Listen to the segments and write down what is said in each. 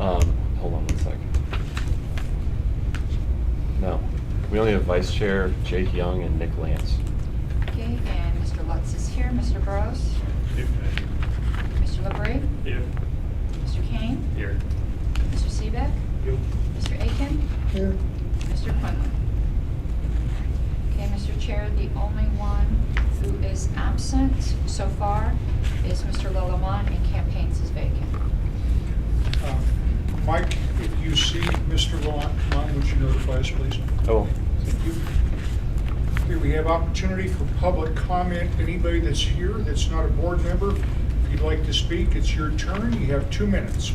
Hold on one second. No, we only have Vice Chair Jake Young and Nick Lance. Okay, and Mr. Lutz is here. Mr. Burrows? Here. Mr. LaBrie? Here. Mr. Kane? Here. Mr. Seebeck? Here. Mr. Aiken? Here. Mr. Quinlan? Okay, Mr. Chair, the only one who is absent so far is Mr. Lillymont, and campaigns is vacant. Mike, if you see Mr. Lamont come on, would you notify us, please? Oh, Thank you. Here we have opportunity for public comment. Anybody that's here that's not a board member, if you'd like to speak, it's your turn. You have 2 minutes.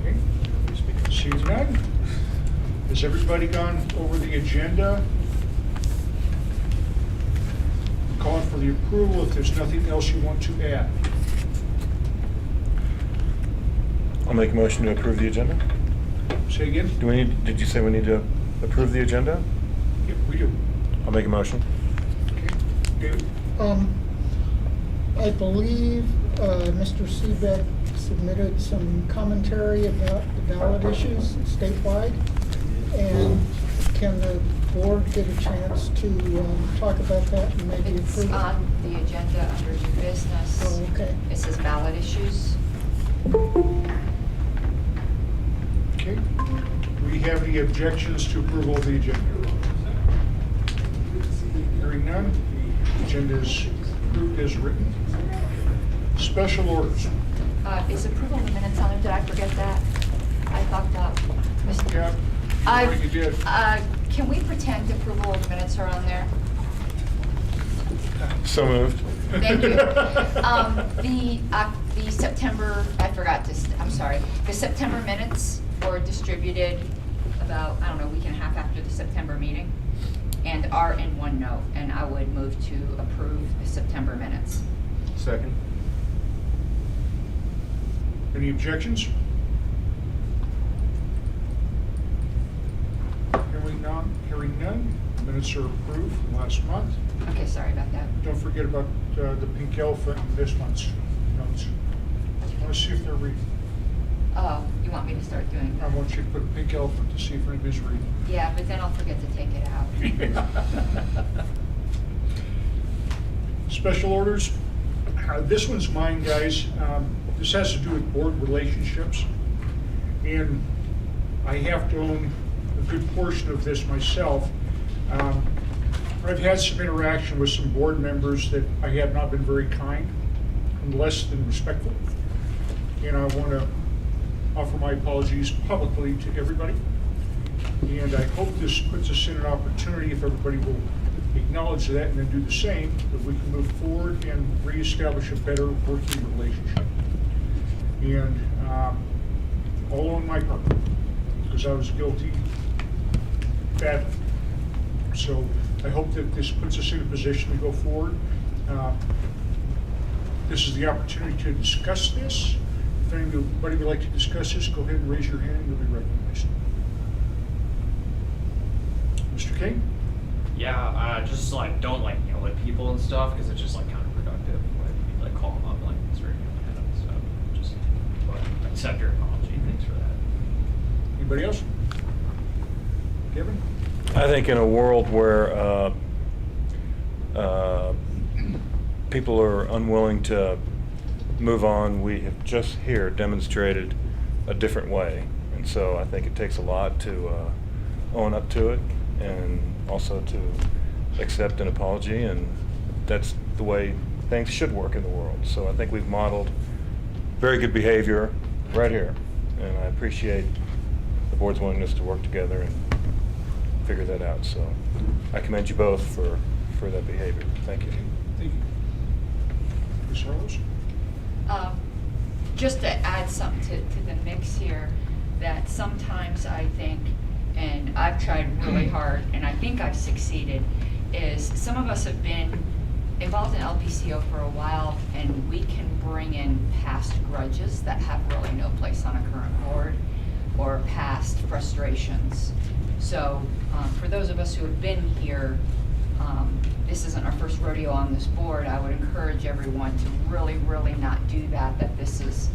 Okay. Seeing none. Has everybody gone over the agenda? Calling for the approval if there's nothing else you want to add. I'll make a motion to approve the agenda. Say again? Did you say we need to approve the agenda? Yep, we do. I'll make a motion. Okay. David? I believe Mr. Seebeck submitted some commentary about the ballot issues statewide. And can the board get a chance to talk about that and maybe It's approve it? on the agenda under new business. Oh, okay. It says ballot issues. Okay. Do we have any objections to approval of the agenda? Hearing none, the agenda is approved as written. Special orders. Is approval of the minutes on there? Did I forget that? I thought that, Mr. Yeah, I think you did. Can we pretend approval of the minutes are on there? So moved. Thank you. The September, I'm sorry, the September minutes were distributed about, I don't know, a week and a half after the September meeting, and are in OneNote, and I would move to approve the September minutes. second. Any objections? Hearing none, minutes are approved from last month. Okay, sorry about that. Don't forget about the pink elephant in this month's notes. I want to see if they're reading. Oh, you want me to start doing I that? want you to put a pink elephant to see if anybody's reading. Yeah, but then I'll forget to take it out. Special orders. This one's mine, guys. This has to do with board relationships. And I have to own a good portion of this myself. I've had some interaction with some board members that I have not been very kind and less than respectful. And I want to offer my apologies publicly to everybody. And I hope this puts us in an opportunity, if everybody will acknowledge that and then do the same, that we can move forward and reestablish a better working relationship. And all on my part, because I was guilty badly. So I hope that this puts us in a position to go forward. This is the opportunity to discuss this. If anybody would like to discuss this, go ahead and raise your hand and you'll be recognized. Mr. King? Yeah, just like don't like yell at people and stuff because it's just like counterproductive. Like call them up like it's very good and stuff. Just but accept your apology. Thanks for that. Anybody else? Kevin? I think in a world where people are unwilling to move on, we have just here demonstrated a different way. And so I think it takes a lot to own up to it and also to accept an apology, and that's the way things should work in the world. So I think we've modeled very good behavior right here, and I appreciate the board's willingness to work together and figure that out. So I commend you both for that behavior. Thank you. Thank you. Ms. Harlows? Just to add something to the mix here, that sometimes I think, and I've tried really hard, and I think I've succeeded, is some of us have been involved in LPCO for a while, and we can bring in past grudges that have really no place on a current board, or past frustrations. So for those of us who have been here this isn't our first rodeo on this board, I would encourage everyone to really, really not do that, that this is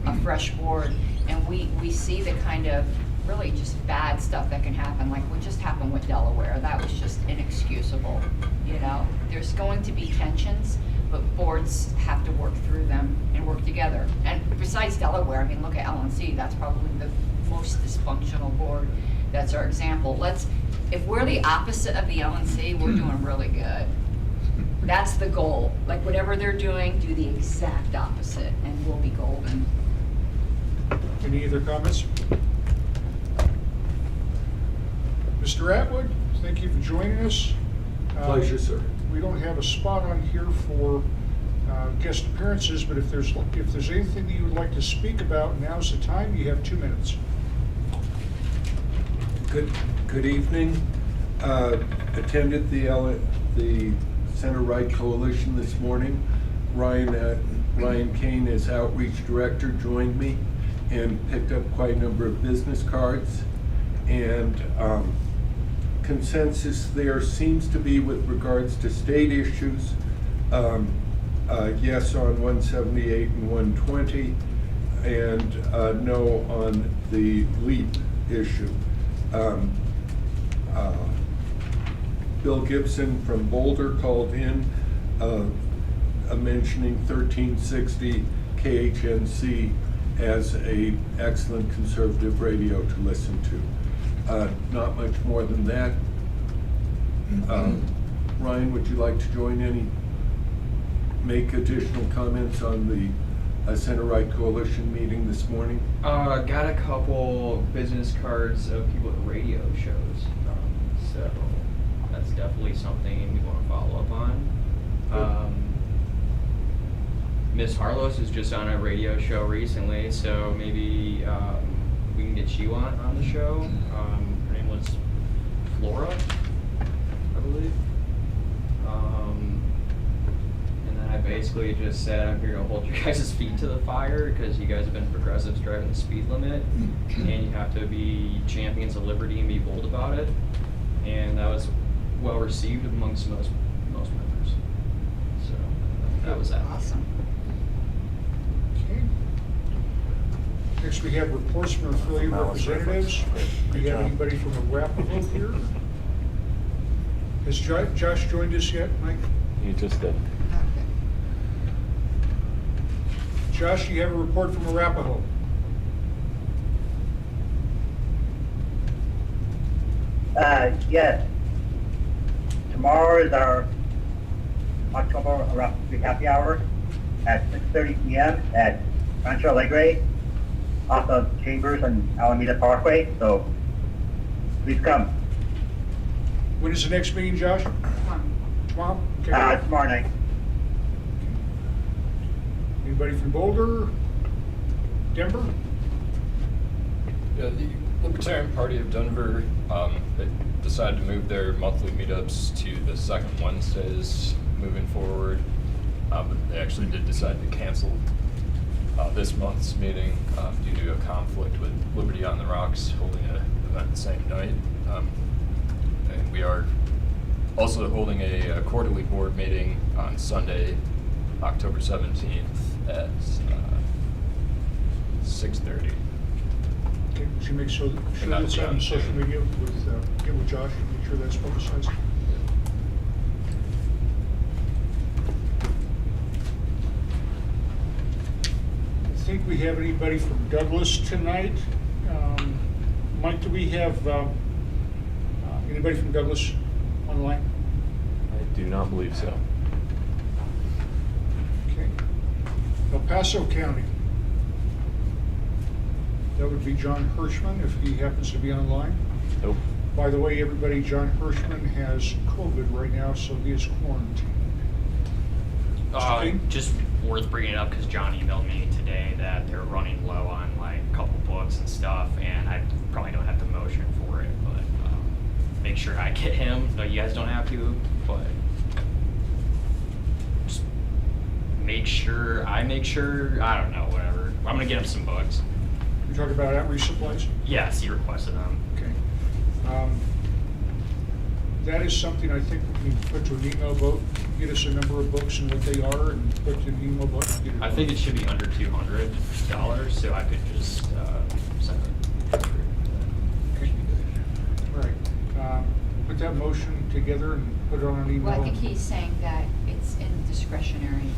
a fresh board. And we see the kind of really just bad stuff that can happen, like what just happened with Delaware. That was just inexcusable, you know? There's going to be tensions, but boards have to work through them and work together. And besides Delaware, I mean, look at LNC, that's probably the most dysfunctional board. That's our example. If we're the opposite of the LNC, we're doing really good. That's the goal. Like whatever they're doing, do the exact opposite and we'll be golden. Any other comments? Mr. Atwood, thank you for joining us. Pleasure, sir. We don't have a spot on here for guest appearances, but if there's anything that you would like to speak about, now's the time. You have 2 minutes. Good evening. Attended the Center Right Coalition this morning. Ryan Kane, as outreach director, joined me and picked up quite a number of business cards. And consensus there seems to be with regards to state issues. Yes on 178 and 120, and no on the LEAP issue. Bill Gibson from Boulder called in mentioning 1360 KHNC as a excellent conservative radio to listen to. Not much more than that. Ryan, would you like to join in? Make additional comments on the Center Right Coalition meeting this morning? Got a couple business cards of people at radio shows, so that's definitely something we want to follow up on. Miss Harlos is just on a radio show recently, so maybe we can get you on the show. Her name was Flora, I believe. And then I basically just said, I'm here to hold your guys' feet to the fire because you guys have been progressives driving the speed limit, and you have to be champions of liberty and be bold about it. And that was well received amongst most members. So that was that. Awesome. Okay. Next, we have reports from affiliate representatives. Do you have anybody from Arapahoe here? Has Josh joined us yet, Mike? You just did. Josh, do you have a report from Arapahoe? Yes. Tomorrow is our October Arapahoe Happy Hour at 6:30 p.m. at Rancho Alegre, off of Chambers and Alameda Parkway. So please come. When is the next meeting, Josh? Tomorrow? Okay. Tomorrow night. Anybody from Boulder? Denver? Yeah, the Libertarian Party of Denver, they decided to move their monthly meetups to the second Wednesdays moving forward. But they actually did decide to cancel this month's meeting due to a conflict with Liberty on the Rocks holding an event the same night. And we are also holding a quarterly board meeting on Sunday, October 17th at 6:30. Okay, would you make sure that's on social media with, get with Josh, and make sure that's publicized? I think we have anybody from Douglas tonight. Mike, do we have anybody from Douglas online? I do not believe so. Okay. El Paso County. That would be John Hirschman, if he happens to be online. Nope. By the way, everybody, John Hirschman has COVID right now, so he is quarantined. Mr. King? Just worth bringing it up because John emailed me today that they're running low on like a couple books and stuff, and I probably don't have to motion for it, but make sure I get him. No, you guys don't have to, but just make sure I make sure. I don't know, whatever. I'm gonna get him some books. You're talking about outreach supplies? Yes, he requested them. Okay. that is something I think we can put to an email vote, get us a number of books and what they are, and put to an email vote. Get I think it should be under $200, so I could just send it. Okay. All right, put that motion together and put it on an email. Well, I think he's saying that it's indiscretionary.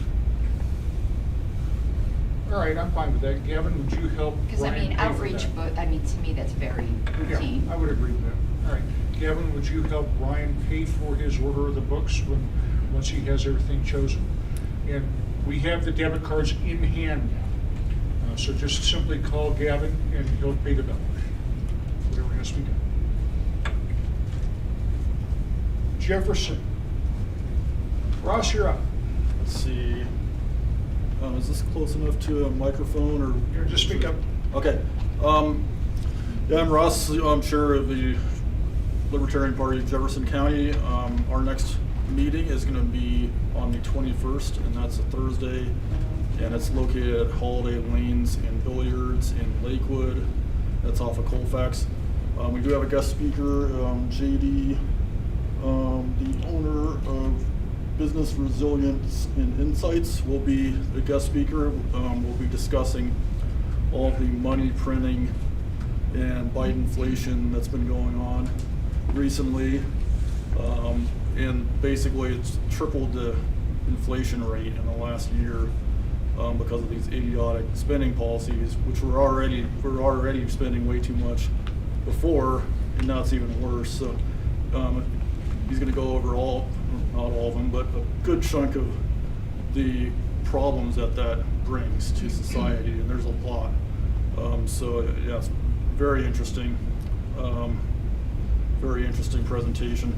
All right, I'm fine with that. Gavin, would you help Because, I Ryan mean, pay for outreach, that? but, I mean, to me, that's very routine. Yeah, I would agree with that. All right, Gavin, would you help Ryan pay for his order of the books once he has everything chosen? And we have the debit cards in hand now. So just simply call Gavin and he'll pay the bill. Whatever has to be done. Jefferson. Ross, you're up. Let's see. Is this close enough to a microphone or? Here, just speak up. Okay. Yeah, I'm Ross. I'm chair of the Libertarian Party of Jefferson County. Our next meeting is going to be on the 21st, and that's a Thursday. And it's located at Holiday Lanes and Billiards in Lakewood. That's off of Colfax. We do have a guest speaker, JD, the owner of Business Resilience and Insights will be the guest speaker. We'll be discussing all of the money printing and bite inflation that's been going on recently. And basically it's tripled the inflation rate in the last year because of these idiotic spending policies, which we're already spending way too much before, and now it's even worse. So he's going to go over not all of them, but a good chunk of the problems that brings to society, and there's a lot. So yeah, it's very interesting presentation.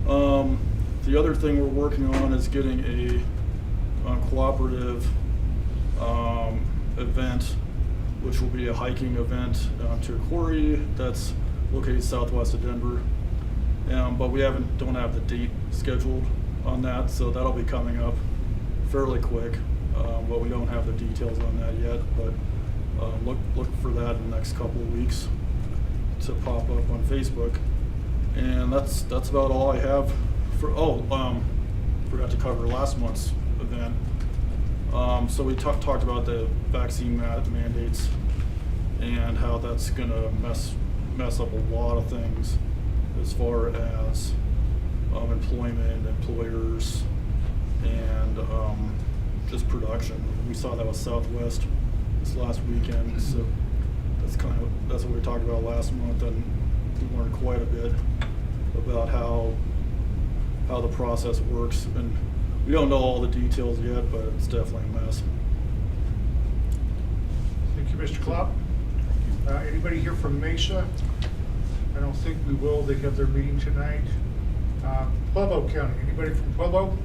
The other thing we're working on is getting a cooperative event, which will be a hiking event to a quarry that's located southwest of Denver. But we don't have the date scheduled on that, so that'll be coming up fairly quick. But we don't have the details on that yet. But look for that in the next couple of weeks to pop up on Facebook. And that's about all I have for. Forgot to cover last month's event. So we talked about the vaccine mandates and how that's gonna mess up a lot of things as far as employment, employers, and just production. We saw that with Southwest this last weekend, so that's what we talked about last month, and we learned quite a bit about how the process works, and we don't know all the details yet, but it's definitely a mess. Thank you, Mr. Klopp. Anybody here from Mesa? I don't think we will. They have their meeting tonight. Pueblo County. Anybody from Pueblo?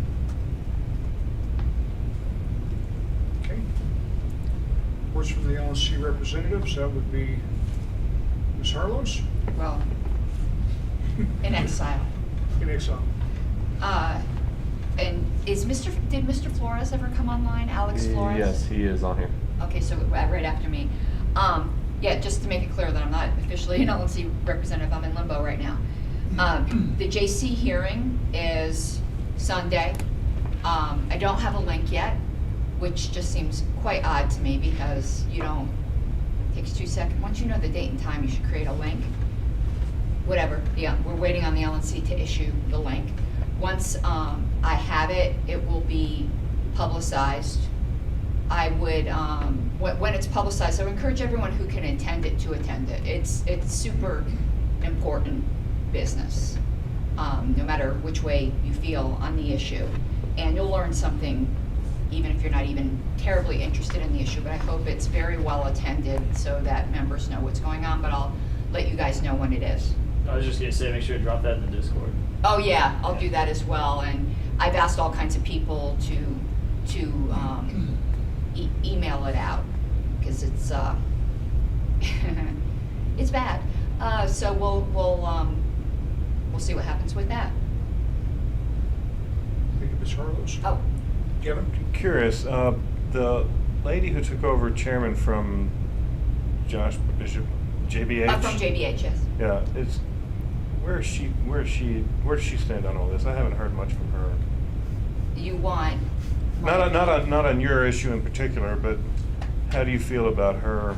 Okay. Reports from the LNC representatives. That would be Ms. Harlows Well, in exile. in exile. And did Mr. Flores ever come online? Alex Flores? Yes, he is on here. Okay, so right after me. Yeah, just to make it clear that I'm not officially an LNC representative, I'm in limbo right now. The JC hearing is Sunday. I don't have a link yet, which just seems quite odd to me because it takes 2 seconds. Once you know the date and time, you should create a link. Whatever, yeah, we're waiting on the LNC to issue the link. Once I have it, it will be publicized. I would, when it's publicized, I would encourage everyone who can attend it to attend it. It's super important business, no matter which way you feel on the issue. And you'll learn something, even if you're not even terribly interested in the issue, but I hope it's very well attended so that members know what's going on, but I'll let you guys know when it is. I was just gonna say, make sure to drop that in the Discord. Oh yeah, I'll do that as well, and I've asked all kinds of people to email it out, because it's it's bad. So we'll see what happens with that. Thank you, Ms. Harlows. Oh, Kevin? Curious, the lady who took over chairman from Josh Bishop, JBH? from JBH, yes. Yeah, Where does she stand on all this? I haven't heard much from her. You want. Not on your issue in particular, but how do you feel about her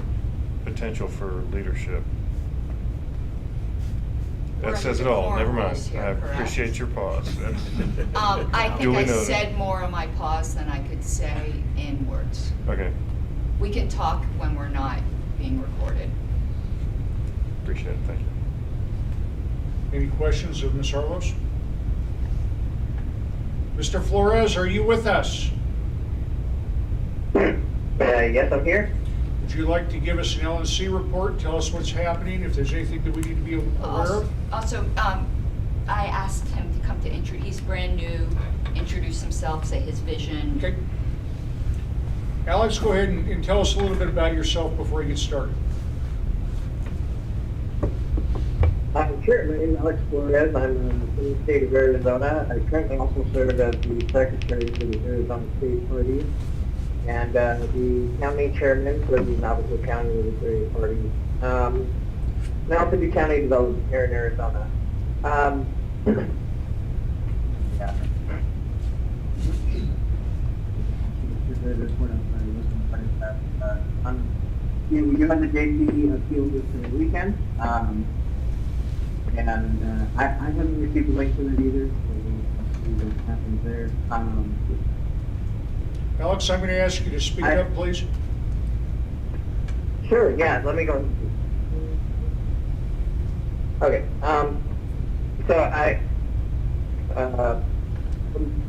potential for leadership? We're That says it under all. Never mind. rules here, I correct? appreciate your pause. I think Duly I noted. said more on my pause than I could say in words. Okay, We can talk when we're not being recorded. appreciate it. Thank you. Any questions of Ms. Harlos? Mr. Flores, are you with us? Yes, I'm here. Would you like to give us an LNC report, tell us what's happening, if there's anything that we need to be aware of? Also, I asked him to come to he's brand new, introduce himself, say his vision. Okay. Alex, go ahead and tell us a little bit about yourself before you get started. Sure, my name is Alex Flores. I'm from the state of Arizona. I currently also serve as the secretary for the Arizona State Party and the county chairman for the Navajo County Libertarian Party. I also do county development here in Arizona. Yeah. We do have the JP appeal this weekend. And I haven't received a link to it either, so we'll see what happens there. Alex, I'm going to ask you to speak up, please. Sure, yeah, let me go. Okay, so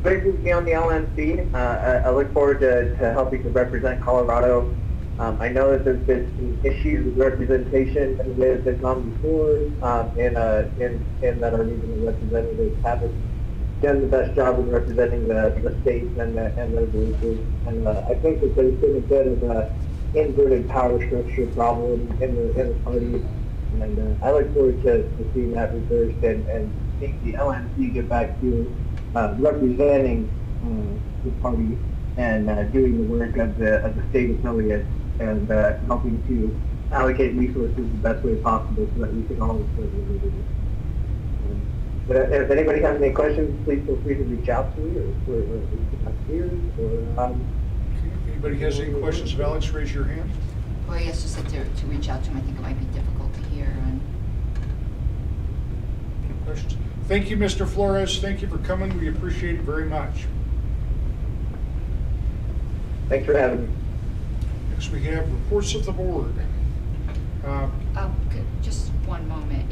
basically on the LNC, I look forward to helping to represent Colorado. I know that there's been some issues with representation that have been gone before, and that our regional representatives haven't done the best job in representing the states and their voices. And I think that there's been a bit of a inverted power structure problem in the party. And I look forward to seeing that reversed and seeing the LNC get back to representing the party and doing the work of the state affiliate and helping to allocate resources the best way possible so that we can all serve the liberty. But if anybody has any questions, please feel free to reach out to me or here. Anybody has any questions of Alex, raise your hand. Well, yes, just said to reach out to him. I think it might be difficult to hear. And Any questions? Thank you, Mr. Flores. Thank you for coming. We appreciate it very much. Thanks for having me. Next, we have reports of the board. good. Just one moment.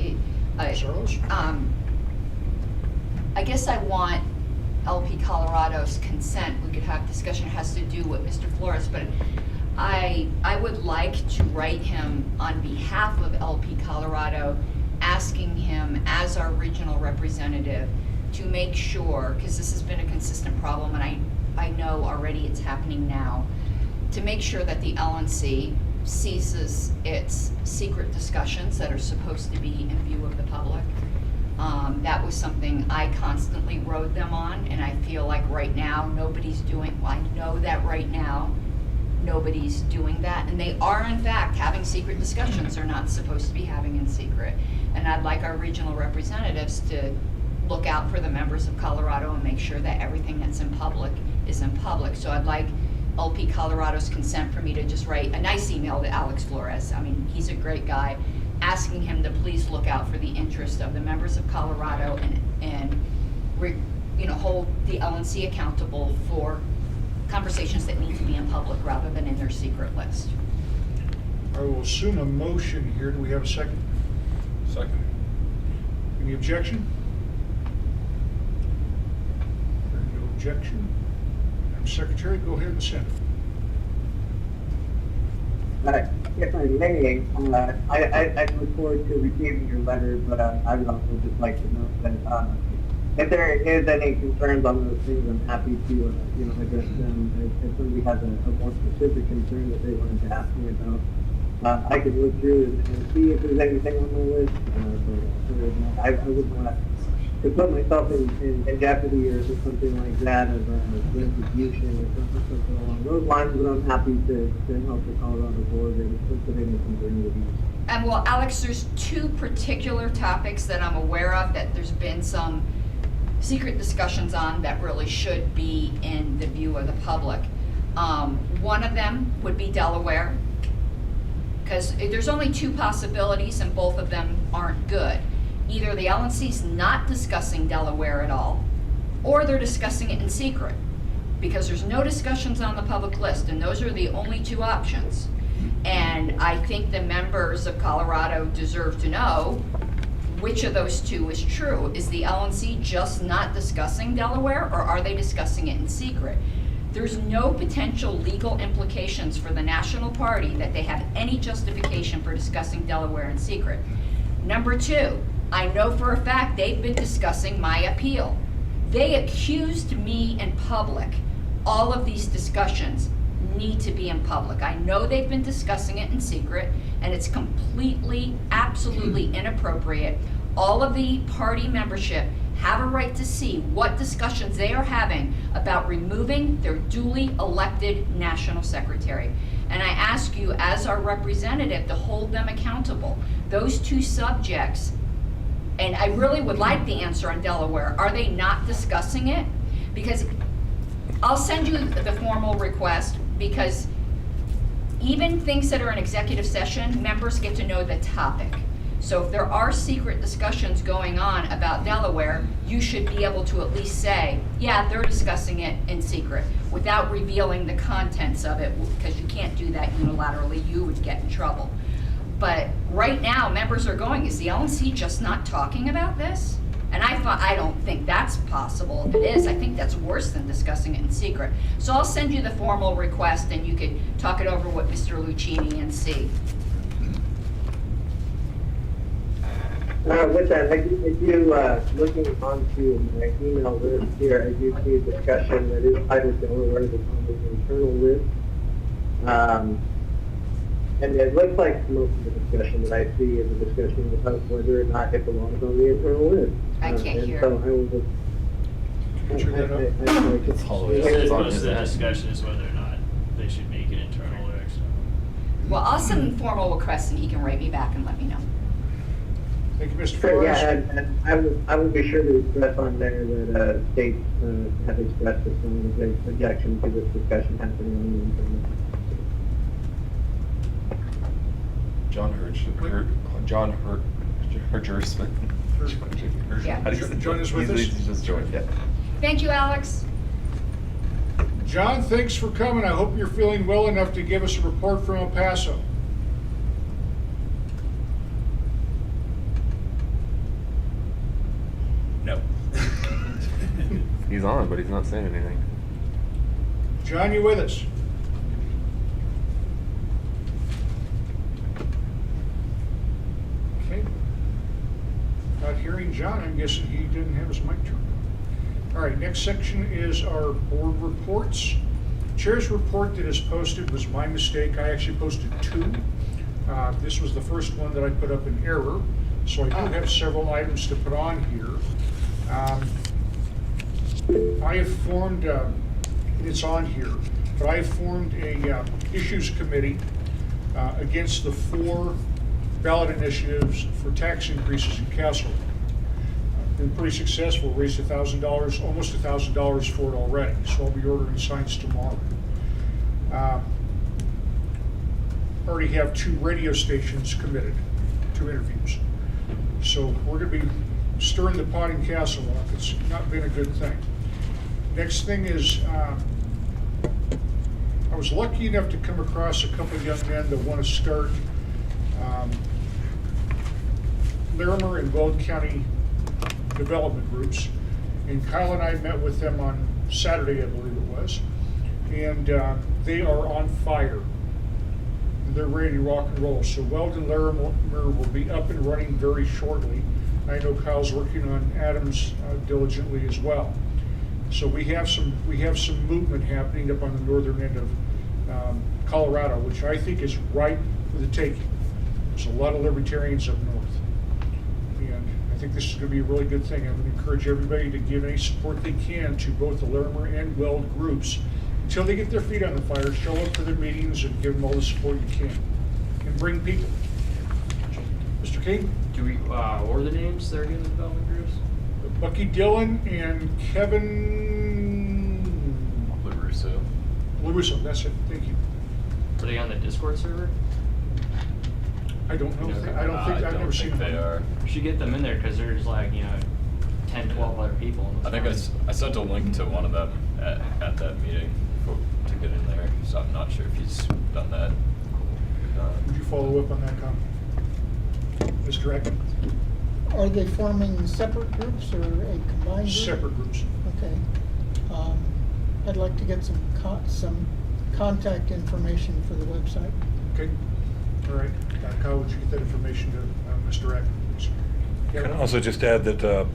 Sarlos? I guess I want LP Colorado's consent. We could have discussion. It has to do with Mr. Flores, but I would like to write him on behalf of LP Colorado, asking him as our regional representative to make sure, because this has been a consistent problem, and I know already it's happening now, to make sure that the LNC ceases its secret discussions that are supposed to be in view of the public. That was something I constantly rode them on, and I feel like right now nobody's doing, well, I know that right now nobody's doing that, and they are in fact having secret discussions they're not supposed to be having in secret. And I'd like our regional representatives to look out for the members of Colorado and make sure that everything that's in public is in public. So I'd like LP Colorado's consent for me to just write a nice email to Alex Flores. I mean, he's a great guy, asking him to please look out for the interest of the members of Colorado and hold the LNC accountable for conversations that need to be in public rather than in their secret list. I will assume a motion here. Do we have a second? Second. Any objection? No objection. Madam Secretary, go ahead and send it. If I may, I look forward to receiving your letter, but I would also just like to know that if there is any concerns on those things, I'm happy to address them. If somebody has a more specific concern that they wanted to ask me about, I could look through and see if there's anything on my list. But I wouldn't want to put myself in jeopardy or something like that of retribution or something along those lines. But I'm happy to help the Colorado board and put any concern with these. And well, Alex, there's two particular topics that I'm aware of that there's been some secret discussions on that really should be in the view of the public. One of them would be Delaware, because there's only two possibilities and both of them aren't good. Either the LNC's not discussing Delaware at all, or they're discussing it in secret, because there's no discussions on the public list, and those are the only two options. And I think the members of Colorado deserve to know which of those two is true. Is the LNC just not discussing Delaware, or are they discussing it in secret? There's no potential legal implications for the National Party that they have any justification for discussing Delaware in secret. Number two, I know for a fact they've been discussing my appeal. They accused me in public. All of these discussions need to be in public. I know they've been discussing it in secret, and it's completely, absolutely inappropriate. All of the party membership have a right to see what discussions they are having about removing their duly elected national secretary. And I ask you, as our representative, to hold them accountable. Those two subjects, and I really would like the answer on Delaware, are they not discussing it? Because I'll send you the formal request, because even things that are in executive session, members get to know the topic. So if there are secret discussions going on about Delaware, you should be able to at least say, yeah, they're discussing it in secret, without revealing the contents of it, because you can't do that unilaterally. You would get in trouble. But right now, members are going, is the LNC just not talking about this? And I don't think that's possible. If it is, I think that's worse than discussing it in secret. So I'll send you the formal request, and you could talk it over with Mr. Lucchini and see. With that, I do, looking onto my email list here, I do see a discussion that is titled Delaware, the Congress internal list. And it looks like most of the discussion that I see is a discussion about whether or not it belongs on the internal list. I can't and hear. So I will just, It's all Most It's on of his the end. discussion is whether or not they should make it internal or external. Well, I'll send formal requests, and he can write me back and let me know. Thank you, Mr. Sure, Flores. yeah, and I will be sure to express on there that states have expressed a strong objection to this discussion happening on the internal list. John Hergersman. Yeah. How do you say- John is with he's- us? He's just joined, yeah. Thank you, Alex. John, thanks for coming. I hope you're feeling well enough to give us a report from El Paso. No. He's on, but he's not saying anything. John, you with us? Okay. Not hearing John, I'm guessing he didn't have his mic turned on. All right, next section is our board reports. Chair's report that is posted was my mistake. I actually posted two. This was the first one that I put up in error, so I do have several items to put on here. I have formed, it's on here, but I have formed a issues committee against the 4 ballot initiatives for tax increases in Castleton. Been pretty successful, raised $1,000, almost $1,000 for it already, so I'll be ordering signs tomorrow. Already have 2 radio stations committed to interviews. So we're gonna be stirring the pot in Castle Rock. It's not been a good thing. Next thing is, I was lucky enough to come across a couple of young men that want to start Larimer and Weld County development groups. And Kyle and I met with them on Saturday, I believe it was. And they are on fire. They're ready to rock and roll. So Weld and Larimer will be up and running very shortly. I know Kyle's working on Adams diligently as well. So we have some movement happening up on the northern end of Colorado, which I think is ripe for the taking. There's a lot of libertarians up north. And I think this is going to be a really good thing. I'm going to encourage everybody to give any support they can to both the Larimer and Weld groups until they get their feet on the fire. Show up to their meetings and give them all the support you can. And bring people. Okay, Do we, what were the names that are getting the development groups? Bucky Dillon and Kevin LaRusso. LaRusso, that's it, thank you. Are they on the Discord server? I don't know, Okay. I don't think, I've never seen them. they are. We should get them in there, cause there's like, 10, 12 other people in I this. think I sent a link to one of them at that meeting to get in there, so I'm not sure if he's done that. Would you follow up on that, Tom? Mr. Ecken? Are they forming separate groups or a combined group? Separate groups. Okay. I'd like to get some contact information for the website. Okay, all right. Kyle, would you get that information to Mr. Ecken, please? Can I also just add that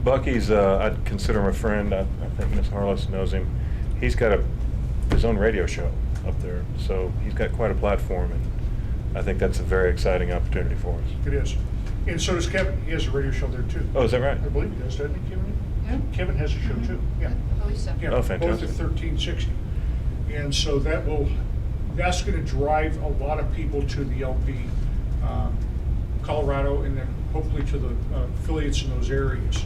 Bucky's, I'd consider him a friend. I think Ms. Harless knows him. He's got his own radio show up there, so he's got quite a platform, and I think that's a very exciting opportunity for us. It is. And so does Kevin. He has a radio show there too. Oh, is that right? I believe he does, doesn't he, Kevin? Yeah. Kevin has a show too, yeah. I believe so. Yeah, Oh, fantastic. Both at 1360. And so that's going to drive a lot of people to the LP Colorado, and then hopefully to the affiliates in those areas.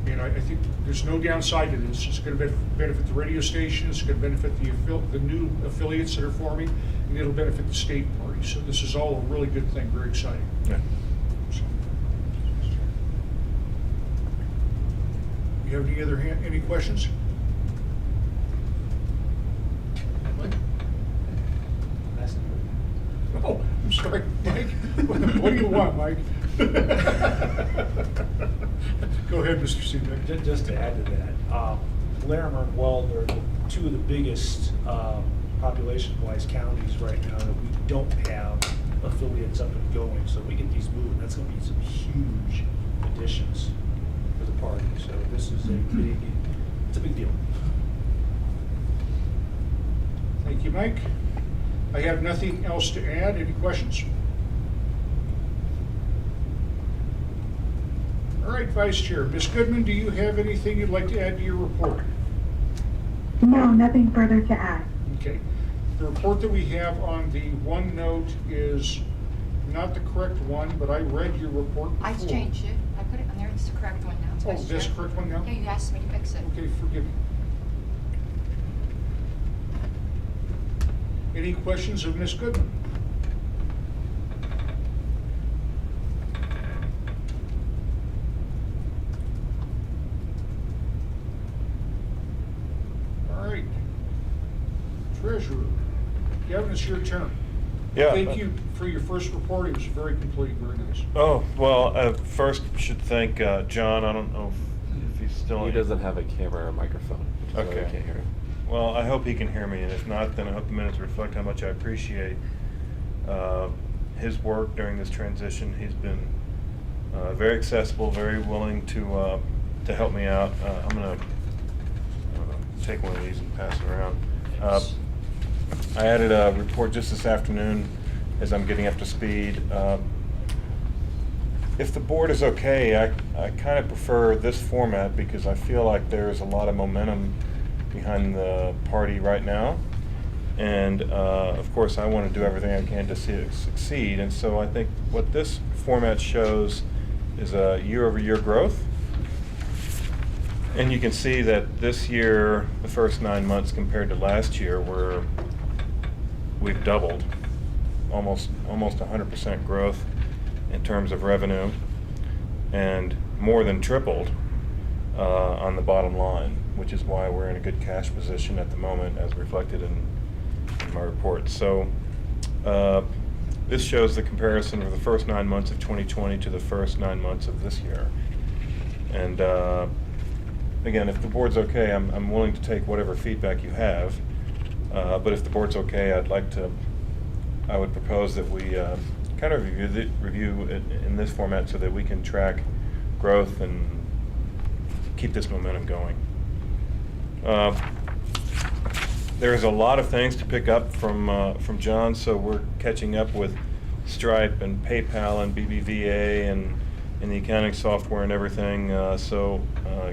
And I think there's no downside to this. It's going to benefit the radio station, it's going to benefit the new affiliates that are forming, and it'll benefit the state party. So this is all a really good thing, very exciting. Yeah. So. You have any questions? Mike? Oh, I'm sorry, Mike. What do you want, Mike? Go ahead, Mr. Seabeck. Just to add to that, Larimer and Weld are two of the biggest population-wise counties right now that we don't have affiliates up and going. So we get these moving, that's going to be some huge additions for the party. So this is it's a big deal. Thank you, Mike. I have nothing else to add. Any questions? All right, Vice Chair. Ms. Goodman, do you have anything you'd like to add to your report? No, nothing further to add. Okay. The report that we have on the OneNote is not the correct one, but I read your report before. I changed it. I put it on there. It's the correct one now. It's Oh, Vice that's the Chair. correct one now? Yeah, you asked me to fix it. Okay, forgive me. Any questions of Ms. Goodman? All right. Treasurer, Gavin, it's your turn. Yeah. Thank you for your first report. It was very complete, very nice. Oh, well, first should thank John. I don't know if he's still He in. doesn't have a camera or microphone, which is why Okay. we can't hear him. Well, I hope he can hear me, and if not, then I hope the minutes reflect how much I appreciate his work during this transition. He's been very accessible, very willing to help me out. I'm gonna take one of these and pass it around. I added a report just this afternoon as I'm getting up to speed. If the board is okay, I kind of prefer this format because I feel like there's a lot of momentum behind the party right now. And of course, I want to do everything I can to see it succeed. And so I think what this format shows is a year-over-year growth. And you can see that this year, the first 9 months compared to last year, we've doubled, almost 100% growth in terms of revenue, and more than tripled on the bottom line, which is why we're in a good cash position at the moment, as reflected in my report. So this shows the comparison of the first 9 months of 2020 to the first 9 months of this year. And again, if the board's okay, I'm willing to take whatever feedback you have. But if the board's okay, I would propose that we kind of review it in this format so that we can track growth and keep this momentum going. There's a lot of things to pick up from John, so we're catching up with Stripe and PayPal and BBVA and the accounting software and everything. So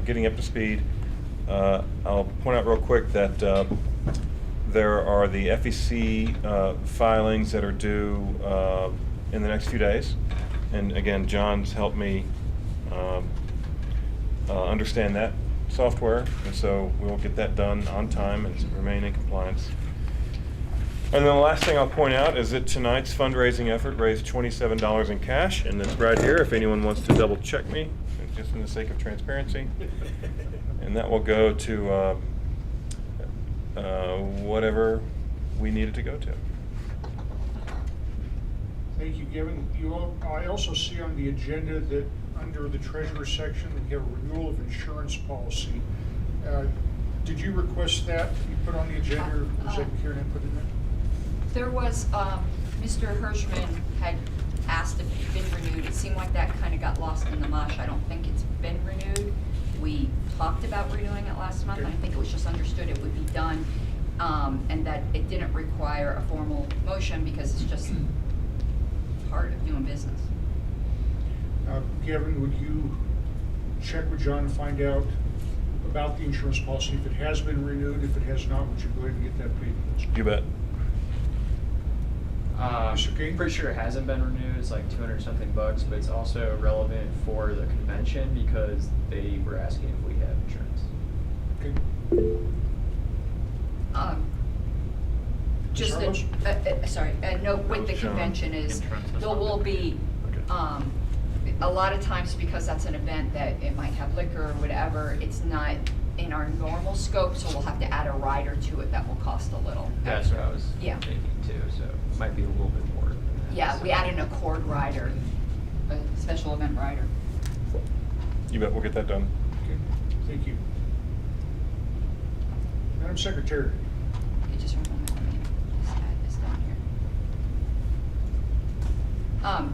getting up to speed. I'll point out real quick that there are the FEC filings that are due in the next few days, And again, John's helped me understand that software, and so we'll get that done on time and remain in compliance. And then the last thing I'll point out is that tonight's fundraising effort raised $27 in cash, and it's right here if anyone wants to double check me, just in the sake of transparency. And that will go to whatever we need it to go to. Thank you, Kevin. I also see on the agenda that under the treasurer section, we have a renewal of insurance policy. Did you request that to be put on the agenda, or was that Karen had put it in there? There was, Mr. Hirschman had asked if it had been renewed. It seemed like that kind of got lost in the mush. I don't think it's been renewed. We talked about renewing it last month, and I think it was just understood it would be done, and that it didn't require a formal motion because it's just part of doing business. Kevin, would you check with John and find out about the insurance policy, if it has been renewed? If it has not, would you go ahead and get that paid? You bet. Mr. King? Pretty sure it hasn't been renewed. It's like 200 something bucks, but it's also relevant for the convention because they were asking if we have insurance. Okay. Just a note with the convention is there will be, a lot of times because that's an event that it might have liquor or whatever, it's not in our normal scope, so we'll have to add a rider to it that will cost a little. That's what I was Yeah. thinking too, so it might be a little bit more than that. Yeah, we So- added an accord rider, a special event rider. You bet, we'll get that done. Okay, thank you. Madam Secretary. You just remember, let me just add this down here.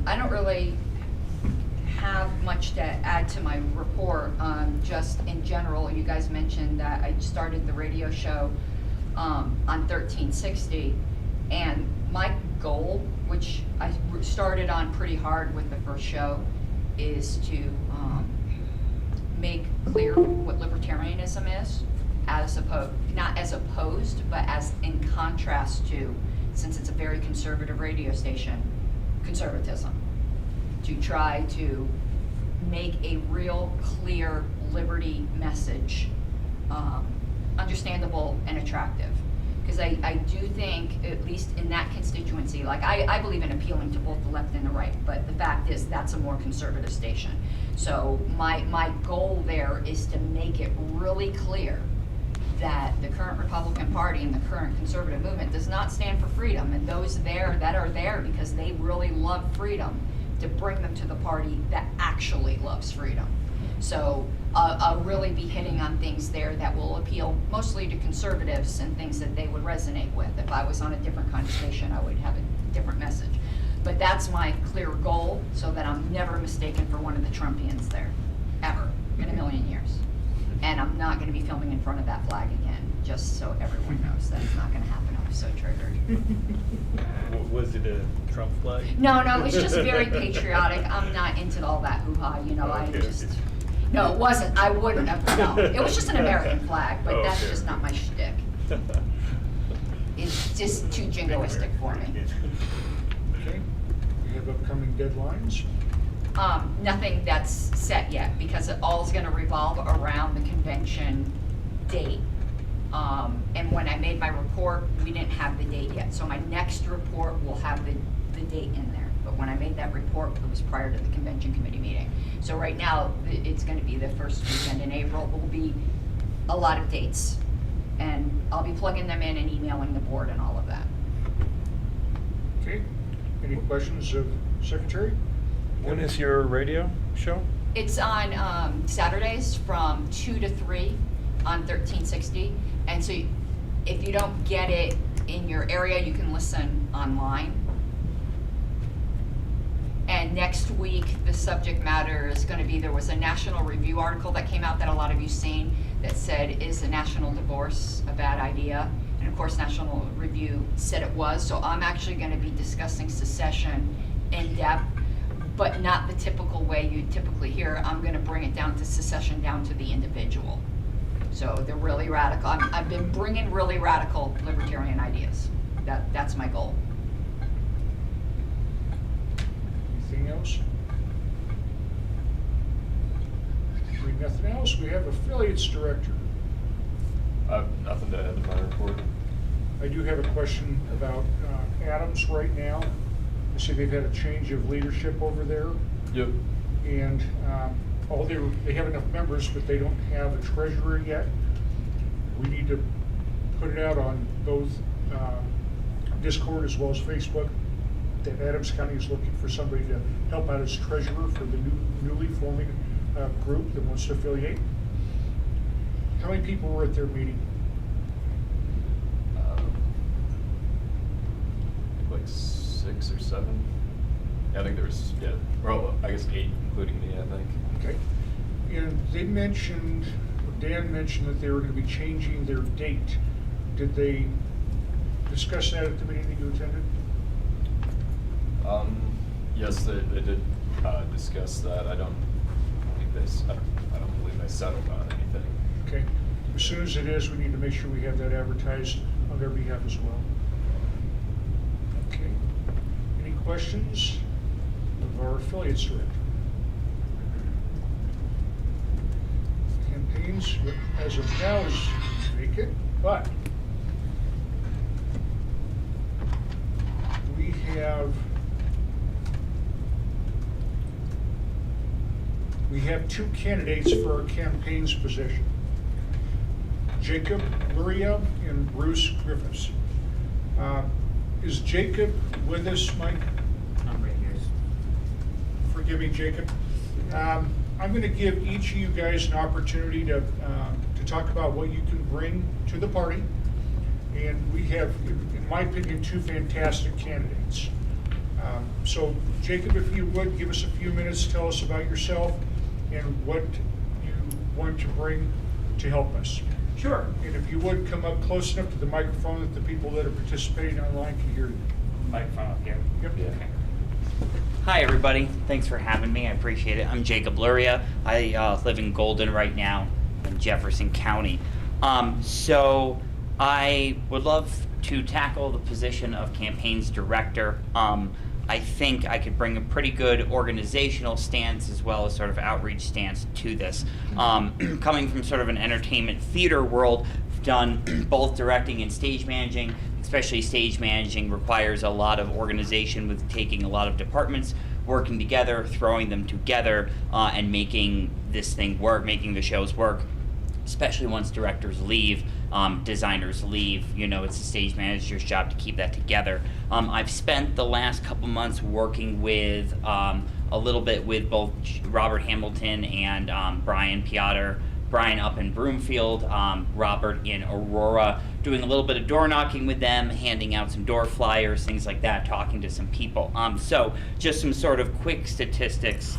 I don't really have much to add to my report. Just in general, you guys mentioned that I started the radio show on 1360, and my goal, which I started on pretty hard with the first show, is to make clear what libertarianism is, as opposed, not as opposed, but as in contrast to, since it's a very conservative radio station, conservatism. To try to make a real clear liberty message, understandable and attractive. Because I do think, at least in that constituency, like I believe in appealing to both the left and the right, but the fact is that's a more conservative station. So my goal there is to make it really clear that the current Republican Party and the current conservative movement does not stand for freedom, and those there that are there because they really love freedom, to bring them to the party that actually loves freedom. So I'll really be hitting on things there that will appeal mostly to conservatives and things that they would resonate with. If I was on a different kind of station, I would have a different message. But that's my clear goal, so that I'm never mistaken for one of the Trumpians there, ever, in a million years. And I'm not gonna be filming in front of that flag again, just so everyone knows that's not gonna happen. I'm so triggered. Was it a Trump flag? No, it's just very patriotic. I'm not into all that hoo-ha, you know, no, it wasn't, I wouldn't have, no. It was just an American flag, but that's just not my shtick. It's just too jingoistic for me. Okay, we have upcoming deadlines. Nothing that's set yet, because it all's gonna revolve around the convention date. And when I made my report, we didn't have the date yet, so my next report will have the date in there. But when I made that report, it was prior to the convention committee meeting. So right now, it's gonna be the first weekend in April. There will be a lot of dates, and I'll be plugging them in and emailing the board and all of that. Okay, any questions of Secretary? When is your radio show? It's on Saturdays from 2 to 3 on 1360. And so if you don't get it in your area, you can listen online. And next week, the subject matter is going to be, there was a National Review article that came out that a lot of you've seen that said, is a national divorce a bad idea? And of course, National Review said it was. So I'm actually going to be discussing secession in depth, but not the typical way you typically hear. I'm going to bring it down to secession, down to the individual. So they're really radical. I've been bringing really radical libertarian ideas. That's my goal. Anything else? nothing else, we have affiliates director. Nothing to add to my report. I do have a question about Adams right now. I see they've had a change of leadership over there, Yep. and they have enough members, but they don't have a treasurer yet. We need to put it out on both Discord as well as Facebook that Adams County is looking for somebody to help out as treasurer for the newly forming group that wants to affiliate. How many people were at their meeting? Like 6 or 7. Yeah, I think there was, well, I guess 8, including me, I think. Okay. And they mentioned, Dan mentioned that they were going to be changing their date. Did they discuss that at the meeting that you attended? Yes, they did discuss that. I don't believe they settled on anything. Okay. As soon as it is, we need to make sure we have that advertised on their behalf as well. Okay. Any questions of our affiliates director? Campaigns, as of now, is vacant, but we have 2 candidates for our campaigns position. Jacob Luria and Bruce Griffiths. Is Jacob with us, Mike? I'm right here. Forgive me, Jacob. I'm going to give each of you guys an opportunity to talk about what you can bring to the party. And we have, in my opinion, 2 fantastic candidates. So, Jacob, if you would, give us a few minutes, tell us about yourself and what you want to bring to help us. Sure. And if you would, come up close enough to the microphone that the people that are participating online can hear you. Microphone up here. Yep. Yeah. Okay. Hi, everybody. Thanks for having me. I appreciate it. I'm Jacob Luria. I live in Golden right now in Jefferson County. So I would love to tackle the position of campaigns director. I think I could bring a pretty good organizational stance as well as sort of outreach stance to this. Coming from sort of an entertainment theater world, I've done both directing and stage managing. Especially stage managing requires a lot of organization with taking a lot of departments, working together, throwing them together, and making this thing work, making the shows work. Especially once directors leave, designers leave, it's the stage manager's job to keep that together. I've spent the last couple months working with a little bit with both Robert Hamilton and Brian Piotr. Brian up in Broomfield, Robert in Aurora, doing a little bit of door knocking with them, handing out some door flyers, things like that, talking to some people. So just some sort of quick statistics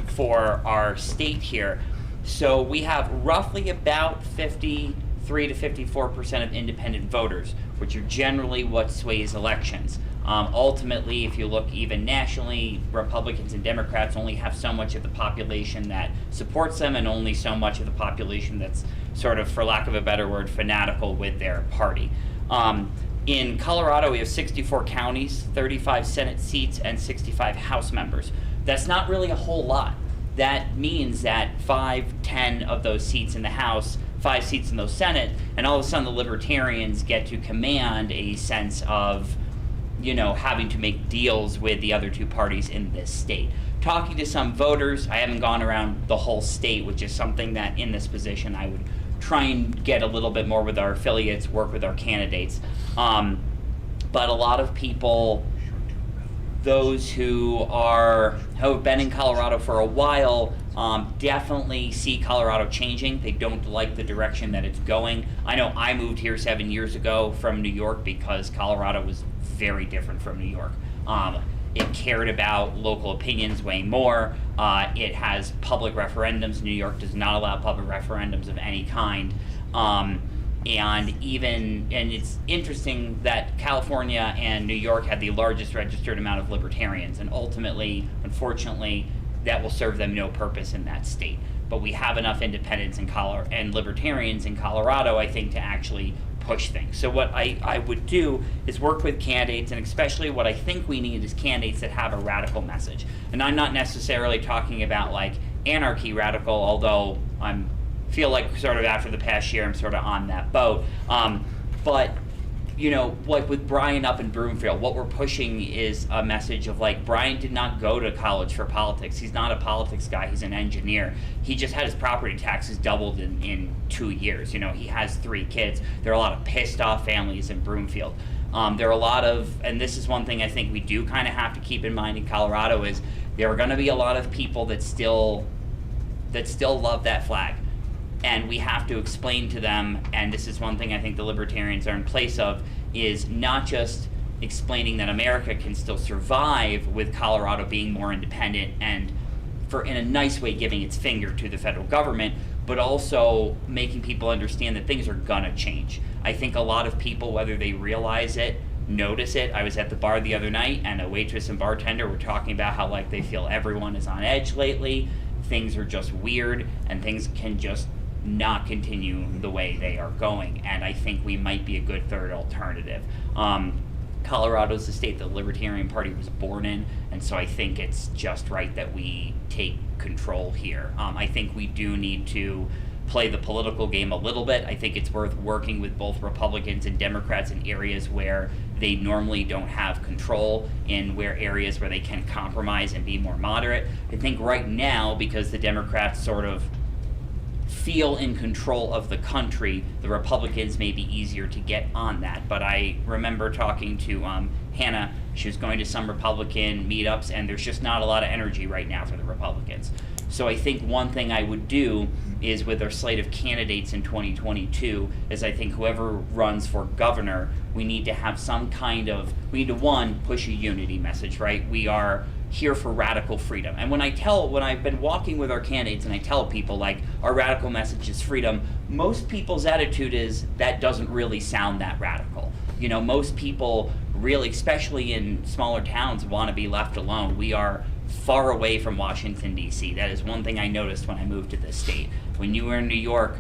for our state here. So we have roughly about 53 to 54% of independent voters, which are generally what sways elections. Ultimately, if you look even nationally, Republicans and Democrats only have so much of the population that supports them and only so much of the population that's sort of, for lack of a better word, fanatical with their party. In Colorado, we have 64 counties, 35 Senate seats, and 65 House members. That's not really a whole lot. That means that 5-10 of those seats in the House, 5 seats in the Senate, and all of a sudden the Libertarians get to command a sense of having to make deals with the other 2 parties in this state. Talking to some voters, I haven't gone around the whole state, which is something that in this position I would try and get a little bit more with our affiliates, work with our candidates. But a lot of people, those who have been in Colorado for a while, definitely see Colorado changing. They don't like the direction that it's going. I know I moved here 7 years ago from New York because Colorado was very different from New York. It cared about local opinions way more. It has public referendums. New York does not allow public referendums of any kind. And it's interesting that California and New York had the largest registered amount of libertarians, and ultimately, unfortunately, that will serve them no purpose in that state. But we have enough independents and libertarians in Colorado, I think, to actually push things. So what I would do is work with candidates, and especially what I think we need is candidates that have a radical message. And I'm not necessarily talking about like anarchy radical, although feel like sort of after the past year I'm sort of on that boat. But you know, like with Brian up in Broomfield, what we're pushing is a message of like, Brian did not go to college for politics. He's not a politics guy, he's an engineer. He just had his property taxes doubled in 2 years. You know, he has 3 kids. There are a lot of pissed off families in Broomfield. There are a lot of, and this is one thing I think we do kind of have to keep in mind in Colorado, is there are gonna be a lot of people that still love that flag. And we have to explain to them, and this is one thing I think the Libertarians are in place of, is not just explaining that America can still survive with Colorado being more independent and in a nice way giving its finger to the federal government, but also making people understand that things are gonna change. I think a lot of people, whether they realize it, notice it. I was at the bar the other night and a waitress and bartender were talking about how like they feel everyone is on edge lately, things are just weird, and things can just not continue the way they are going, and I think we might be a good third alternative. Colorado's the state the Libertarian Party was born in, and so I think it's just right that we take control here. I think we do need to play the political game a little bit. I think it's worth working with both Republicans and Democrats in areas where they normally don't have control, in areas where they can compromise and be more moderate. I think right now, because the Democrats sort of feel in control of the country, the Republicans may be easier to get on that. But I remember talking to Hannah. She was going to some Republican meetups, and there's just not a lot of energy right now for the Republicans. So I think one thing I would do is, with our slate of candidates in 2022, is I think whoever runs for governor, we need to have some kind of, we need to, one, push a unity message, right? We are here for radical freedom. And when I've been walking with our candidates and I tell people like our radical message is freedom, most people's attitude is that doesn't really sound that radical. You know, most people really, especially in smaller towns, want to be left alone. We are far away from Washington, D.C. That is one thing I noticed when I moved to this state. When you were in New York,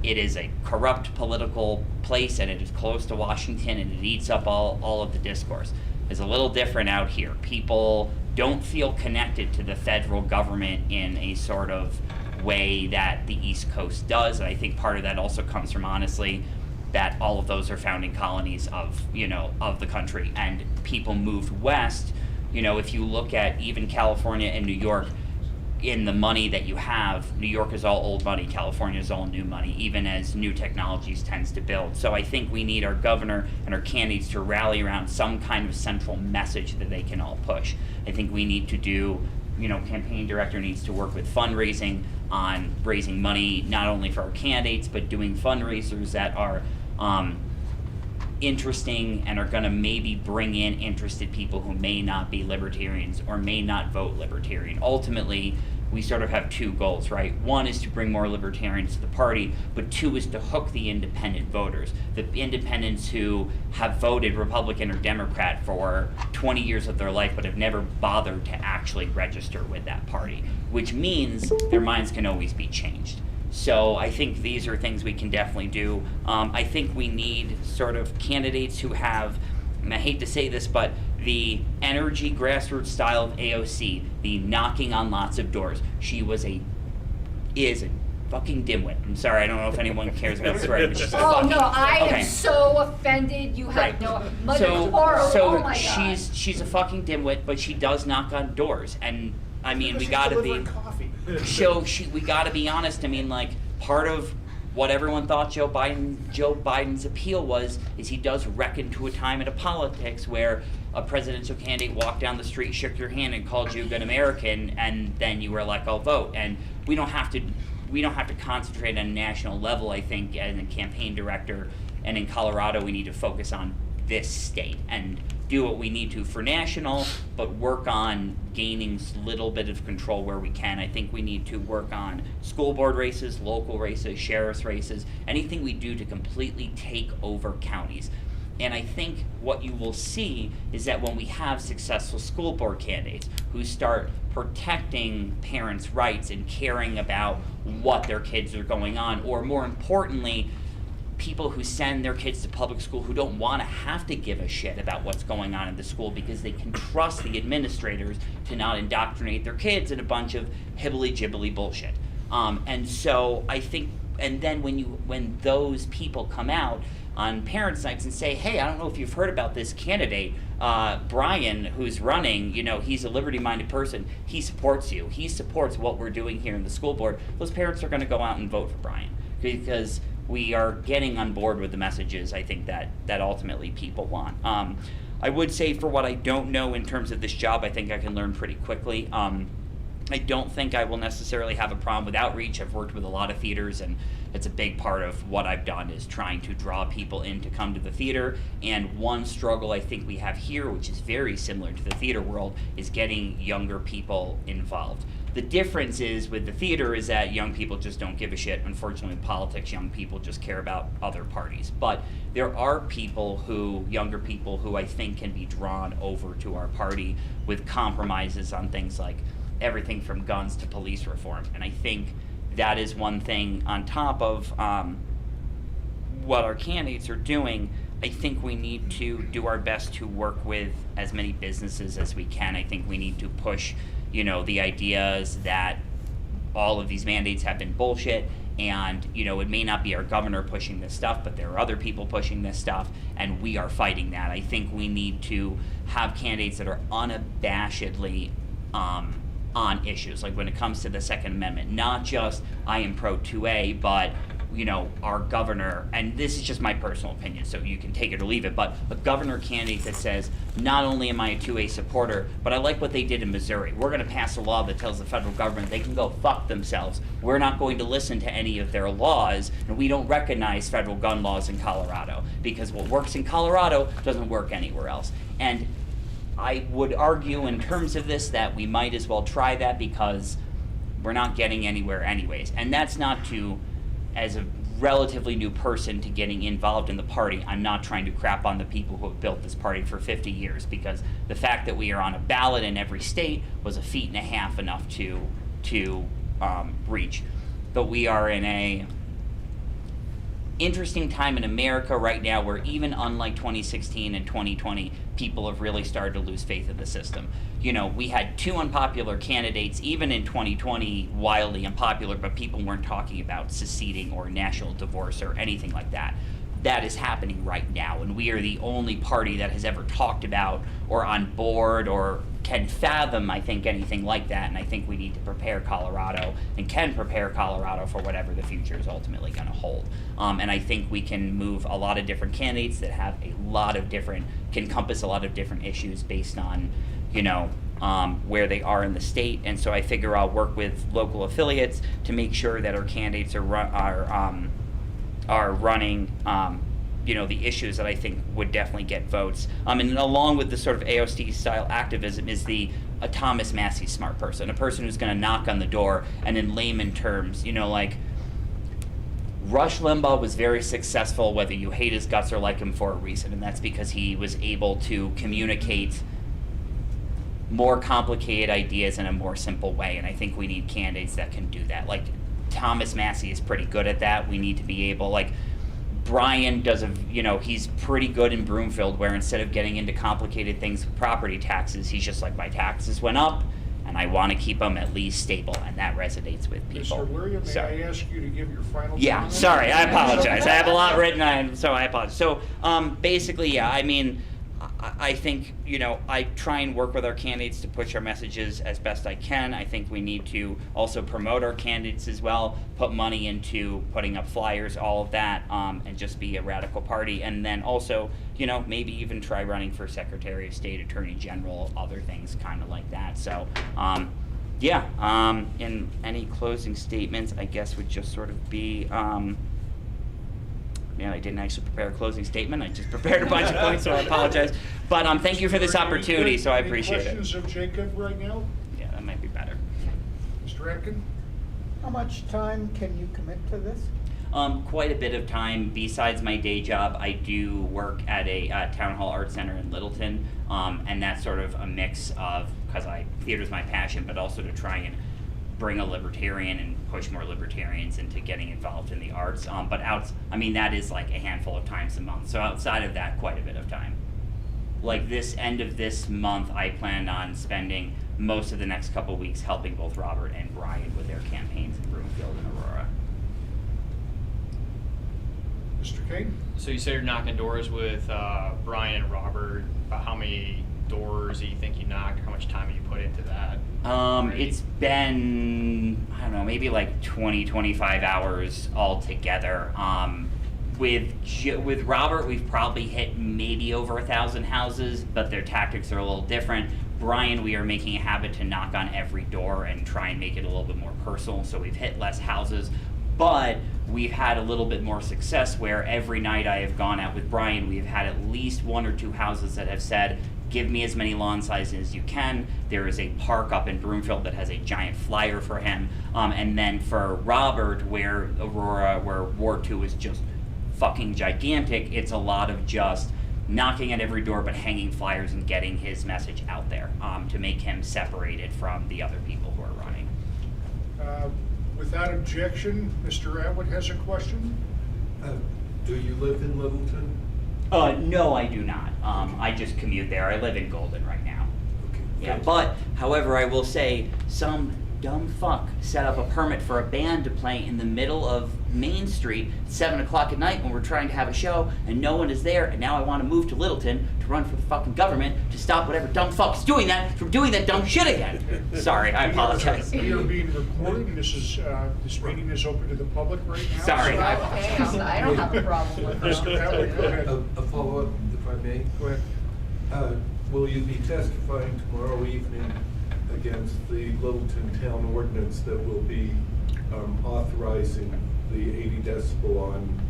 it is a corrupt political place, and it is close to Washington, and it eats up all of the discourse. It's a little different out here. People don't feel connected to the federal government in a sort of way that the East Coast does, and I think part of that also comes from, honestly, that all of those are founding colonies of the country, and people moved west. You know, if you look at even California and New York, in the money that you have, New York is all old money, California is all new money, even as new technologies tends to build. So I think we need our governor and our candidates to rally around some kind of central message that they can all push. I think we need to do, campaign director needs to work with fundraising on raising money, not only for our candidates, but doing fundraisers that are interesting and are going to maybe bring in interested people who may not be libertarians or may not vote libertarian. Ultimately, we sort of have 2 goals, right? One is to bring more libertarians to the party, but 2 is to hook the independent voters, the independents who have voted Republican or Democrat for 20 years of their life but have never bothered to actually register with that party, which means their minds can always be changed. So I think these are things we can definitely do. I think we need sort of candidates who have, and I hate to say this, but the energy grassroots style of AOC, the knocking on lots of doors. She is a fucking dimwit. I'm sorry, I don't know if anyone cares about swearing, but she's a fucking... Oh no, I okay. am so offended. You have Right. no mother So oh my God. she's a fucking dimwit, but she does knock on doors, and I mean we She's gotta be. delivering coffee. We gotta be honest. I mean, like, part of what everyone thought Joe Biden's appeal was is he does reckon to a time in a politics where a presidential candidate walked down the street, shook your hand, and called you a good American, and then you were like, "I'll vote." And we don't have to concentrate on a national level. I think as a campaign director, and in Colorado, we need to focus on this state and do what we need to for national, but work on gaining a little bit of control where we can. I think we need to work on school board races, local races, sheriff's races, anything we do to completely take over counties. And I think what you will see is that when we have successful school board candidates who start protecting parents' rights and caring about what their kids are going on, or more importantly, people who send their kids to public school who don't want to have to give a shit about what's going on in the school because they can trust the administrators to not indoctrinate their kids in a bunch of hibbly-jibbly bullshit. And so I think, and then when those people come out on parents' nights and say, hey, I don't know if you've heard about this candidate, Brian, who's running, he's a liberty-minded person, he supports you, he supports what we're doing here in the school board, those parents are going to go out and vote for Brian because we are getting on board with the messages I think that ultimately people want. I would say for what I don't know in terms of this job, I think I can learn pretty quickly. I don't think I will necessarily have a problem with outreach. I've worked with a lot of theaters, and it's a big part of what I've done is trying to draw people in to come to the theater. And one struggle I think we have here, which is very similar to the theater world, is getting younger people involved. The difference is with the theater is that young people just don't give a shit. Unfortunately, in politics, young people just care about other parties. But there are younger people who I think can be drawn over to our party with compromises on things like everything from guns to police reform. And I think that is one thing on top of what our candidates are doing. I think we need to do our best to work with as many businesses as we can. I think we need to push, the ideas that all of these mandates have been bullshit, and it may not be our governor pushing this stuff, but there are other people pushing this stuff, and we are fighting that. I think we need to have candidates that are unabashedly on issues, like when it comes to the Second Amendment, not just I am pro 2A, but our governor, and this is just my personal opinion, so you can take it or leave it, but a governor candidate that says, not only am I a 2A supporter, but I like what they did in Missouri. We're going to pass a law that tells the federal government they can go fuck themselves. We're not going to listen to any of their laws, and we don't recognize federal gun laws in Colorado, because what works in Colorado doesn't work anywhere else. And I would argue in terms of this that we might as well try that because we're not getting anywhere anyways. And that's not to, as a relatively new person to getting involved in the party, I'm not trying to crap on the people who have built this party for 50 years, because the fact that we are on a ballot in every state was a feat and a half enough to reach. But we are in a interesting time in America right now where even unlike 2016 and 2020, people have really started to lose faith in the system. We had two unpopular candidates, even in 2020, wildly unpopular, but people weren't talking about seceding or national divorce or anything like that. That is happening right now, and we are the only party that has ever talked about or on board or can fathom, I think, anything like that. And I think we need to prepare Colorado and can prepare Colorado for whatever the future is ultimately going to hold. And I think we can move a lot of different candidates that have can encompass a lot of different issues based on, where they are in the state. And so I figure I'll work with local affiliates to make sure that our candidates are running, the issues that I think would definitely get votes. And along with the sort of AOC style activism is a Thomas Massey smart person, a person who's going to knock on the door and in layman terms, Rush Limbaugh was very successful, whether you hate his guts or like him, for a reason, and that's because he was able to communicate more complicated ideas in a more simple way, and I think we need candidates that can do that. Like, Thomas Massey is pretty good at that. We need to be able, Brian does he's pretty good in Broomfield, where instead of getting into complicated things with property taxes, he's just like, my taxes went up, and I want to keep them at least stable, and that resonates with people. Mr. William, may Sorry. I ask you to give your final Yeah, comment? sorry, I apologize. I have a lot written, so I apologize. So, basically, yeah, I mean, I think, I try and work with our candidates to push our messages as best I can. I think we need to also promote our candidates as well, put money into putting up flyers, all of that, and just be a radical party. And then also, maybe even try running for Secretary of State, Attorney General, other things kind of like that. So, in any closing statements, I guess would just sort of be, I didn't actually prepare a closing statement. I just prepared a bunch of points, so I apologize. But thank you for this opportunity, so I appreciate it. Any questions of Jacob right now? Yeah, that might be better. Mr. Atkin? How much time can you commit to this? Quite a bit of time. Besides my day job, I do work at a Town Hall Art Center in Littleton, and that's sort of a mix of, because theater's my passion, but also to try and bring a libertarian and push more libertarians into getting involved in the arts. But that is like a handful of times a month. So outside of that, quite a bit of time. Like this end of this month, I plan on spending most of the next couple weeks helping both Robert and Brian with their campaigns in Broomfield and Aurora. Mr. Kane? So you said you're knocking doors with Brian and Robert. About how many doors do you think you knocked? How much time have you put into that? It's been, I don't know, maybe like 20, 25 hours altogether. With Robert, we've probably hit maybe over 1,000 houses, but their tactics are a little different. Brian, we are making a habit to knock on every door and try and make it a little bit more personal, so we've hit less houses. But we've had a little bit more success where every night I have gone out with Brian, we've had at least 1 or 2 houses that have said, give me as many lawn sizes as you can. There is a park up in Broomfield that has a giant flyer for him. And then for Robert, where Aurora, where Ward 2 is just fucking gigantic, it's a lot of just knocking at every door but hanging flyers and getting his message out there to make him separated from the other people who are running. Without objection, Mr. Atwood has a question. Do you live in Littleton? No, I do not. I just commute there. I live in Golden right now. Okay. Yeah, but, however, I will say, some dumb fuck set up a permit for a band to play in the middle of Main Street at 7 o'clock at night when we're trying to have a show, and no one is there, and now I want to move to Littleton to run for the fucking government to stop whatever dumb fuck is doing that from doing that dumb shit again. Sorry, I apologize. We are being recorded, and this meeting is open to the public right now. Sorry. So- I don't have a problem with that. Mr. Atwood, go ahead. A follow-up, if I may. Go ahead. Will you be testifying tomorrow evening against the Littleton Town ordinance that will be authorizing the 80 decibel on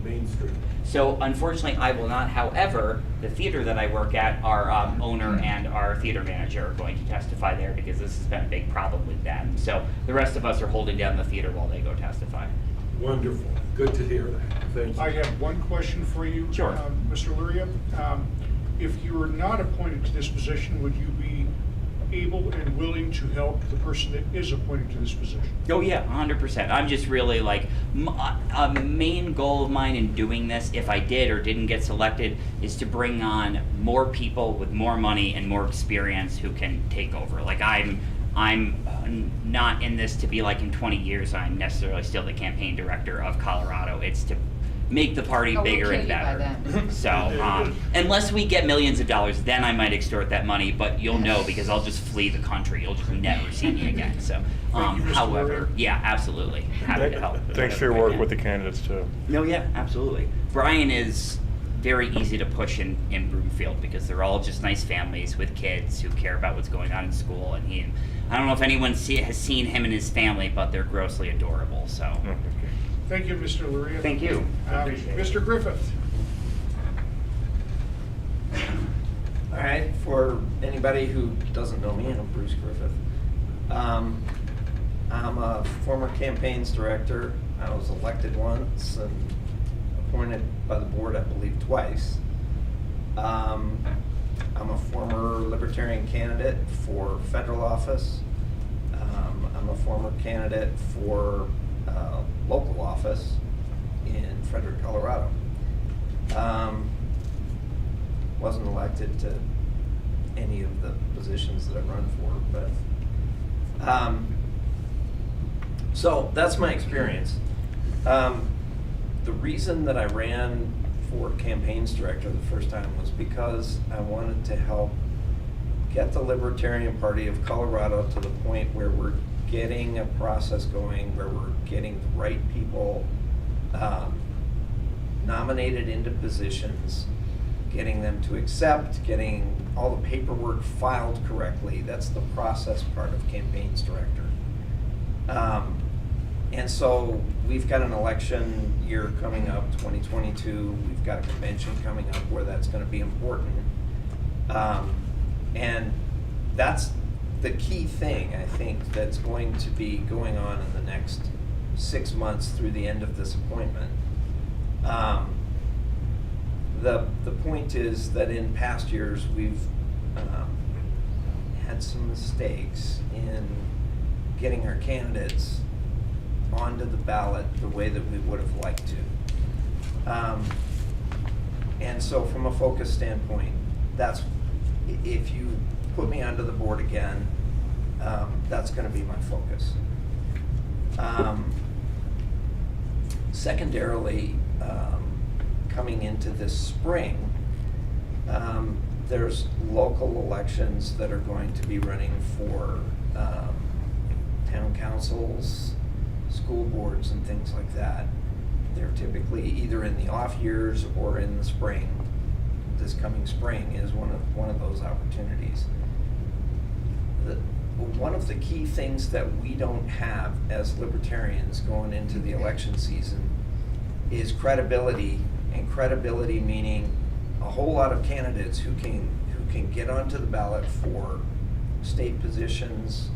Main Street? So unfortunately, I will not. However, the theater that I work at, our owner and our theater manager are going to testify there because this has been a big problem with them. So the rest of us are holding down the theater while they go testify. Wonderful. Good to hear that. Thank you. I have one question for you. Sure. Mr. Luria. If you were not appointed to this position, would you be able and willing to help the person that is appointed to this position? Oh yeah, 100%. I'm just really like, a main goal of mine in doing this, if I did or didn't get selected, is to bring on more people with more money and more experience who can take over. Like I'm not in this to be like in 20 years I'm necessarily still the campaign director of Colorado. It's to make the party We'll bigger kill and you by better. then. So, unless we get millions of dollars, then I might extort that money, but you'll know because I'll just flee the country. You'll just never see me again. So, Thank you, Mr. however, Luria. yeah, absolutely. Happy to help. Thanks for your work with the candidates too. No, yeah, absolutely. Brian is very easy to push in Broomfield because they're all just nice families with kids who care about what's going on in school. And I don't know if anyone has seen him and his family, but they're grossly adorable. So, Thank you, Mr. Luria. thank you. I appreciate it. Mr. Griffith. All right, for anybody who doesn't know me, I'm Bruce Griffith. I'm a former campaigns director. I was elected once and appointed by the board, I believe, twice. I'm a former Libertarian candidate for federal office. I'm a former candidate for local office in Frederick, Colorado. Wasn't elected to any of the positions that I run for, but so that's my experience. The reason that I ran for campaigns director the first time was because I wanted to help get the Libertarian Party of Colorado to the point where we're getting a process going, where we're getting the right people nominated into positions, getting them to accept, getting all the paperwork filed correctly. That's the process part of campaigns director. And so we've got an election year coming up, 2022. We've got a convention coming up where that's going to be important. And that's the key thing, I think, that's going to be going on in the next 6 months through the end of this appointment. The point is that in past years we've had some mistakes in getting our candidates onto the ballot the way that we would have liked to. And so from a focus standpoint, that's, if you put me onto the board again, that's gonna be my focus. Secondarily, coming into this spring, there's local elections that are going to be running for town councils, school boards, and things like that. They're typically either in the off years or in the spring. This coming spring is one of those opportunities. One of the key things that we don't have as libertarians going into the election season is credibility, and credibility meaning a whole lot of candidates who can get onto the ballot for state positions,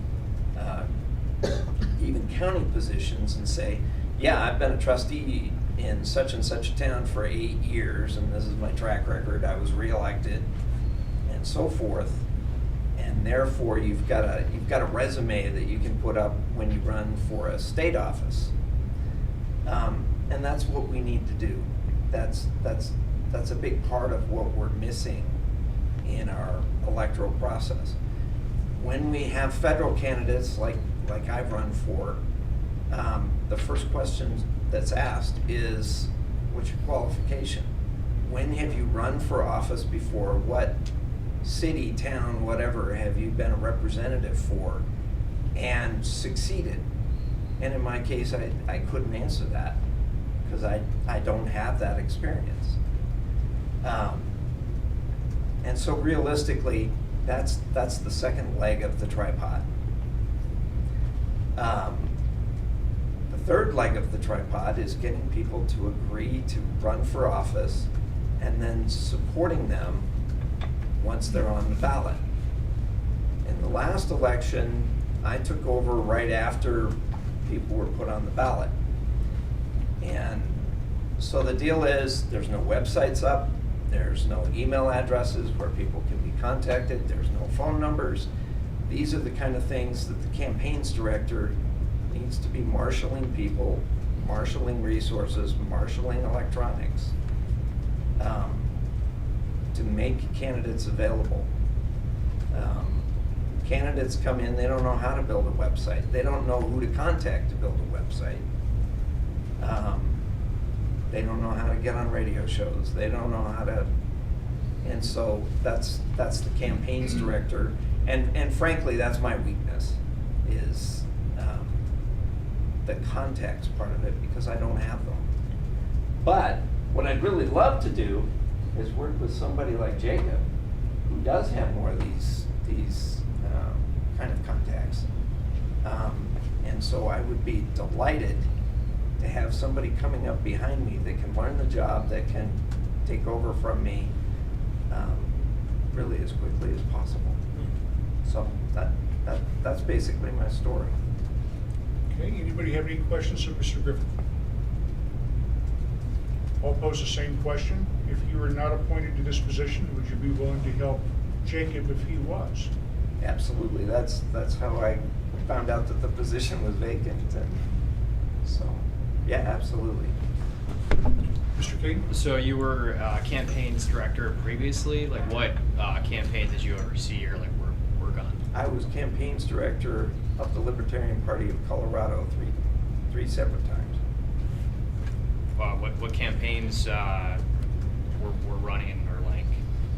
even county positions, and say, yeah, I've been a trustee in such and such a town for 8 years, and this is my track record, I was reelected, and so forth. And therefore, you've got a resume that you can put up when you run for a state office. And that's what we need to do. That's a big part of what we're missing in our electoral process. When we have federal candidates like I've run for, the first question that's asked is, what's your qualification? When have you run for office before? What city, town, whatever have you been a representative for and succeeded? And in my case, I couldn't answer that because I don't have that experience. And so realistically, that's the second leg of the tripod. The third leg of the tripod is getting people to agree to run for office and then supporting them once they're on the ballot. In the last election, I took over right after people were put on the ballot. And so the deal is, there's no websites up, there's no email addresses where people can be contacted, there's no phone numbers. These are the kind of things that the campaigns director needs to be marshaling people, marshaling resources, marshaling electronics, to make candidates available. Candidates come in, they don't know how to build a website. They don't know who to contact to build a website. They don't know how to get on radio shows. They don't know how to, and so that's the campaigns director. And frankly, that's my weakness, is the contacts part of it, because I don't have them. But what I'd really love to do is work with somebody like Jacob, who does have more of these kind of contacts. And so I would be delighted to have somebody coming up behind me that can learn the job, that can take over from me really as quickly as possible. So that's basically my story. Okay, anybody have any questions of Mr. Griffith? I'll pose the same question. If you were not appointed to this position, would you be willing to help Jacob if he was? Absolutely. That's how I found out that the position was vacant. And so, yeah, absolutely. Mr. King? So you were campaigns director previously. Like, what campaigns did you oversee or like work on? I was campaigns director of the Libertarian Party of Colorado three separate times. What campaigns were running, or like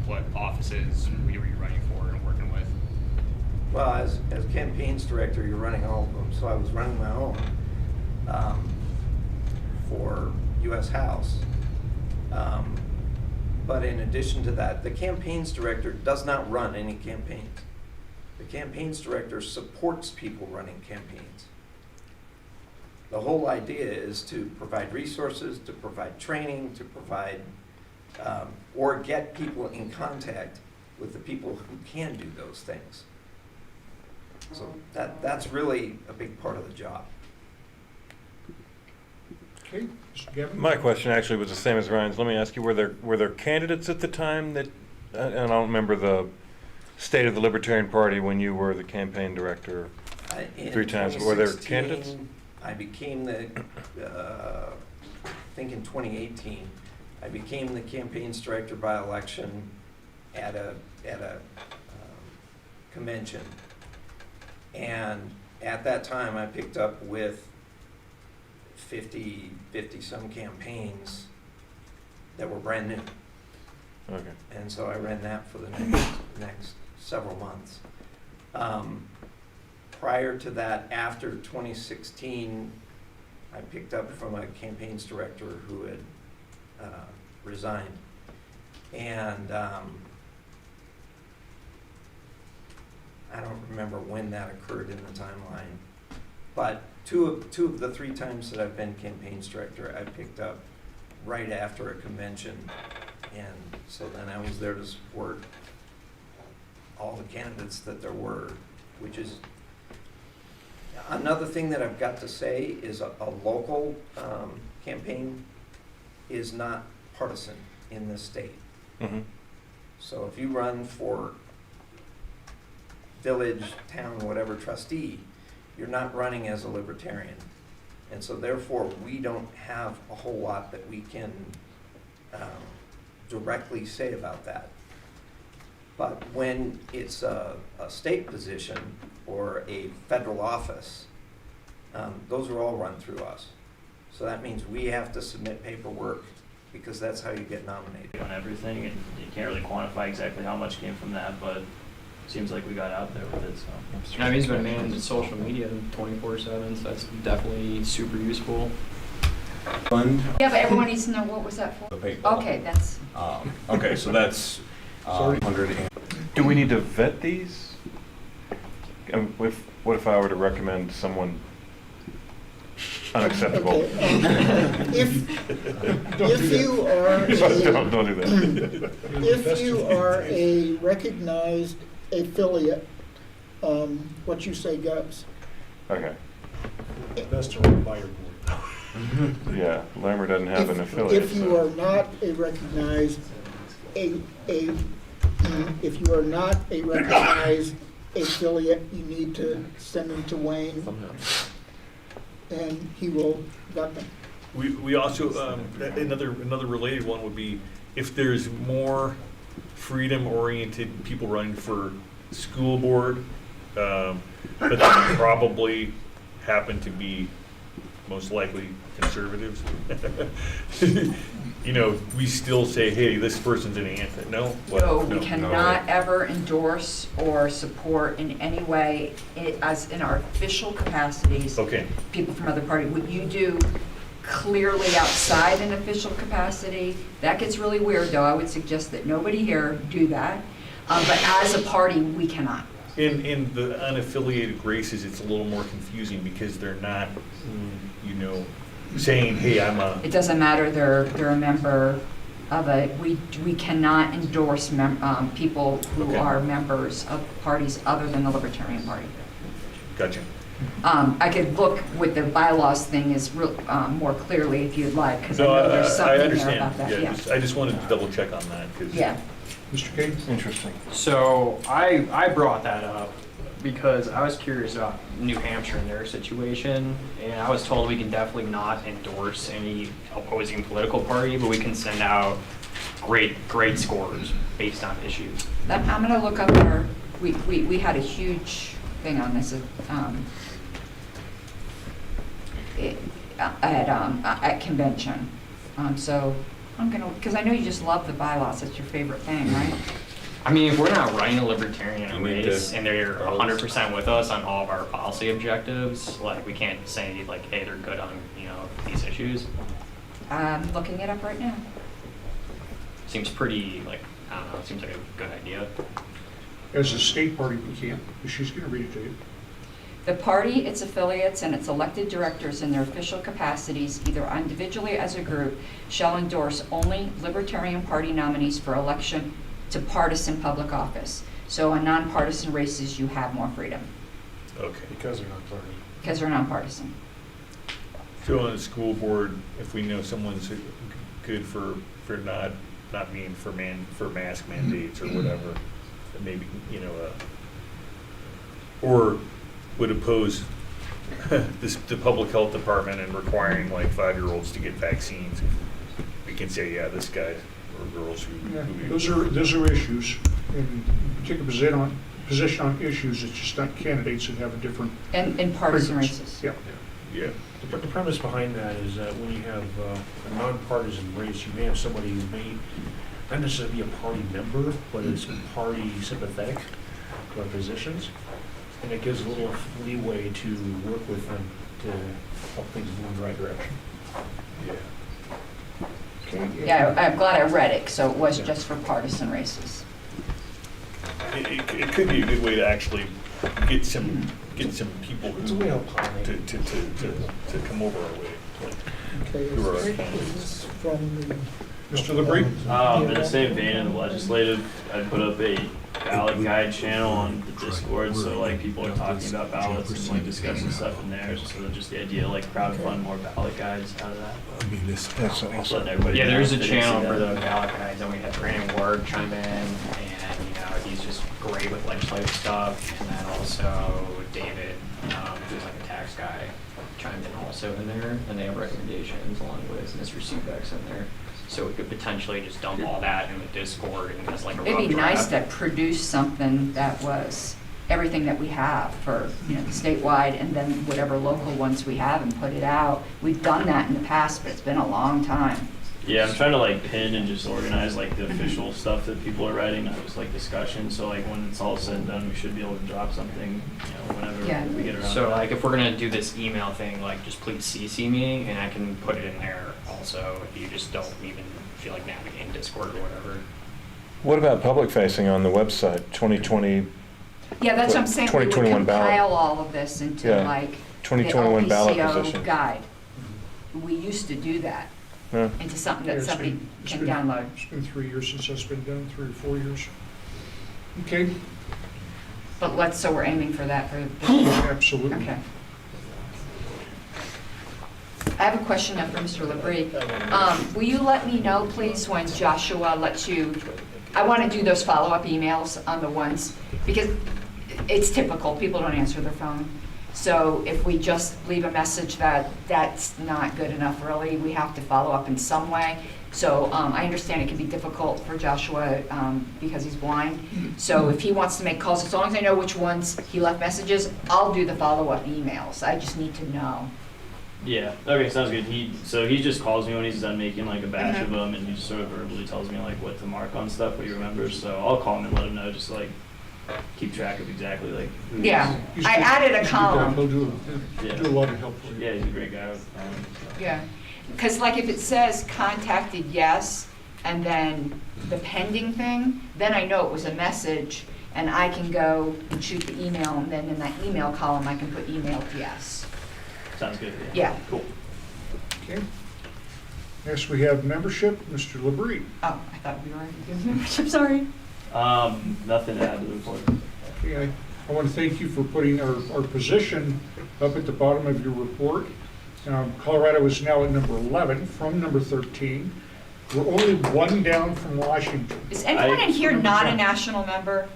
what offices were you running for and working with? Well, as campaigns director, you're running all of them. So I was running my own for U.S. House. But in addition to that, the campaigns director does not run any campaigns. The campaigns director supports people running campaigns. The whole idea is to provide resources, to provide training, to provide, or get people in contact with the people who can do those things. So that's really a big part of the job. Okay, Mr. Gavin? My question actually was the same as Ryan's. Let me ask you, were there candidates at the time that, and I don't remember the state of the Libertarian Party when you were the campaign director? In 3 times, were there 2016, candidates? I became the, I think in 2018, I became the campaigns director by election at a convention. And at that time, I picked up with 50 some campaigns that were brand new. Okay. And so I ran that for the next several months. Prior to that, after 2016, I picked up from a campaigns director who had resigned. And I don't remember when that occurred in the timeline, but two of the 3 times that I've been campaigns director, I picked up right after a convention. And so then I was there to support all the candidates that there were, which is another thing that I've got to say is a local campaign is not partisan in this state. Mm-hmm. So if you run for village, town, whatever trustee, you're not running as a libertarian. And so therefore, we don't have a whole lot that we can directly say about that. But when it's a state position or a federal office, those are all run through us. So that means we have to submit paperwork because that's how you get nominated. On everything, and you can't really quantify exactly how much came from that, but seems like we got out there with it, so. I mean, he's been managing social media 24/7, so that's definitely super useful. Yeah, but everyone needs to know what was that for? The paintball. Okay, that's, Okay, so that's 100 and Do we need to vet these? What if I were to recommend someone unacceptable? Okay, if you are Don't do that. if you are a recognized affiliate, what you say goes. Okay. Best to run by your board. Yeah, Lammer doesn't have an affiliate. If you so- are not a recognized, if you are not a recognized affiliate, you need to send them to Wayne, and he will vet them. We also, another related one would be if there's more freedom-oriented people running for school board, but they probably happen to be most likely conservatives. You know, we still say, hey, this person's an anti. No? What? no, we cannot ever endorse or support in any way, as in our official capacities, Okay. people from other parties. What you do clearly outside an official capacity, that gets really weird, though. I would suggest that nobody here do that. But as a party, we cannot. In the unaffiliated races, it's a little more confusing because they're not, you know, saying, hey, I'm a... It doesn't matter, they're a member of we cannot endorse people who Okay. are members of parties other than the Libertarian Party. Gotcha. I could look with the bylaws thing is more clearly if you'd like, because I No, know there's I something there understand. about that, yeah. I just wanted to double check on that. 'Cause Yeah. Mr. King? Interesting. So I brought that up because I was curious about New Hampshire and their situation, and I was told we can definitely not endorse any opposing political party, but we can send out great scores based on issues. I'm going to look up we had a huge thing on this at convention. So I'm going to, because I know you just love the bylaws, that's your favorite thing, right? I mean, if we're not running a libertarian You need race to- and they're 100% with us on all of our policy objectives, like we can't say like, hey, they're good on, you know, these issues. I'm looking it up right now. Seems pretty, like, I don't know, it seems like a good idea. As a state party, we can't. She's going to read it to you. The party, its affiliates, and its elected directors in their official capacities, either individually or as a group, shall endorse only Libertarian Party nominees for election to partisan public office. So in nonpartisan races, you have more freedom, Okay. Because they're not party. because they're nonpartisan. So on the school board, if we know someone's good for not being for mask mandates or whatever, maybe, you know, or would oppose the public health department and requiring like 5-year-olds to get vaccines, we can say, yeah, this guy or girls Yeah, who those are issues, and you take a position on issues, it's just not candidates that have a different. And partisan preference. races. Yeah. yeah. The premise behind that is that when you have a nonpartisan race, you may have somebody who may not necessarily be a party member, but is party sympathetic to our positions. And it gives a little leeway to work with them to help things move in the right direction. Yeah. Okay. Yeah, I'm glad I read it, so it was just for partisan races. It could be a good way to actually get some people It's a way to pollinate. to come over our way. Okay, Who are our is candidates? this from the? Mr. LeBrie? In the same vein of the legislative, I put up a ballot guide channel on the Discord, so like people are talking about ballots and like discussing stuff in there. So just the idea like crowdfund more ballot guides out of that. I mean, that's Just letting everybody Yeah, know there's a if they didn't channel see for that. the ballot guides, and we had Brandon Ward chime in, and he's just great with legislative stuff. And then also David, who's like a tax guy, chimed in also in there, and they have recommendations along with Mr. Seebeck's in there. So we could potentially just dump all that in the Discord and as like a rough It'd be nice to draft. produce something that was everything that we have for, the statewide and then whatever local ones we have and put it out. We've done that in the past, but it's been a long time. Yeah, I'm trying to like pin and just organize like the official stuff that people are writing, not just like discussion. So like when it's all said and done, we should be able to drop something, whenever Yeah. we get around. So to that. like if we're gonna do this email thing, like just please CC me and I can put it in there also if you just don't even feel like navigating Discord or whatever. What about public facing on the website, 2020, Yeah, that's what I'm saying. We would 2021 ballot. compile all of this into Yeah. like 2021 the ballot LPCO position? guide. We used to do that Yeah. into something Yeah, that it's somebody been- it's can been- download. It's been 3 years since that's been done, 3 or 4 years. Okay, But so we're aiming for that for this year. absolutely. Okay. I have a question now for Mr. LeBrie. Will you let me know, please, when Joshua lets you, I want to do those follow-up emails on the ones, because it's typical, people don't answer their phone. So if we just leave a message that's not good enough, really, we have to follow up in some way. So I understand it can be difficult for Joshua because he's blind. So if he wants to make calls, as long as I know which ones he left messages, I'll do the follow-up emails. I just need to know. Yeah. Okay. Sounds good. He just calls me when he's done making like a batch Mhm. of them, and he just sort of verbally tells me like what to mark on stuff, what he remembers. So I'll call him and let him know, just like keep track of exactly like who. Yeah. He's I good- added a he's good guy. column. He'll do Yeah. a lot of help for you. Yeah, he's a great guy. Yeah, because like if it says contacted yes, and then the pending thing, then I know it was a message, and I can go and shoot the email, and then in that email column, I can put emailed yes. Sounds good. Yeah. Cool. Okay. Next, we have membership, Mr. LeBrie. Oh, I thought we were already doing membership, sorry. Nothing to add to the report. Okay, I want to thank you for putting our position up at the bottom of your report. Colorado is now at number 11 from number 13. We're only one down from Washington. Is anyone in here not a national member?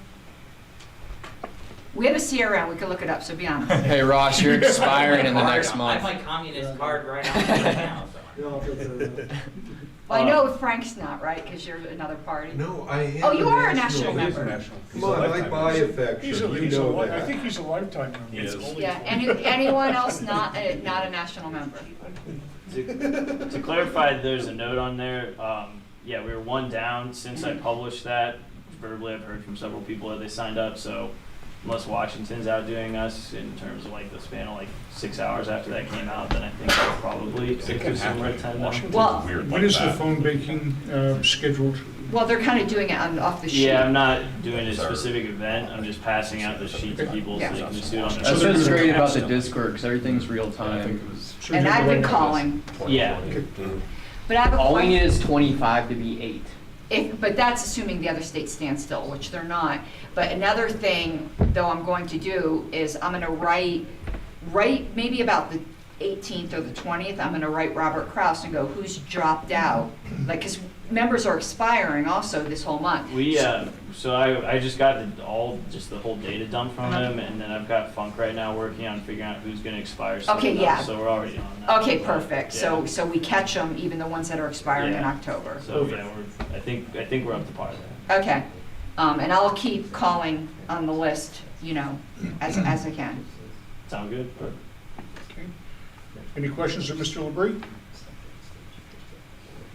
We have a CRM, we could look it up, so be honest. Hey Ross, you're expiring in the next I month. have my communist card right on me right now. Well, I know Frank's not, right, because you're another party? No, I am. Oh, you are a national member. Come on, I buy affection, you know I that. think he's a lifetime member. Yes. Yeah, anyone else not a national member? To clarify, there's a note on there. Yeah, we were one down since I published that. Verbally, I've heard from several people that they signed up. So unless Washington's outdoing us in terms of like the span of like 6 hours after that came out, then I think I'll probably stick to somewhere at 10 now. Well, When is the phone banking scheduled? well, they're kind of doing it off the sheet. Yeah, I'm not doing a specific event. I'm just passing out the sheet to people so they can just do it on their That's phone. what's great about the Discord, because everything's real time. So And you're I've the been right- calling, Yeah. but I have a All we need question. is 25 to be 8. But that's assuming the other states stand still, which they're not. But another thing, though, I'm going to do is I'm going to write maybe about the 18th or the 20th, I'm gonna write Robert Kraus and go, who's dropped out? Like, cause members are expiring also this whole month. We, so I just got the whole data dump from him, and then I've got Funk right now working on figuring out who's gonna expire soon. Okay, yeah. So we're already on that. Okay, perfect. So, Yeah. so we catch them, even the ones that are expiring in Yeah. October. So yeah, I think we're up to par there. Okay, and I'll keep calling on the list, you know, as I can. Sound good? Okay. Any questions of Mr. LeBrie?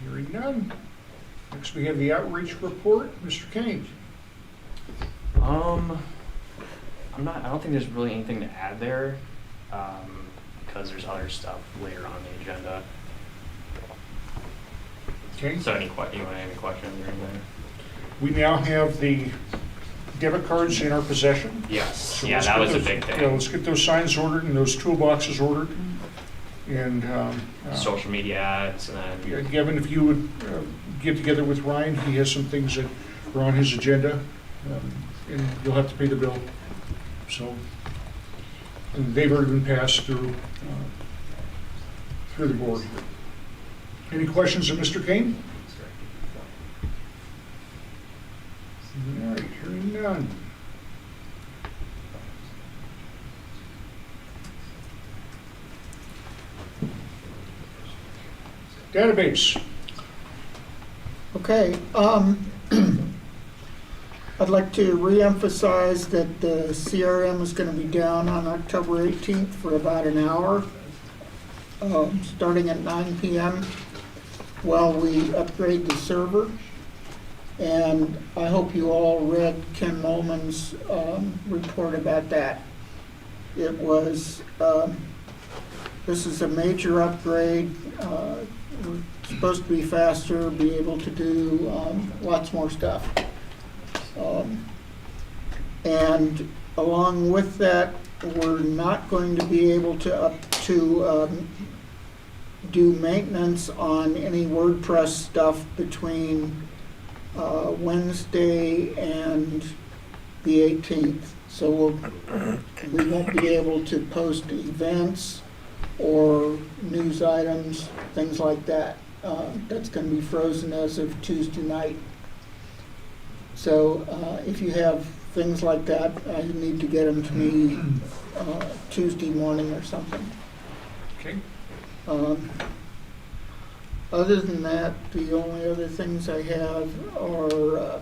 Hearing none. Next, we have the outreach report. Mr. Kane. I don't think there's really anything to add there, because there's other stuff later on the agenda. Okay. So you want any questions or anything? We now have the debit cards in our possession. Yes. So Yeah, let's that get was a those- big thing. Yeah, let's get those signs ordered and those toolboxes ordered. And Social media ads and then. Gavin, if you would get together with Ryan, he has some things that are on his agenda, and you'll have to pay the bill. So, and they've already been passed through the board. Any questions of Mr. Kane? All right, hearing none. Database. Okay, I'd like to reemphasize that the CRM is going to be down on October 18th for about an hour, starting at 9 p.m. while we upgrade the server. And I hope you all read Ken Molman's report about that. It was, this is a major upgrade. We're supposed to be faster, be able to do lots more stuff. And along with that, we're not going to be able to do maintenance on any WordPress stuff between Wednesday and the 18th. So we won't be able to post events or news items, things like that. That's going to be frozen as of Tuesday night. So if you have things like that, you need to get them to me Tuesday morning or something. Okay. Other than that, the only other things I have are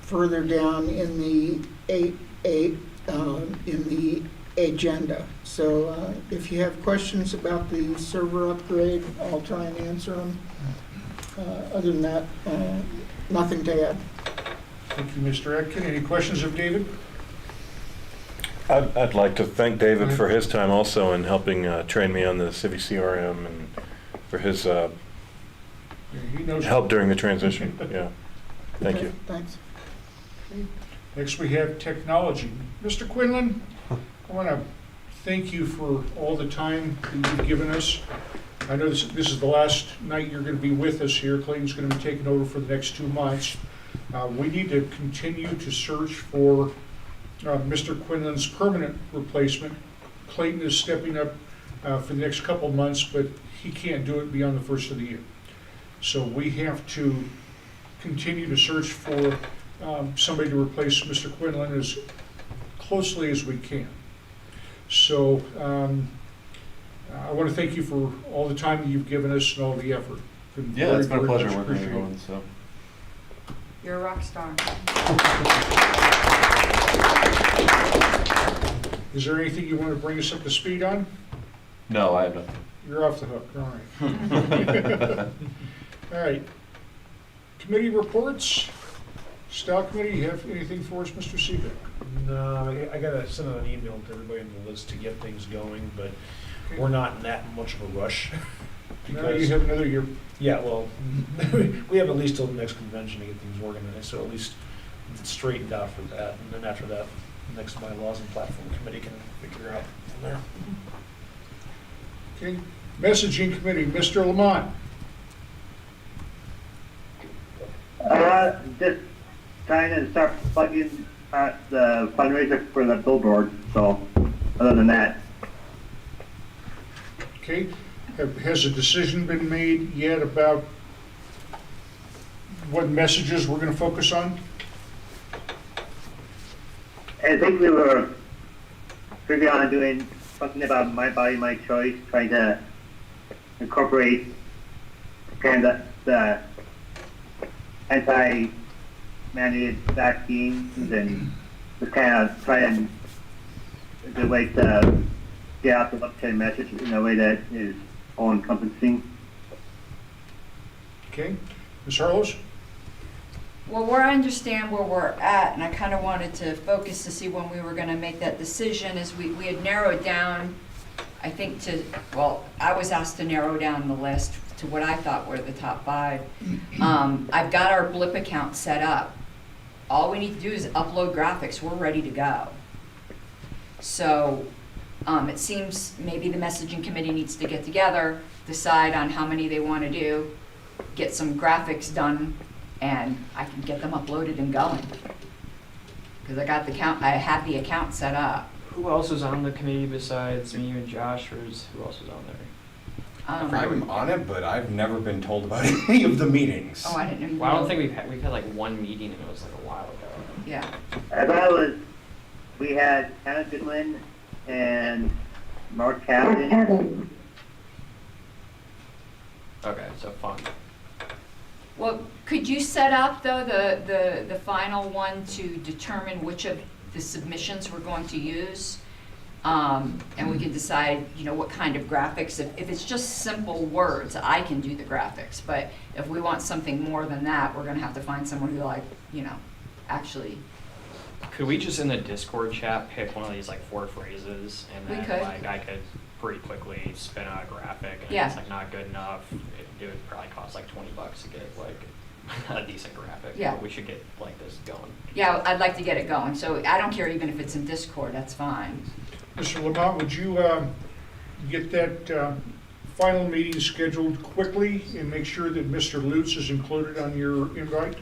further down in the in the agenda. So if you have questions about the server upgrade, I'll try and answer them. Other than that, nothing to add. Thank you, Mr. Atkin. Any questions of David? I'd like to thank David for his time also in helping train me on the Civi CRM and for his He knows. help during the transition. Yeah, thank Okay, you. Thanks. Next, we have technology. Mr. Quinlan, I want to thank you for all the time that you've given us. I know this is the last night you're going to be with us here. Clayton's going to be taking over for the next 2 months. We need to continue to search for Mr. Quinlan's permanent replacement. Clayton is stepping up for the next couple of months, but he can't do it beyond the first of the year. So we have to continue to search for somebody to replace Mr. Quinlan as closely as we can. So I want to thank you for all the time that you've given us and all the effort. Yeah, it's been a Very pleasure much working with appreciated. everyone, so. You're a rock star. Is there anything you want to bring us up to speed on? No, I have nothing. You're off the hook, all right. All right. Committee reports. Style Committee, you have anything for us, Mr. Seebeck? No, I gotta send out an email to everybody on the list to get things going, but we're not in that much of a rush. No, you have another year. Yeah, well, we have at least till the next convention to get things organized, so at least it's straightened out for that. And then after that, the next bylaws and platform committee can figure out from there. Okay. Messaging Committee, Mr. Lamont. Just trying to start plugging the fundraiser for the billboard, so other than that, Okay, has a decision been made yet about what messages we're gonna focus on? I think we were figuring on doing something about my body, my choice, trying to incorporate kind of the anti-mandated vaccines and just kind of try and a good way to get out the libertarian message in a way that is all-encompassing. Okay, Ms. Harlows? Well, where I understand where we're at, and I kind of wanted to focus to see when we were going to make that decision, is we had narrowed down, I think well, I was asked to narrow down the list to what I thought were the top 5. I've got our Blip account set up. All we need to do is upload graphics. We're ready to go. So it seems maybe the messaging committee needs to get together, decide on how many they want to do, get some graphics done, and I can get them uploaded and going. Because I had the account set up. Who else is on the committee besides me and Josh, or who else is on there? I'm on it, but I've never been told about any of the meetings. Oh, I didn't know you Well, I don't were- think we've had like one meeting, and it was like a while ago. Yeah. I thought we had Hannah Goodwin and Mark Captain. Okay, so fun. Well, could you set up, though, the final one to determine which of the submissions we're going to use? And we can decide, what kind of graphics. If it's just simple words, I can do the graphics. But if we want something more than that, we're going to have to find someone who, actually. Could we just in the Discord chat pick one of these like 4 phrases, and We then could. like I could pretty quickly spin out a graphic, and Yeah. if it's like not good enough, it would probably cost like $20 to get like a decent graphic. Yeah. But we should get like this going. Yeah, I'd like to get it going. So I don't care even if it's in Discord, that's fine. Mr. Lamont, would you get that final meeting scheduled quickly and make sure that Mr. Lutz is included on your invite?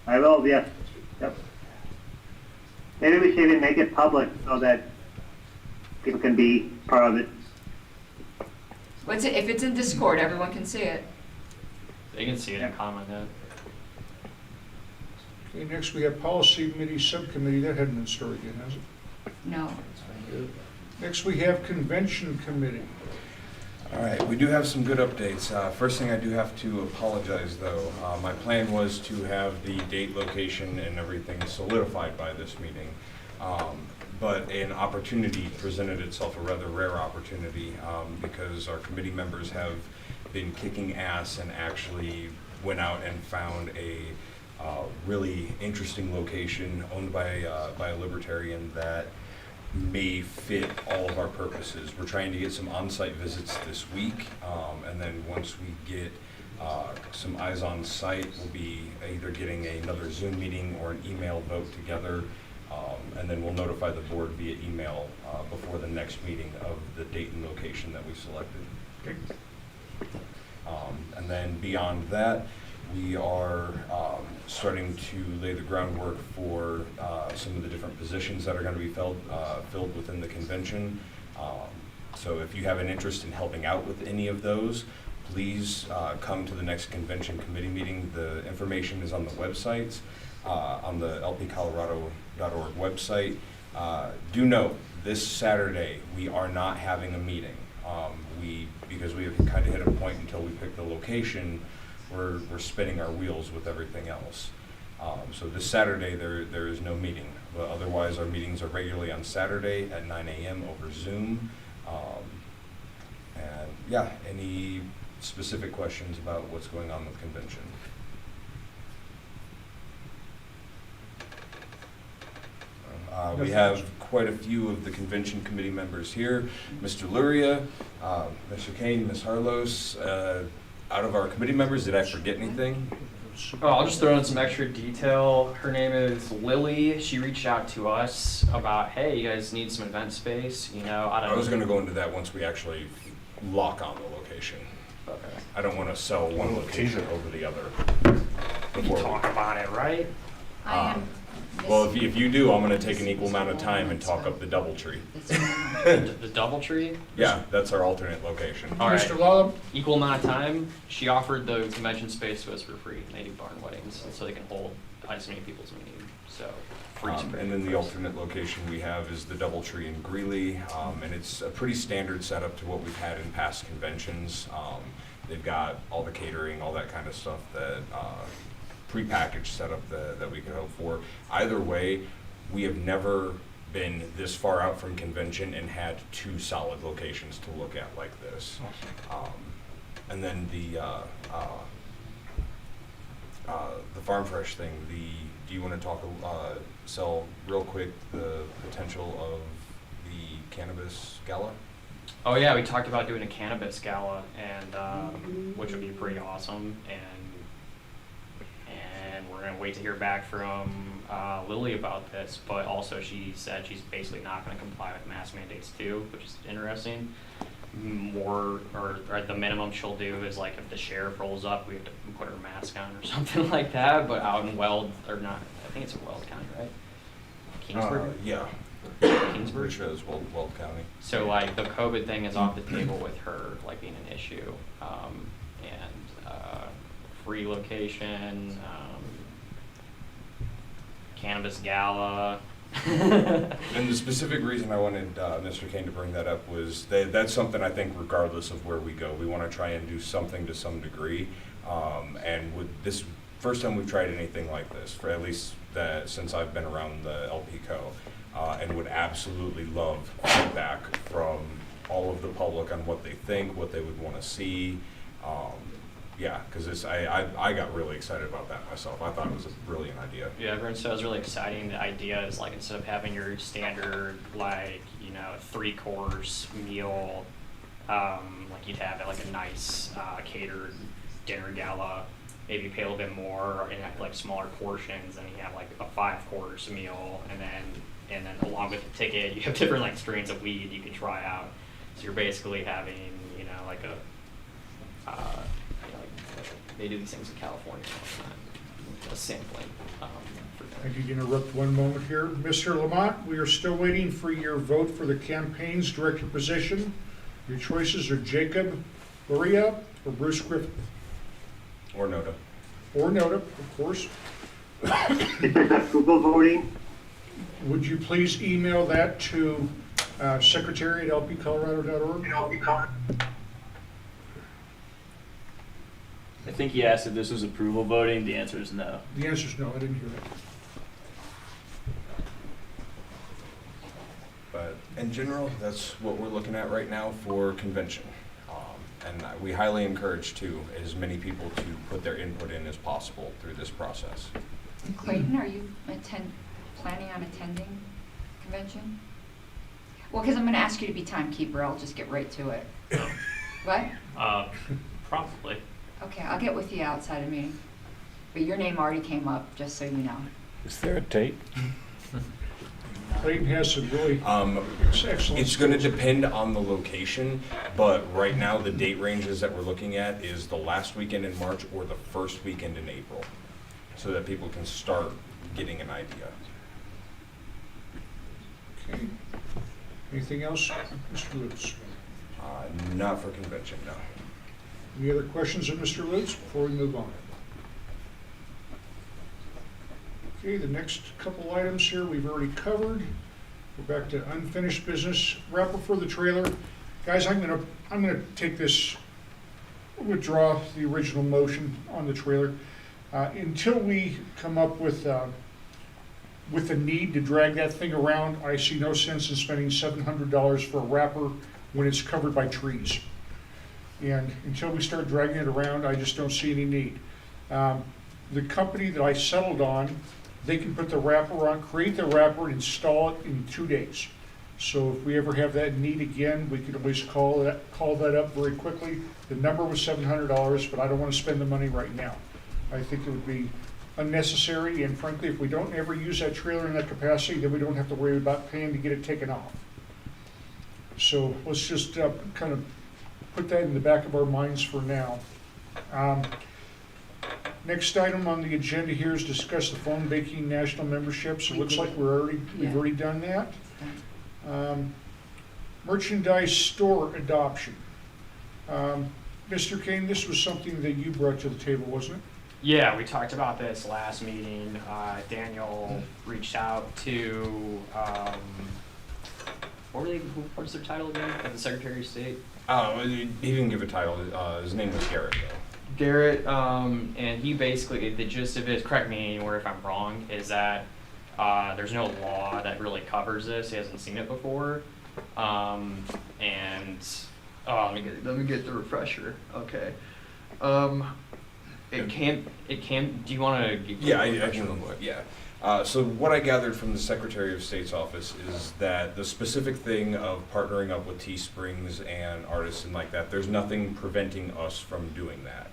I will, yes. Yep. Maybe we should even make it public so that people can be part of it. If it's in Discord, everyone can see it. They can see it and comment it. Okay, next we have Policy Committee Subcommittee. That hadn't been started yet, has it? No. Next we have Convention Committee. All right, we do have some good updates. First thing I do have to apologize though. My plan was to have the date, location, and everything solidified by this meeting. But an opportunity presented itself, a rather rare opportunity, because our committee members have been kicking ass and actually went out and found a really interesting location owned by a Libertarian that may fit all of our purposes. We're trying to get some on-site visits this week, and then once we get some eyes on site, we'll be either getting another Zoom meeting or an email vote together, and then we'll notify the board via email before the next meeting of the date and location that we selected. Okay. And then beyond that, we are starting to lay the groundwork for some of the different positions that are going to be filled within the convention. So if you have an interest in helping out with any of those, please come to the next convention committee meeting. The information is on the websites, on the lpcolorado.org website. Do note, this Saturday, we are not having a meeting. Because we have kind of hit a point until we pick the location, we're spinning our wheels with everything else. So this Saturday, there is no meeting. But otherwise, our meetings are regularly on Saturday at 9 a.m. over Zoom. And yeah, any specific questions about what's going on with convention? We have quite a few of the convention committee members here. Mr. Luria, Mr. Kane, Ms. Harlos. Out of our committee members, did I forget anything? Oh, I'll just throw in some extra detail. Her name is Lily. She reached out to us about, hey, you guys need some event space. I was going to go into that once we actually lock on the location. Okay. I don't want to sell one location over the other. We can talk about it, right? I am Well, if you do, I'm gonna take an equal amount of time and talk up the DoubleTree. The DoubleTree? Yeah, that's our alternate location. All right. Mr. Lala? Equal amount of time. She offered the convention space to us for free. They do barn weddings, so they can hold as many people as we need. So free space. And then the alternate location we have is the DoubleTree in Greeley, and it's a pretty standard setup to what we've had in past conventions. They've got all the catering, all that kind of stuff that prepackaged setup that we could hope for. Either way, we have never been this far out from convention and had two solid locations to look at like this. And then the Farm Fresh thing, do you want to talk, Sel, real quick, the potential of the cannabis gala? Oh yeah, we talked about doing a cannabis gala, and which would be pretty awesome. And we're gonna wait to hear back from Lily about this. But also, she said she's basically not gonna comply with mask mandates too, which is interesting. Or the minimum she'll do is like if the sheriff rolls up, we have to put her mask on or something like that. But out in Weld, or not, I think it's in Weld County, right? Kingsburg? Yeah. Kingsburg? Which is Weld County. So like the COVID thing is off the table with her like being an issue, and free location, cannabis gala. And the specific reason I wanted Mr. Kane to bring that up was that's something I think regardless of where we go, we want to try and do something to some degree. And with this first time we've tried anything like this, for at least since I've been around the LPCO, and would absolutely love feedback from all of the public on what they think, what they would want to see. Yeah, because I got really excited about that myself. I thought it was a brilliant idea. Yeah, everyone said it was really exciting. The idea is like instead of having your standard like 3-course meal, like you'd have like a nice catered dinner gala. Maybe pay a little bit more and have like smaller portions, and you have like a 5-course meal, and then along with the ticket, you have different like strains of weed you can try out. So you're basically having like a they do these things in California all the time, a sampling. I could interrupt one moment here. Mr. Lamont, we are still waiting for your vote for the campaign's director position. Your choices are Jacob Luria or Bruce Griffith. Or Noda. Or Noda, of course. Is this approval voting? Would you please email that to secretary@lpcolorado.org? I think he asked if this was approval voting. The answer is no. The answer is no. I didn't hear that. But in general, that's what we're looking at right now for convention. And we highly encourage, too, as many people to put their input in as possible through this process. Clayton, are you planning on attending convention? Well, because I'm going to ask you to be timekeeper. I'll just get right to it. What? Probably. Okay, I'll get with you outside of meeting. But your name already came up, just so you know. Is there a date? Clayton has some really excellent. It's going to depend on the location, but right now the date ranges that we're looking at is the last weekend in March or the first weekend in April, so that people can start getting an idea. Okay. Anything else, Mr. Lutz? Not for convention, no. Any other questions of Mr. Lutz before we move on? Okay, the next couple items here we've already covered. We're back to unfinished business. Wrapper for the trailer. Guys, I'm gonna take this, withdraw the original motion on the trailer. Until we come up with the need to drag that thing around, I see no sense in spending $700 for a wrapper when it's covered by trees. And until we start dragging it around, I just don't see any need. The company that I settled on, they can put the wrapper on, create the wrapper, and install it in 2 days. So if we ever have that need again, we could always call that up very quickly. The number was $700, but I don't want to spend the money right now. I think it would be unnecessary, and frankly, if we don't ever use that trailer in that capacity, then we don't have to worry about paying to get it taken off. So let's just kind of put that in the back of our minds for now. Next item on the agenda here is discuss the phone banking national memberships. It looks like we've Yeah. already done that. Merchandise store adoption. Mr. Kane, this was something that you brought to the table, wasn't it? Yeah, we talked about this last meeting. Daniel reached out to, what was their title again? The Secretary of State? He didn't give a title. His name was Garrett, though. Garrett, and he basically, the gist of it, correct me anywhere if I'm wrong, is that there's no law that really covers this. He hasn't seen it before. Let me get the refresher. Okay. It can't, do you want to give? Yeah, I can. Yeah. So what I gathered from the Secretary of State's office is that the specific thing of partnering up with Teesprings and artists and like that, there's nothing preventing us from doing that.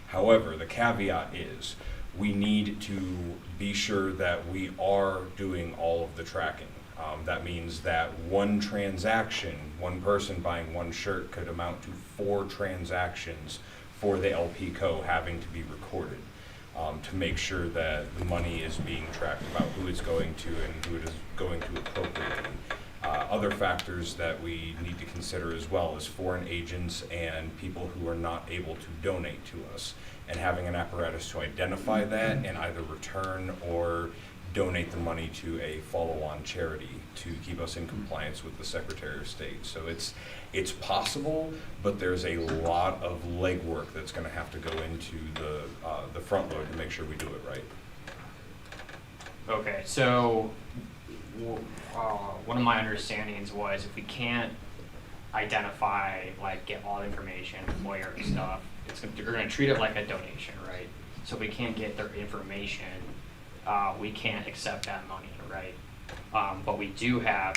However, the caveat is we need to be sure that we are doing all of the tracking. That means that one transaction, one person buying one shirt could amount to 4 transactions for the LPCO having to be recorded to make sure that the money is being tracked about who it's going to and who it is going to appropriately. Other factors that we need to consider as well is foreign agents and people who are not able to donate to us, and having an apparatus to identify that and either return or donate the money to a follow-on charity to keep us in compliance with the Secretary of State. So it's possible, but there's a lot of legwork that's going to have to go into the front load to make sure we do it right. Okay, so one of my understandings was if we can't identify, like get all the information, lawyer stuff, they're going to treat it like a donation, right? So if we can't get their information, we can't accept that money, right? But we do have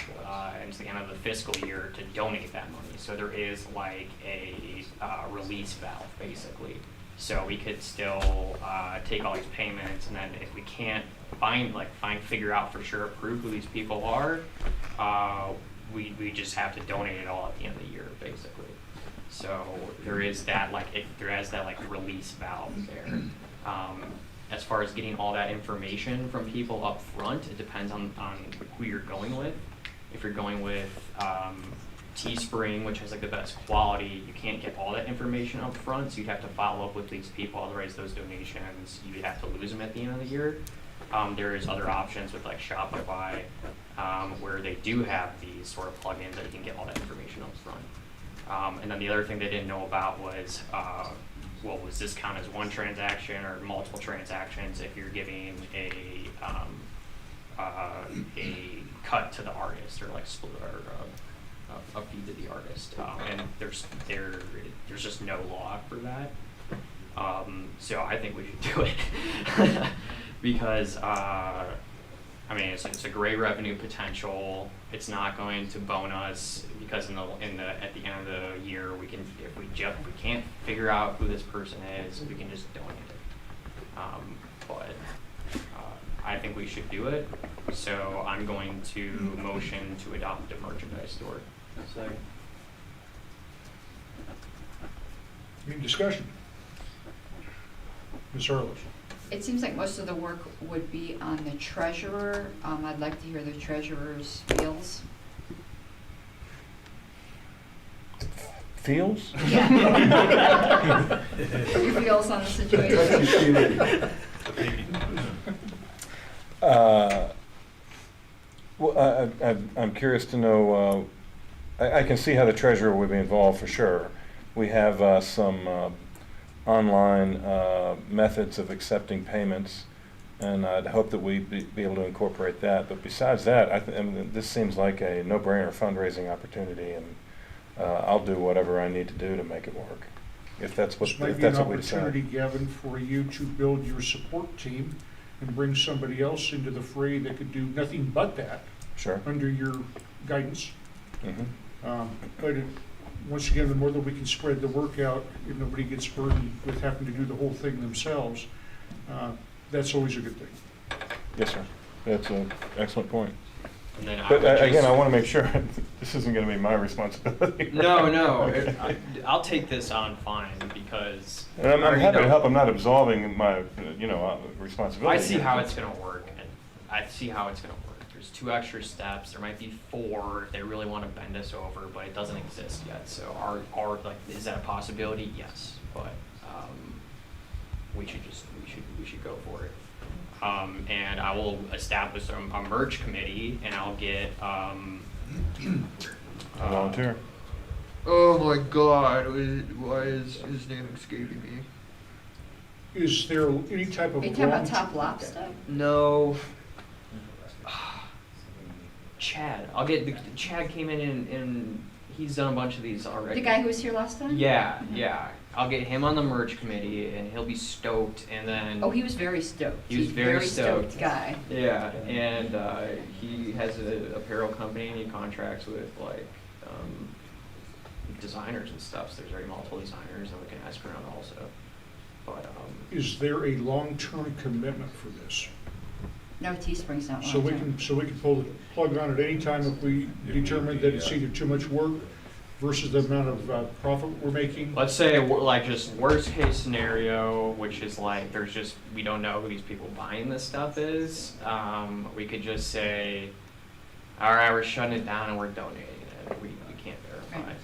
into the end of the fiscal year to donate that money. So there is like a release valve, basically. So we could still take all these payments, and then if we can't figure out for sure, prove who these people are, we just have to donate it all at the end of the year, basically. So there is that release valve there. As far as getting all that information from people up front, it depends on who you're going with. If you're going with Teespring, which has like the best quality, you can't get all that information up front, so you'd have to follow up with these people, otherwise those donations, you'd have to lose them at the end of the year. There is other options with like Shopify, where they do have these sort of plugins that you can get all that information up front. And then the other thing they didn't know about was, was this count as one transaction or multiple transactions if you're giving a cut to the artist or like split or a fee to the artist, and there's just no law for that. So I think we should do it because it's a great revenue potential. It's not going to bone us because at the end of the year if we can't figure out who this person is, we can just donate it. But I think we should do it. So I'm going to motion to adopt a merchandise store. Second. Any discussion? Ms. Harlow. It seems like most of the work would be on the treasurer. I'd like to hear the treasurer's feels. Feels? Yeah. Your feels on the situation. Well, I'm curious to know, I can see how the treasurer would be involved for sure. We have some online methods of accepting payments, and I'd hope that we'd be able to incorporate that. But besides that, this seems like a no-brainer fundraising opportunity, and I'll do whatever I need to do to make it work. If that's what we decide. This might be an opportunity, Gavin, for you to build your support team and bring somebody else into the fray that could do nothing but that. Sure. Under your guidance. Mm-hmm. But once again, the more that we can spread the work out, if nobody gets burdened with having to do the whole thing themselves, that's always a good thing. Yes, sir. That's an excellent point. And then But would again, just- I want to make sure this isn't going to be my responsibility. No, no, Okay. I'll take this on fine because. And I'm I already happy to know- help. I'm not absolving my, responsibility. I see here. how it's gonna work, and I see how it's gonna work. There's 2 extra steps, there might be 4 if they really wanna bend us over, but it doesn't exist yet, so like, is that a possibility? Yes, but, we should go for it. And I will establish a merge committee, and I'll get, A volunteer. oh my God, why is his name escaping me? Is there any type of? Are you talking about long- Top Lobster? No. Chad. Chad came in and he's done a bunch of these already. The guy who was here last time? Yeah, yeah. I'll get him on the merge committee and he'll be stoked, and then. Oh, he was very stoked. He was He's very stoked stoked. guy. Yeah, and he has an apparel company and he contracts with like designers and stuff. So there's already multiple designers and we can ask around also. But Is there a long-term commitment for this? No, Teespring's not So we long-term. can pull the plug on at any time if we determine that it's either too much work versus the amount of profit we're making? let's say like just worst case scenario, which is like we don't know who these people buying this stuff is. We could just say, all right, we're shutting it down and we're donating it. We can't verify. Right.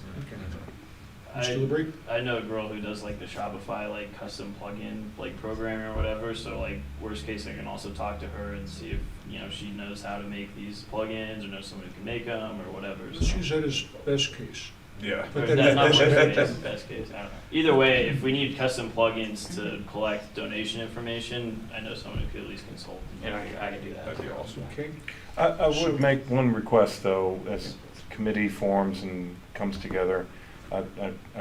Mr. LeBrie? I know a girl who does like the Shopify like custom plugin like programming or whatever. So like worst case, I can also talk to her and see if she knows how to make these plugins or knows someone who can make them or whatever. Let's use that as best case. Yeah. But That's then- not worst case, best case. I don't know. Either way, if we need custom plugins to collect donation information, I know someone who could at least consult. And I can do that. That'd be awesome. Okay. I would make one request, though, as committee forms and comes together. I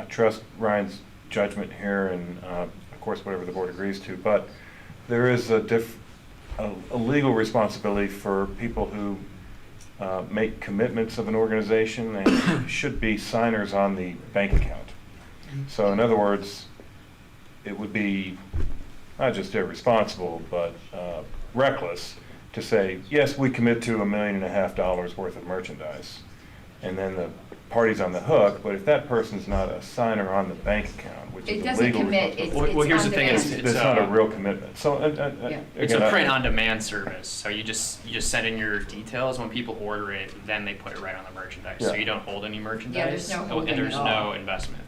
trust Ryan's judgment here and, of course, whatever the board agrees to, but there is a legal responsibility for people who make commitments of an organization and should be signers on the bank account. So in other words, it would be not just irresponsible, but reckless to say, yes, we commit to $1.5 million worth of merchandise, and then the party's on the hook, but if that person's not a signer on the bank account, which It is a doesn't legal commit, it's responsibility, Well, here's on the thing, demand. it's that's not a real commitment. So, Yeah. It's again, a print-on-demand service, so you just send in your details. When people order it, then they put it right on the merchandise. So Yeah. you don't hold any merchandise. Yeah, there's no holding and there's at no all. investment.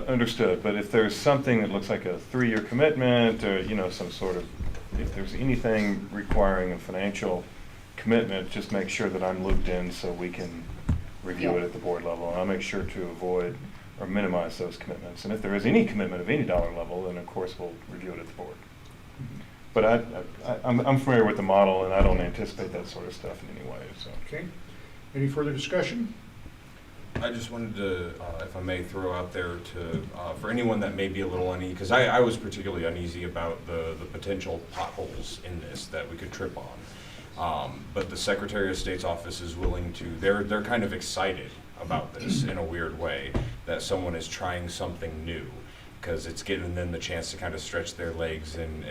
Understood, but if there's something that looks like a 3-year commitment, or, some sort of, if there's anything requiring a financial commitment, just make sure that I'm looped in so we can review it at the board level. And I'll make sure to avoid or minimize those commitments. And if there is any commitment of any dollar level, then of course we'll review it at the board. But I'm familiar with the model, and I don't anticipate that sort of stuff in any way, so. Okay. Any further discussion? I just wanted to, if I may, throw out there to, for anyone that may be a little uneasy, because I was particularly uneasy about the potential potholes in this that we could trip on. But the Secretary of State's office is willing to, they're kind of excited about this in a weird way, that someone is trying something new, because it's giving them the chance to kind of stretch their legs and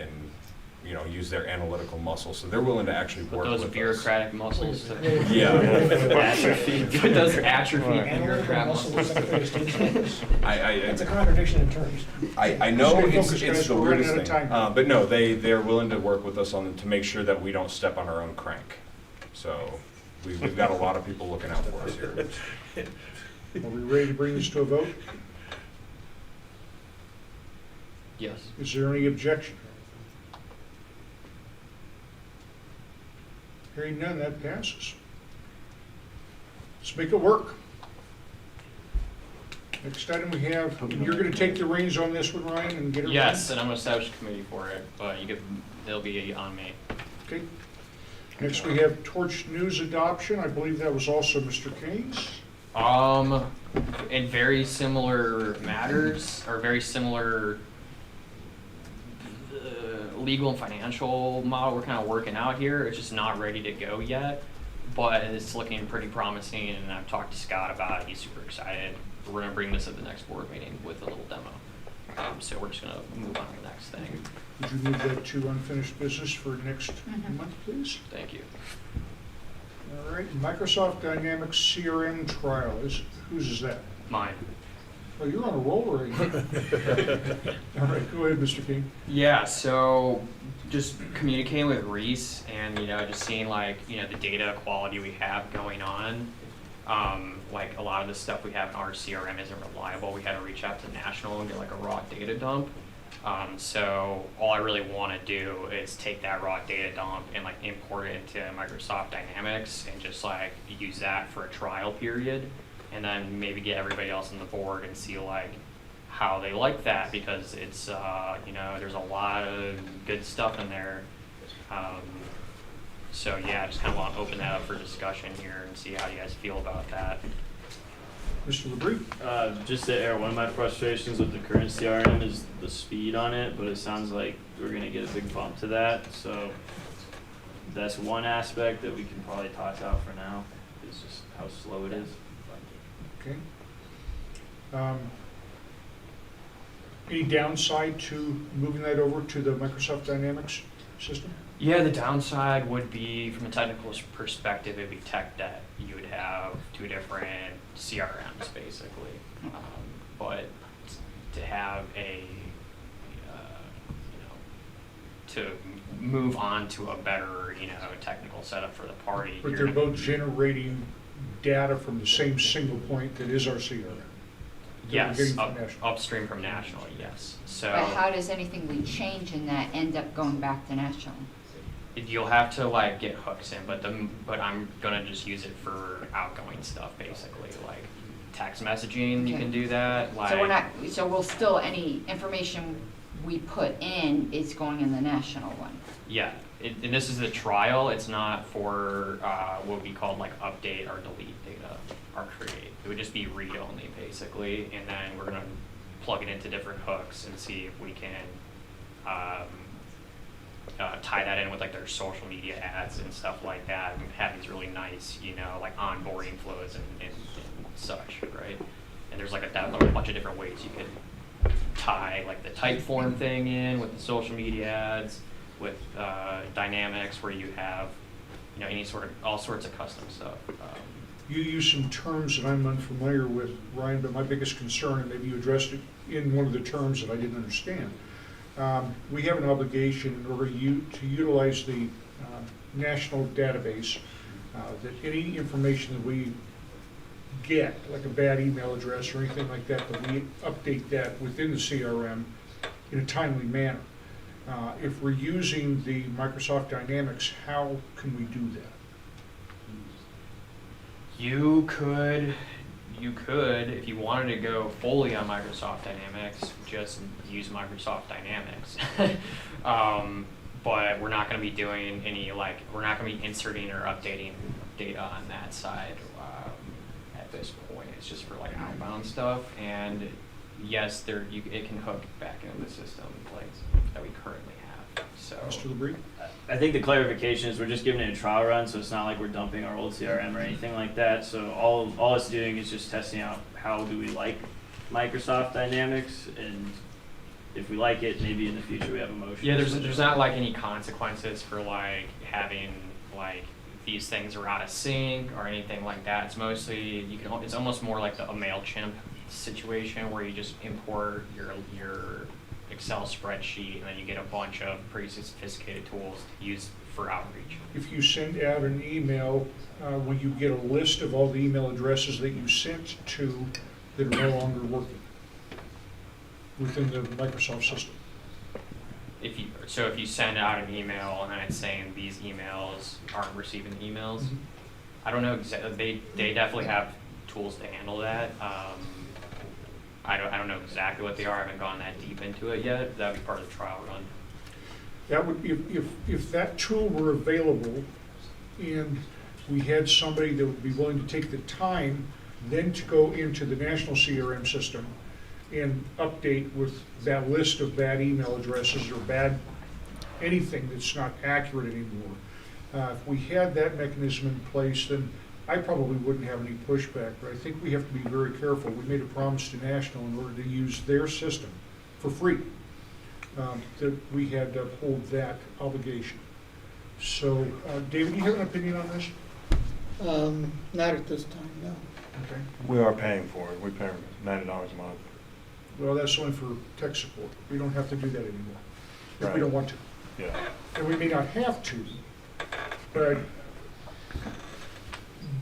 use their analytical muscles. So they're willing to actually Put work those with bureaucratic muscles. Yeah. Atrophy. Put those atrophy bureaucrat muscles. It's a contradiction in terms. I know Stay focused, it's guys, the we're running weirdest out thing, of time. but no, they're willing to work with us to make sure that we don't step on our own crank. So we've got a lot of people looking out for us here. Are we ready to bring this to a vote? Yes. Is there any objection? Hearing none, that passes. Let's make it work. Next item we have, and you're going to take the reins on this one, Ryan, and get it running? Yes, and I'm gonna establish a committee for it, but they'll be on me. Okay. Next we have Torch News adoption. I believe that was also Mr. Keynes. In very similar matters, or very similar legal and financial model we're kind of working out here. It's just not ready to go yet, but it's looking pretty promising, and I've talked to Scott about it. He's super excited. We're gonna bring this at the next board meeting with a little demo. So we're just gonna move on to the next thing. Would you move that to unfinished business for next Mhm. month, please? Thank you. All right, Microsoft Dynamics CRM trial, whose is that? Mine. Well, you're on a roll right now. All right, go ahead, Mr. King. Yeah, so just communicating with Reese and, just seeing like, the data quality we have going on. Like a lot of the stuff we have in our CRM isn't reliable. We had to reach out to National and get like a raw data dump. So all I really want to do is take that raw data dump and like import it into Microsoft Dynamics and just like use that for a trial period. And then maybe get everybody else on the board and see like how they like that, because it's there's a lot of good stuff in there. So yeah, I just kind of want to open that up for discussion here and see how you guys feel about that. Mr. LeBrie? Just to air, one of my frustrations with the current CRM is the speed on it, but it sounds like we're gonna get a big bump to that. So that's one aspect that we can probably toss out for now. It's just how slow it is. Okay. Any downside to moving that over to the Microsoft Dynamics system? Yeah, the downside would be, from a technical perspective, it'd be tech debt. You would have two different CRMs, basically. But to have to move on to a better, technical setup for the party. But they're both generating data from the same single point that is our CRM. Yes, upstream from National, yes. So. But how does anything we change in that end up going back to National? You'll have to like get hooks in, but I'm gonna just use it for outgoing stuff, basically, like text messaging. You can do that. Like, So we'll still, any information we put in is going in the National one. Yeah, and this is the trial. It's not for what we call like update or delete data or create. It would just be read only, basically, and then we're gonna plug it into different hooks and see if we can tie that in with like their social media ads and stuff like that, and have these really nice, like onboarding flows and such, right? And there's like a bunch of different ways you could tie like the type form thing in with the social media ads, with Dynamics, where you have, all sorts of custom stuff. You use some terms that I'm unfamiliar with, Ryan, but my biggest concern, and maybe you addressed it in one of the terms that I didn't understand. We have an obligation in order to utilize the national database, that any information that we get, like a bad email address or anything like that, that we update that within the CRM in a timely manner. If we're using the Microsoft Dynamics, how can we do that? You could, if you wanted to go fully on Microsoft Dynamics, just use Microsoft Dynamics. But we're not going to be doing any, we're not going to be inserting or updating data on that side at this point. It's just for outbound stuff. And yes, it can hook back into the system that we currently have. So. Mr. LeBrie? I think the clarification is we're just giving it a trial run, so it's not like we're dumping our old CRM or anything like that. So all it's doing is just testing out how do we like Microsoft Dynamics, and if we like it, maybe in the future we have a motion. Yeah, there's not any consequences for having these things are out of sync or anything like that. It's mostly it's almost more like a MailChimp situation where you just import your Excel spreadsheet, and then you get a bunch of pretty sophisticated tools to use for outreach. If you send out an email, will you get a list of all the email addresses that you sent to that are no longer working within the Microsoft system? If you send out an email and then it's saying these emails aren't receiving emails, I don't know exactly. They definitely have tools to handle that. I don't know exactly what they are. I haven't gone that deep into it yet. That would be part of the trial run. That would, if that tool were available, and we had somebody that would be willing to take the time then to go into the national CRM system and update with that list of bad email addresses or bad anything that's not accurate anymore. If we had that mechanism in place, then I probably wouldn't have any pushback, but I think we have to be very careful. We made a promise to National in order to use their system for free, that we had to uphold that obligation. So, David, do you have an opinion on this? Not at this time, no. Okay. We are paying for it. We pay $90 a month. Well, that's only for tech support. We don't have to do that anymore, if we Right. don't want to. Yeah. And we may not have to, but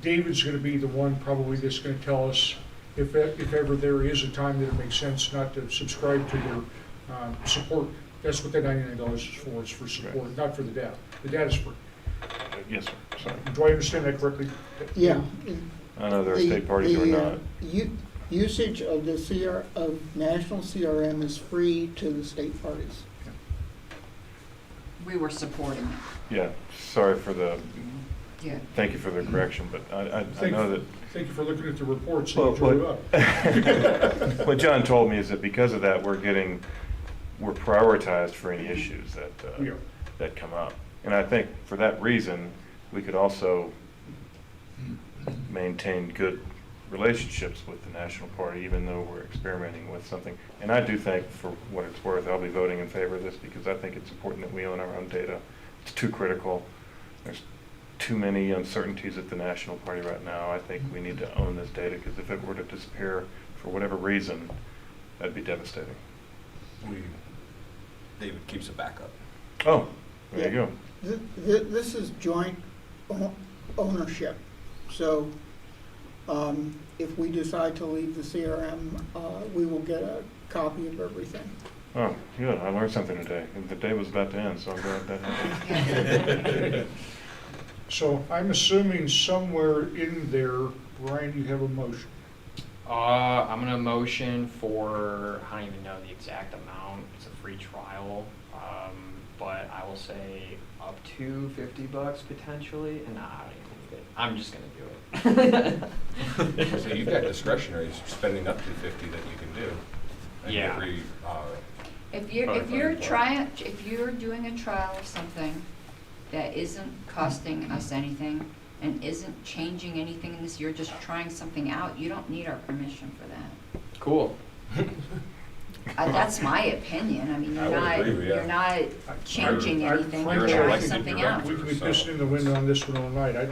David's gonna be the one probably that's gonna tell us if ever there is a time that it makes sense not to subscribe to their support. That's what that $99 is for. It's for support, not for the data. The data's free. Yes, sir. Sorry. Do I understand that correctly? Yeah. I know there are state parties who are not. Usage of the national CRM is free to the state parties. We were supporting it. Yeah, sorry for the, Yeah. thank you for the correction, but I know that. Thank you for looking at the reports that Well, you drew up. What John told me is that because of that, we're prioritized for any issues that come up. And I think for that reason, we could also maintain good relationships with the national party, even though we're experimenting with something. And I do think, for what it's worth, I'll be voting in favor of this because I think it's important that we own our own data. It's too critical. There's too many uncertainties at the national party right now. I think we need to own this data because if it were to disappear for whatever reason, that'd be devastating. David keeps a backup. Oh, there you go. This is joint ownership. So if we decide to leave the CRM, we will get a copy of everything. Oh, good. I learned something today. The day was about to end, so I'm glad that happened. So I'm assuming somewhere in there, Brian, you have a motion. I'm gonna motion for, I don't even know the exact amount, it's a free trial, but I will say up to $50 potentially, and I don't even need it. I'm just gonna do it. So you've got discretionary spending up to 50 that you can do. And Yeah. every, If you're doing a trial of something that isn't costing us anything and isn't changing anything in this, you're just trying something out, you don't need our permission for that. Cool. That's my opinion. I mean, I would agree with you. you're not changing anything, you're Frankly, I trying think that something out. we can be pissing in the wind on this one all night. I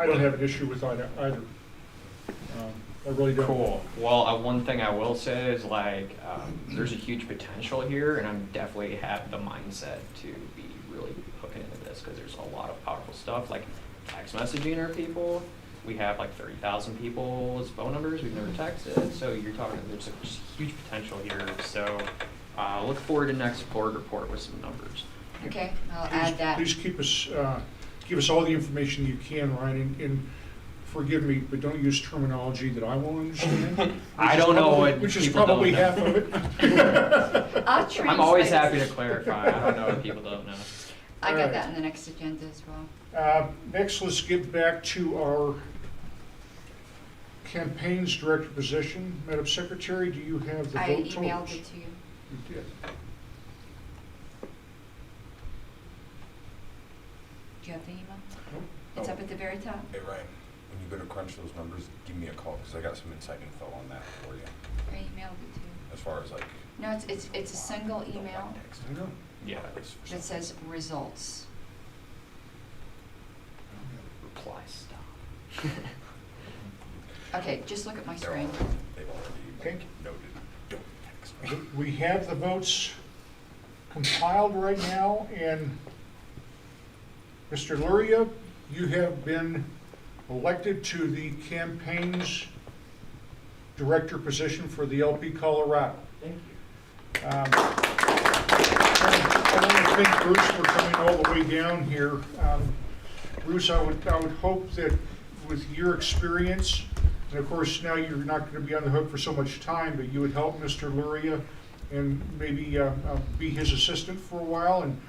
don't have an issue with either. I really don't. Cool. Well, one thing I will say is there's a huge potential here, and I'm definitely have the mindset to be really hooking into this because there's a lot of powerful stuff like text messaging our people. We have like 30,000 people's phone numbers we've never texted, so you're talking, there's a huge potential here. So look forward to next board report with some numbers. Okay, I'll add that. Please give us all the information you can, Ryan, and forgive me, but don't use terminology that I won't understand. I don't know what Which is people probably don't half know. of it. I'll translate. I'm always happy to clarify. I don't know what people don't know. I All got right. that in the next agenda as well. Next, let's get back to our campaigns director position. Madam Secretary, do you have the I vote totals? emailed it to you. You did. Do you have the email? Nope. It's Oh. up at the very top. hey Ryan, when you go to crunch those numbers, give me a call because I got some inside info on that for you. I emailed it to you. As far as like. No, it's a single email I know. Yeah. that says results. Reply stop. Okay, just look at my screen. They've Okay. already noted. Don't text me. We have the votes compiled right now, and Mr. Luria, you have been elected to the campaigns director position for the LP Colorado. Thank you. I want to thank Bruce for coming all the way down here. Bruce, I would hope that with your experience, and of course now you're not going to be on the hook for so much time, but you would help Mr. Luria and maybe be his assistant for a while and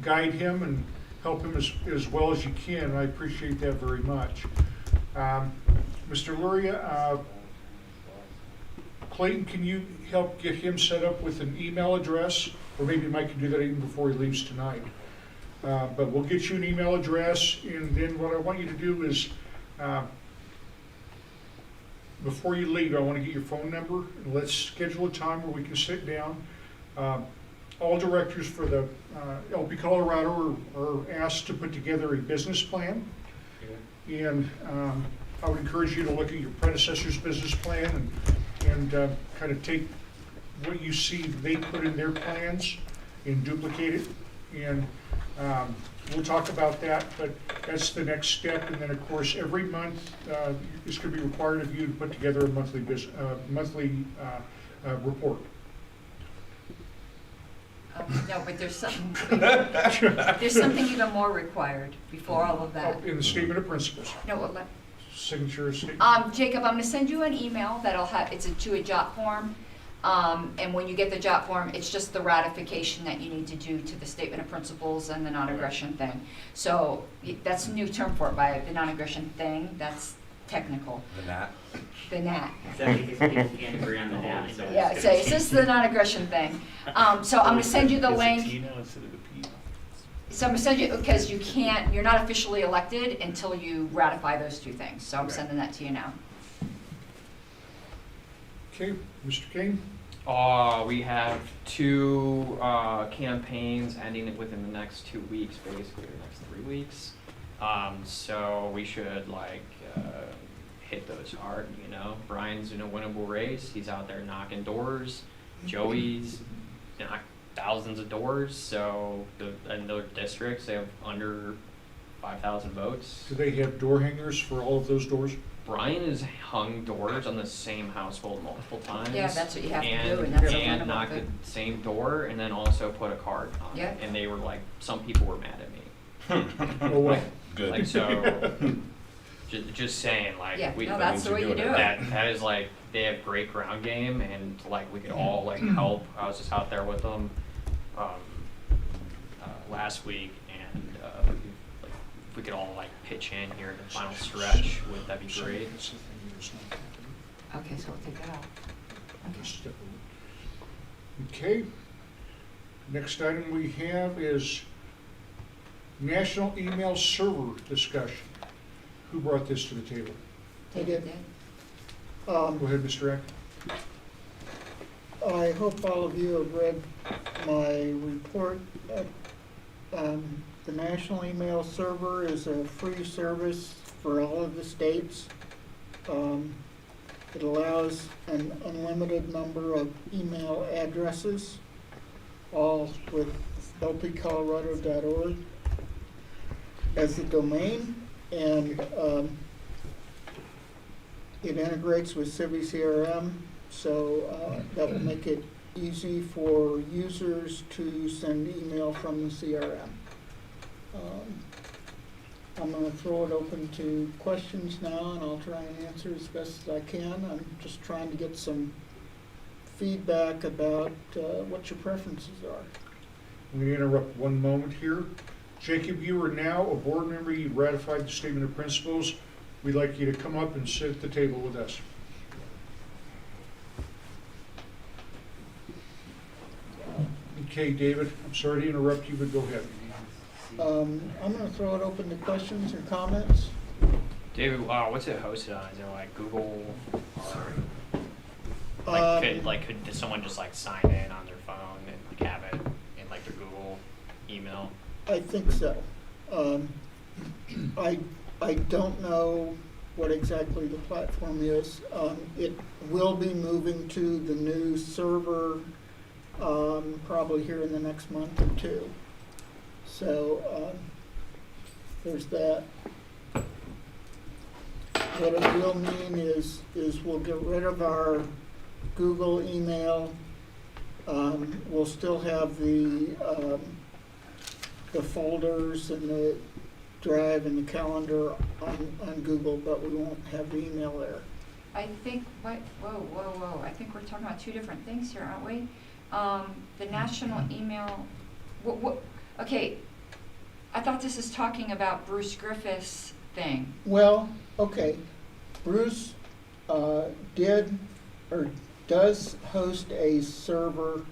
guide him and help him as well as you can. And I appreciate that very much. Mr. Luria, Clayton, can you help get him set up with an email address? Or maybe Mike can do that even before he leaves tonight. But we'll get you an email address, and then what I want you to do is, before you leave, I want to get your phone number, and let's schedule a time where we can sit down. All directors for the LP Colorado are asked to put together a business plan. And I would encourage you to look at your predecessor's business plan and kind of take what you see they put in their plans and duplicate it. And we'll talk about that, but that's the next step. And then, of course, every month, it's going to be required of you to put together a monthly report. No, but there's something even more required before all of that. In the statement of principles. No, what? Signature statement. Jacob, I'm going to send you an email that'll have, it's to a JOT form. And when you get the JOT form, it's just the ratification that you need to do to the statement of principles and the non-aggression thing. So that's a new term for it, by the non-aggression thing. That's technical. The NAT. The NAT. Is that because people can't agree on the NAT? So Yeah, so it's just the non-aggression thing. So I'm going to send you the link. So I'm going to send you, because you're not officially elected until you ratify those two things. So I'm sending that to you now. Okay, Mr. King? We have 2 campaigns ending within the next 2 weeks, basically, the next 3 weeks. So we should hit those hard, you know. Brian's in a winnable race. He's out there knocking doors. Joey's knocked thousands of doors. So in their districts, they have under 5,000 votes. Do they have door hangers for all of those doors? Brian has hung doors on the same household multiple times. Yeah, that's what you have to do, and that's the fun and about knocked it. the same door, and then also put a card on Yeah. it. And they were like, some people were mad at me. Oh, well. Good. Like, so, just saying, like, Yeah, we, no, that's the way you do it. that is like, they have great ground game, and like, we could all like help. I was just out there with them last week, and like, if we could all like pitch in here in the final stretch, that'd be great. Okay, so we'll take that out. Okay. Next item we have is National Email Server discussion. Who brought this to the table? I did. Go ahead, Mr. Eck. I hope all of you have read my report. The National Email Server is a free service for all of the states. It allows an unlimited number of email addresses, all with lpcolorado.org as the domain, and it integrates with CiviCRM, so that will make it easy for users to send email from the CRM. I'm going to throw it open to questions now, and I'll try and answer as best as I can. I'm just trying to get some feedback about what your preferences are. I'm going to interrupt one moment here. Jacob, you are now a board member. You ratified the statement of principles. We'd like you to come up and sit at the table with us. Okay, David, I'm sorry to interrupt you, but go ahead. I'm going to throw it open to questions or comments. David, what's it hosted on? Is it like Google or could someone just like sign in on their phone and like have it in like their Google email? I think so. I don't know what exactly the platform is. It will be moving to the new server probably here in the next month or two. So there's that. What it will mean is we'll get rid of our Google email. We'll still have the folders and the Drive and the calendar on Google, but we won't have the email there. I think, whoa. I think we're talking about 2 different things here, aren't we? The national email, okay, I thought this is talking about Bruce Griffith's thing. Well, okay, Bruce did or does host a server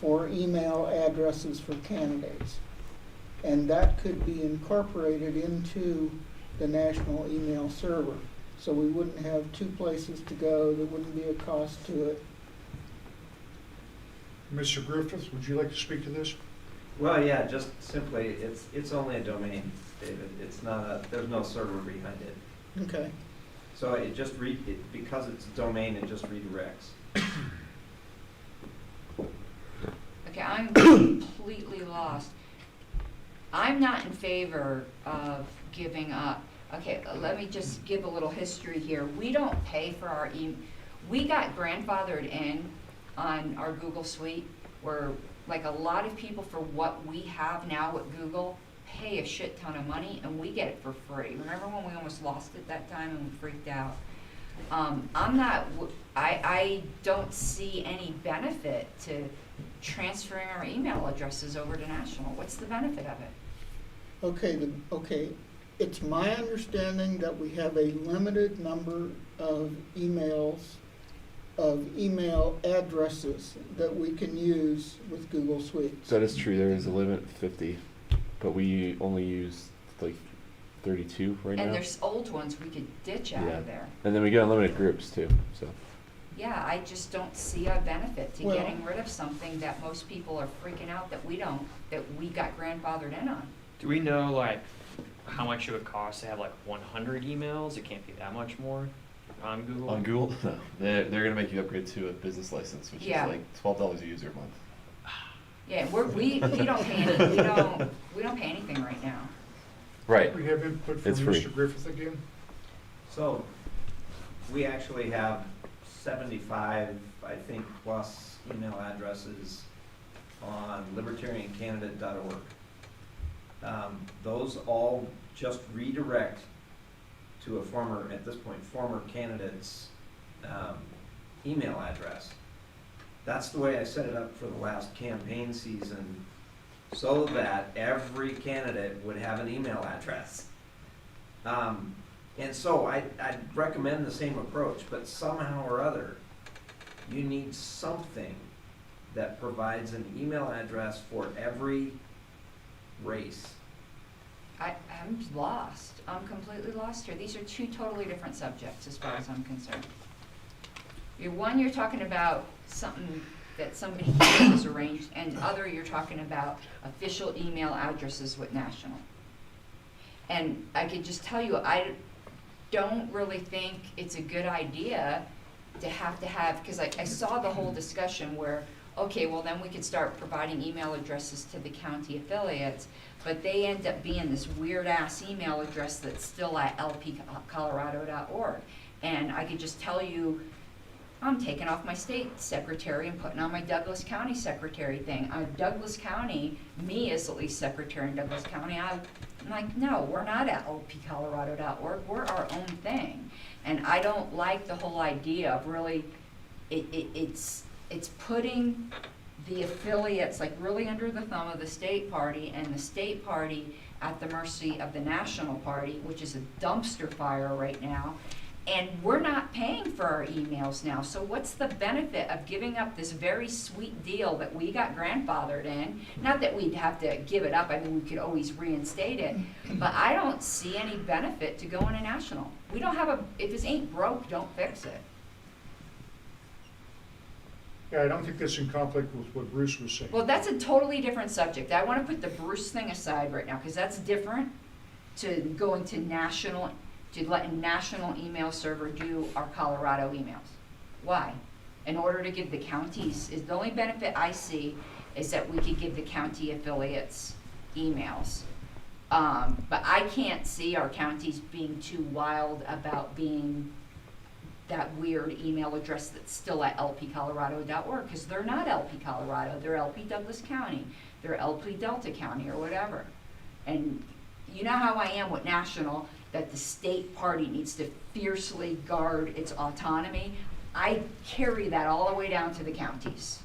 for email addresses for candidates, and that could be incorporated into the national email server. So we wouldn't have 2 places to go. There wouldn't be a cost to it. Mr. Griffith, would you like to speak to this? Well, yeah, just simply, it's only a domain, David. It's not there's no server behind it. Okay. So it just because it's a domain, it just redirects. Okay, I'm completely lost. I'm not in favor of giving up. Okay, let me just give a little history here. We don't pay for our we got grandfathered in on our Google Suite, where like a lot of people for what we have now at Google pay a shit ton of money and we get it for free. Remember when we almost lost it that time and we freaked out? I don't see any benefit to transferring our email addresses over to national.Hat's the benefit of it? Okay, it's my understanding that we have a limited number of email addresses that we can use with Google Suite. That is true. There is a limit of 50, but we only use like 32 right now. And there's old ones we could ditch out of there. And then we get unlimited groups too. So. Yeah, I just don't see a benefit to Well, getting rid of something that most people are freaking out that we don't, that we got grandfathered in on. Do we know like how much it would cost to have like 100 emails? It can't be that much more on Google. On Google, no. They're gonna make you upgrade to a business license, which Yeah. is like $12 a user a month. Yeah, we don't pay we don't pay anything right now. Right. We have input from It's free. Mr. Griffith again. So we actually have 75, I think, plus email addresses on libertariancandidate.org. Those all just redirect to a former, at this point, former candidate's email address. That's the way I set it up for the last campaign season, so that every candidate would have an email address. And so I'd recommend the same approach, but somehow or other, you need something that provides an email address for every race. I'm lost. I'm completely lost here. These are two totally different subjects as far as I'm concerned. You're talking about something that somebody has arranged, and other you're talking about official email addresses with national. And I could just tell you, I don't really think it's a good idea to have, because I saw the whole discussion where, okay, well then we could start providing email addresses to the county affiliates, but they end up being this weird ass email address that's still at lpcolorado.org. And I could just tell you, I'm taking off my state secretary and putting on my Douglas County secretary thing. Douglas County, me as at least secretary in Douglas County, I'm like, no, we're not at lpcolorado.org. We're our own thing. And I don't like the whole idea of really, it's putting the affiliates like really under the thumb of the state party, and the state party at the mercy of the national party, which is a dumpster fire right now. And we're not paying for our emails now. So what's the benefit of giving up this very sweet deal that we got grandfathered in? Not that we'd have to give it up. I mean, we could always reinstate it. But I don't see any benefit to going to national. We don't have if this ain't broke, don't fix it. Yeah, I don't think that's in conflict with what Bruce was saying. Well, that's a totally different subject. I want to put the Bruce thing aside right now, because that's different to going to national, to let a national email server do our Colorado emails. Why? In order to give the counties, is the only benefit I see is that we could give the county affiliates emails. But I can't see our counties being too wild about being that weird email address that's still at lpcolorado.org, because they're not LP Colorado, they're LP Douglas County, they're LP Delta County or whatever. And you know how I am with national, that the state party needs to fiercely guard its autonomy. I carry that all the way down to the counties.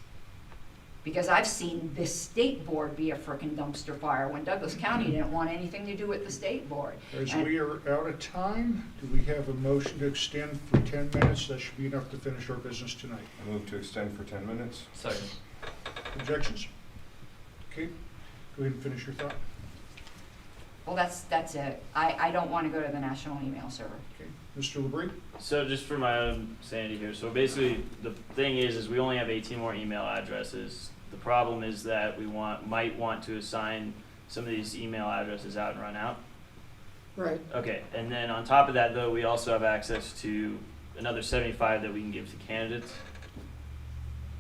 Because I've seen this state board be a frickin' dumpster fire when Douglas County didn't want anything to do with the state board. As we are out of time, do we have a motion to extend for 10 minutes? That should be enough to finish our business tonight. I move to extend for 10 minutes. Second. Objections? Okay, go ahead and finish your thought. Well, that's it. I don't want to go to the national email server. Okay. Mr. LeBrie? So just for my own sanity here, so basically the thing is we only have 18 more email addresses. The problem is that we might want to assign some of these email addresses out and run out. Right. Okay, and then on top of that though, we also have access to another 75 that we can give to candidates,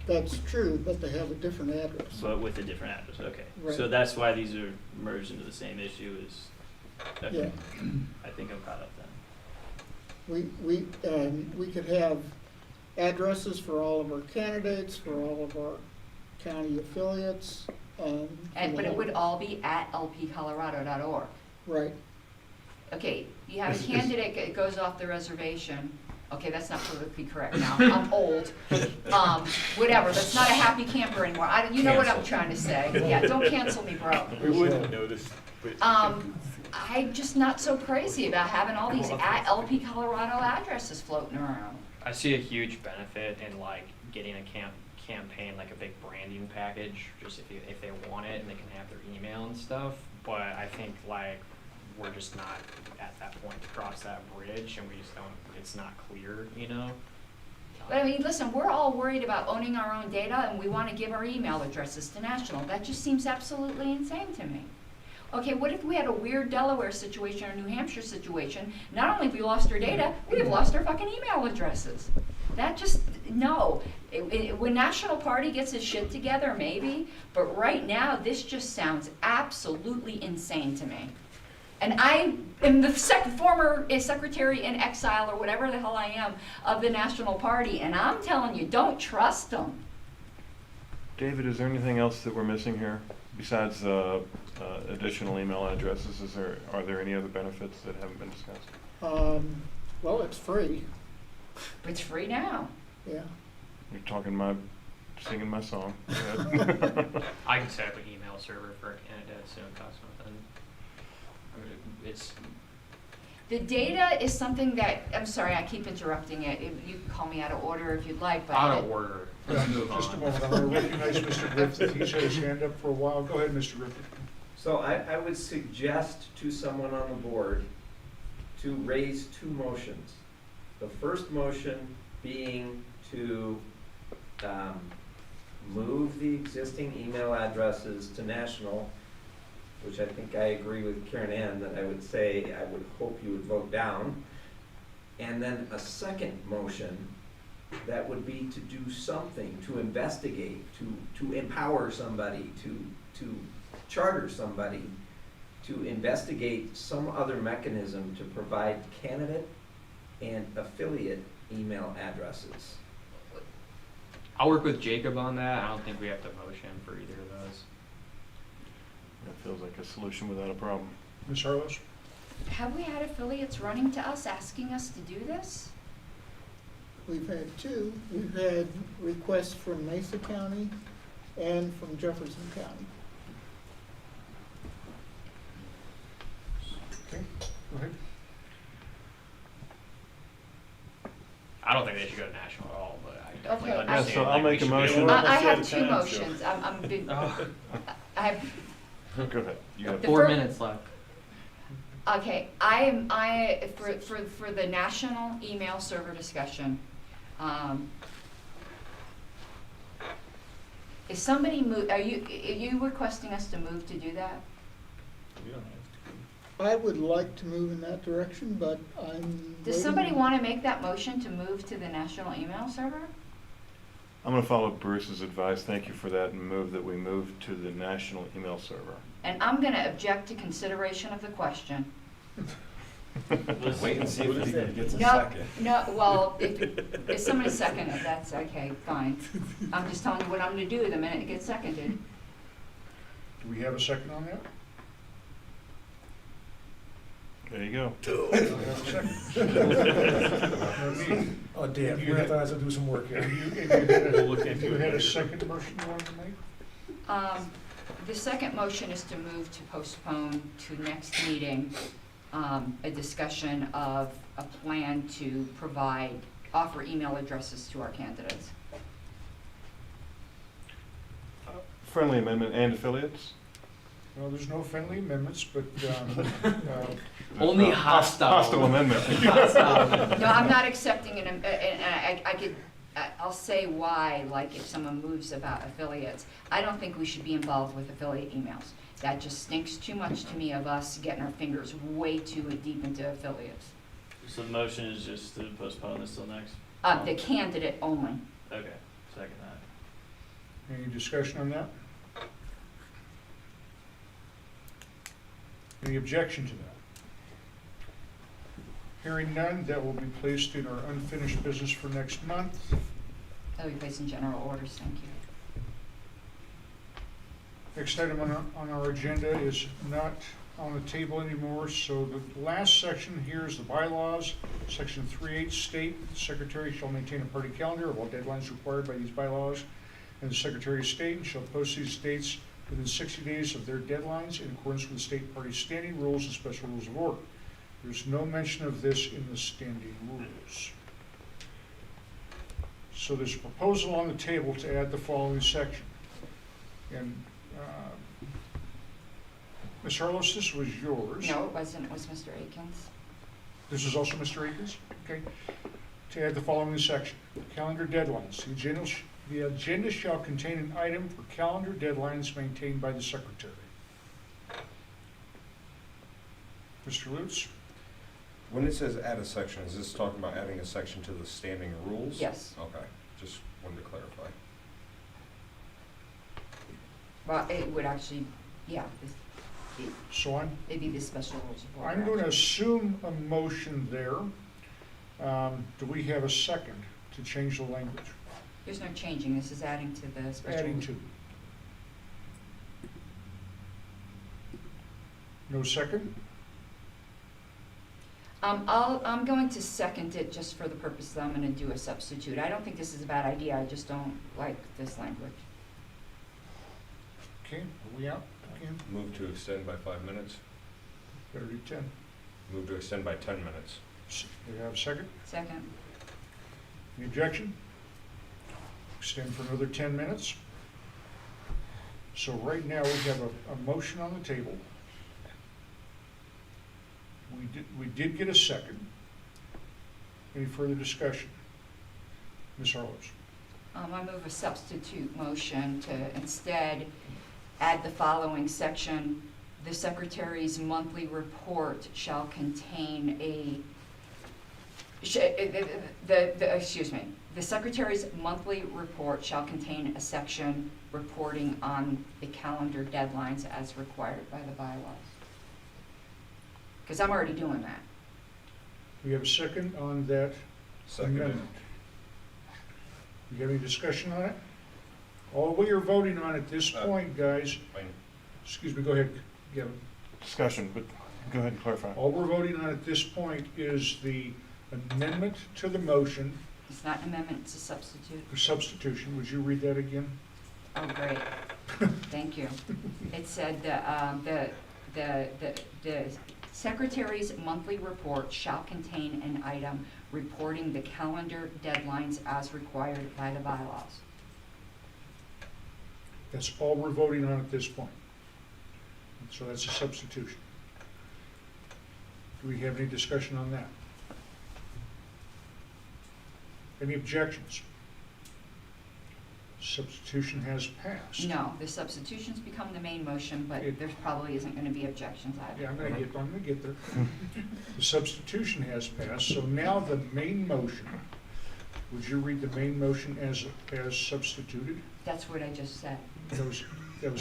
That's true, but they have a different address. but with a different address, okay. Right. So that's why these are merged into the same issue is, okay. Yeah. I think I'm caught up then. We could have addresses for all of our candidates, for all of our county affiliates. But it would all be at lpcolorado.org. Right. Okay, you have a candidate that goes off the reservation. Okay, that's not politically correct now. I'm old. Whatever, that's not a happy camper anymore. You know what I'm trying to say. Yeah, don't cancel me, bro. We wouldn't notice. But I'm just not so crazy about having all these at LP Colorado addresses floating around. I see a huge benefit in like getting a campaign, like a big branding package, just if they want it and they can have their email and stuff. But I think like we're just not at that point to cross that bridge, and we just don't. It's not clear, you know. But I mean, listen, we're all worried about owning our own data, and we want to give our email addresses to national. That just seems absolutely insane to me. Okay, what if we had a weird Delaware situation or New Hampshire situation? Not only have we lost our data, we have lost our fucking email addresses. That just, no. When National Party gets its shit together, maybe, but right now, this just sounds absolutely insane to me. And I am the former secretary in exile, or whatever the hell I am, of the National Party, and I'm telling you, don't trust them. David, is there anything else that we're missing here besides additional email addresses? Are there any other benefits that haven't been discussed? Well, it's free. It's free now. Yeah. You're singing my song. Go ahead. I can set up an email server for a candidate, so it costs nothing. I mean, it's The data is something that, I'm sorry, I keep interrupting it. You can call me out of order if you'd like, but. out of order. Just a moment, I'm going to recognize Mr. Griffith. He's had his hand up for a while. Go ahead, Mr. Griffith. So I would suggest to someone on the board to raise two motions. The first motion being to move the existing email addresses to national, which I think I agree with Karen Ann that I would say I would hope you would vote down. And then a second motion that would be to do something, to investigate, to empower somebody, to charter somebody, to investigate some other mechanism to provide candidate and affiliate email addresses. I'll work with Jacob on that. I don't think we have to motion for either of those. That feels like a solution without a problem. Ms. Harlow? Have we had affiliates running to us asking us to do this? We've had two. We've had requests from Mesa County and from Jefferson County. Okay, go ahead. I don't think they should go to national at all, but I definitely Okay, understand. so I'll like, make we a should be motion. able to- I have out of two time, so- motions. I have, Go ahead. You have The 4 fir- minutes left. okay, for the national email server discussion, is somebody are you requesting us to move to do that? We don't have to. I would like to move in that direction, but I'm. Does somebody want to make that motion to move to the national email server? I'm going to follow Bruce's advice. Thank you for that, and move that we move to the national email server. And I'm going to object to consideration of the question. Wait and see if it even gets a No, second. no, well, if somebody second it, that's okay, fine. I'm just telling you what I'm going to do the minute it gets seconded. Do we have a second on that? There you go. Do we have a second? Oh, damn, You we're had- gonna have to do some work here. We'll look into You had a it. second motion you wanted to make? The second motion is to move to postpone to next meeting, a discussion of a plan to offer email addresses to our candidates. Friendly amendment and affiliates? Well, there's no friendly amendments, but, Only hostile. Hostile amendment. No, I'm not accepting it, and I'll say why, like if someone moves about affiliates. I don't think we should be involved with affiliate emails. That just stinks too much to me of us getting our fingers way too deep into affiliates. So the motion is just to postpone this till next? The candidate only. Okay, second that. any discussion on that? Any objection to that? Hearing none, that will be placed in our unfinished business for next month. That'll be placed in general orders, thank you. Next item on our agenda is not on the table anymore, so the last section here is the bylaws. Section 3.8 state, the secretary shall maintain a party calendar of all deadlines required by these bylaws, and the secretary of state shall post these dates within 60 days of their deadlines in accordance with the state party standing rules and special rules of order. There's no mention of this in the standing rules. So there's a proposal on the table to add the following section. And Ms. Harlos, this was yours. No, it wasn't, it was Mr. Akins. This is also Mr. Akins? Okay. To add the following section, calendar deadlines. The agenda shall contain an item for calendar deadlines maintained by the secretary. Mr. Lutz? When it says add a section, is this talking about adding a section to the standing rules? Yes. Okay, just wanted to clarify. Well, it would actually, yeah, So it'd be the special rules of order. I'm going to actually. assume a motion there. Do we have a second to change the language? There's no changing, this is adding to the special. Adding to. No second? I'm going to second it just for the purpose that I'm going to do a substitute. I don't think this is a bad idea, I just don't like this language. Okay, are we out again? Move to extend by 5 minutes. Better do 10. Move to extend by 10 minutes. Do you have a second? Second. Any objection? Extend for another 10 minutes. So right now we have a motion on the table. We did get a second. Any further discussion? Ms. Harlows? I move a substitute motion to instead add the following section. The secretary's monthly report shall contain the secretary's monthly report shall contain a section reporting on the calendar deadlines as required by the bylaws. Because I'm already doing that. We have a second on that Seconded. amendment. You have any discussion on it? All we are voting on at this point, guys, excuse me, go ahead, Kevin. Discussion, but go ahead and clarify. All we're voting on at this point is the amendment to the motion It's not an amendment, it's a substitute. for substitution. Would you read that again? Oh, great. Thank you. It said the secretary's monthly report shall contain an item reporting the calendar deadlines as required by the bylaws. That's all we're voting on at this point. So that's a substitution. Do we have any discussion on that? Any objections? Substitution has passed. No, the substitutions become the main motion, but there probably isn't going to be objections either. Yeah, I'm gonna get there. The substitution has passed, so now the main motion, would you read the main motion as substituted? That's what I just said. That was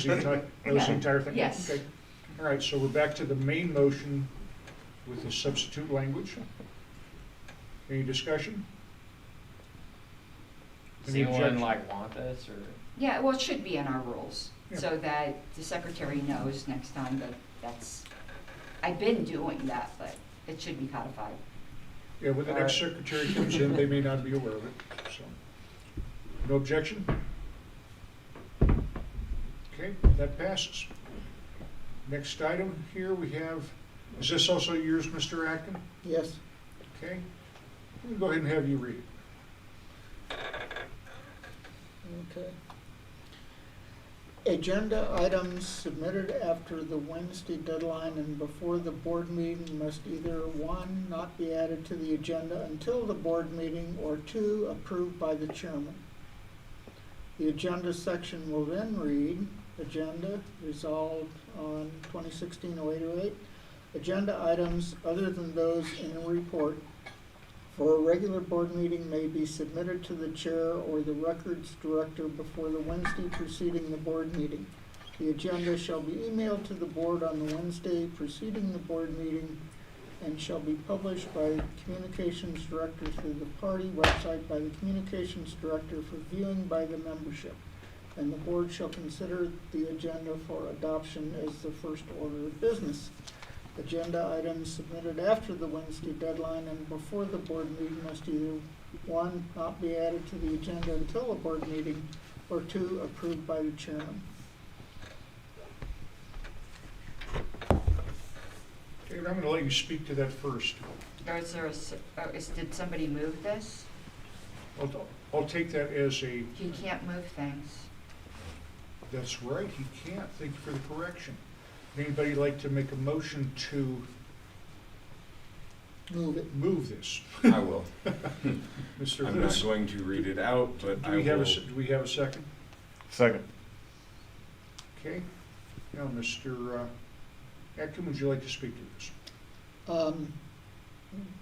the entire thing? Yes. Okay. All right, so we're back to the main motion with the substitute language. Any discussion? Does Any anyone objection? want this or? Yeah, well, it should be in our rules, Yeah. so that the secretary knows next time that that's, I've been doing that, but it should be codified. Yeah, when the next secretary comes in, they may not be aware of it, so. No objection? Okay, that passes. Next item here we have, is this also yours, Mr. Acton? Yes. Okay. We'll go ahead and have you read it. Okay. Agenda items submitted after the Wednesday deadline and before the board meeting must either, 1, not be added to the agenda until the board meeting, or 2, approved by the chairman. The agenda section will then read, agenda resolved on 2016-0808. Agenda items other than those in a report for a regular board meeting may be submitted to the chair or the records director before the Wednesday preceding the board meeting. The agenda shall be emailed to the board on the Wednesday preceding the board meeting and shall be published by the communications director through the party website by the communications director for viewing by the membership. And the board shall consider the agenda for adoption as the first order of business. Agenda items submitted after the Wednesday deadline and before the board meeting must either, 1, not be added to the agenda until a board meeting, or 2, approved by the chairman. David, I'm going to let you speak to that first. Is there did somebody move this? I'll take that as a, He can't move things. that's right, he can't. Thank you for the correction. Anybody like to make a motion to move this? I will. Mr. I'm Lewis? not going to read it out, but Do I we have will. do we have a second? Second. Okay. Now, Mr. Atkin, would you like to speak to this?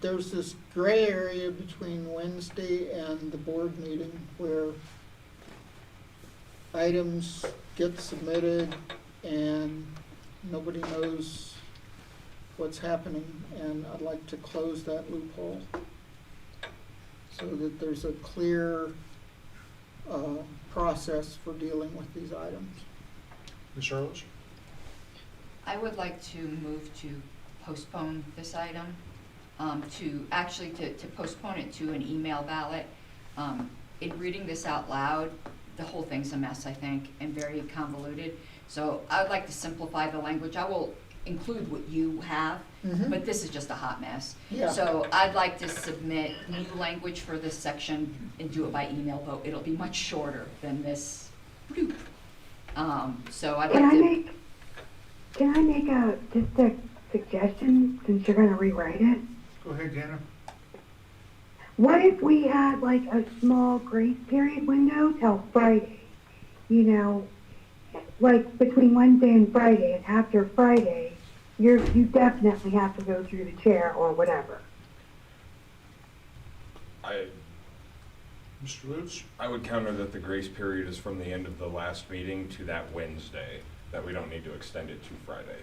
There's this gray area between Wednesday and the board meeting where items get submitted and nobody knows what's happening, and I'd like to close that loophole so that there's a clear process for dealing with these items. Ms. Arliss? I would like to move to postpone this item, to postpone it to an email ballot. In reading this out loud, the whole thing's a mess, I think, and very convoluted. So I would like to simplify the language. I will include what you have, but this is just a hot mess. Yeah. So I'd like to submit new language for this section and do it by email vote. It'll be much shorter than this. So I'd like to. Can I make just a suggestion since you're going to rewrite it? Go ahead, Dana. What if we had like a small grace period window till Friday? You know, like between Wednesday and Friday, and after Friday, you definitely have to go through the chair or whatever. Mr. Lutz? I would counter that the grace period is from the end of the last meeting to that Wednesday, that we don't need to extend it to Friday.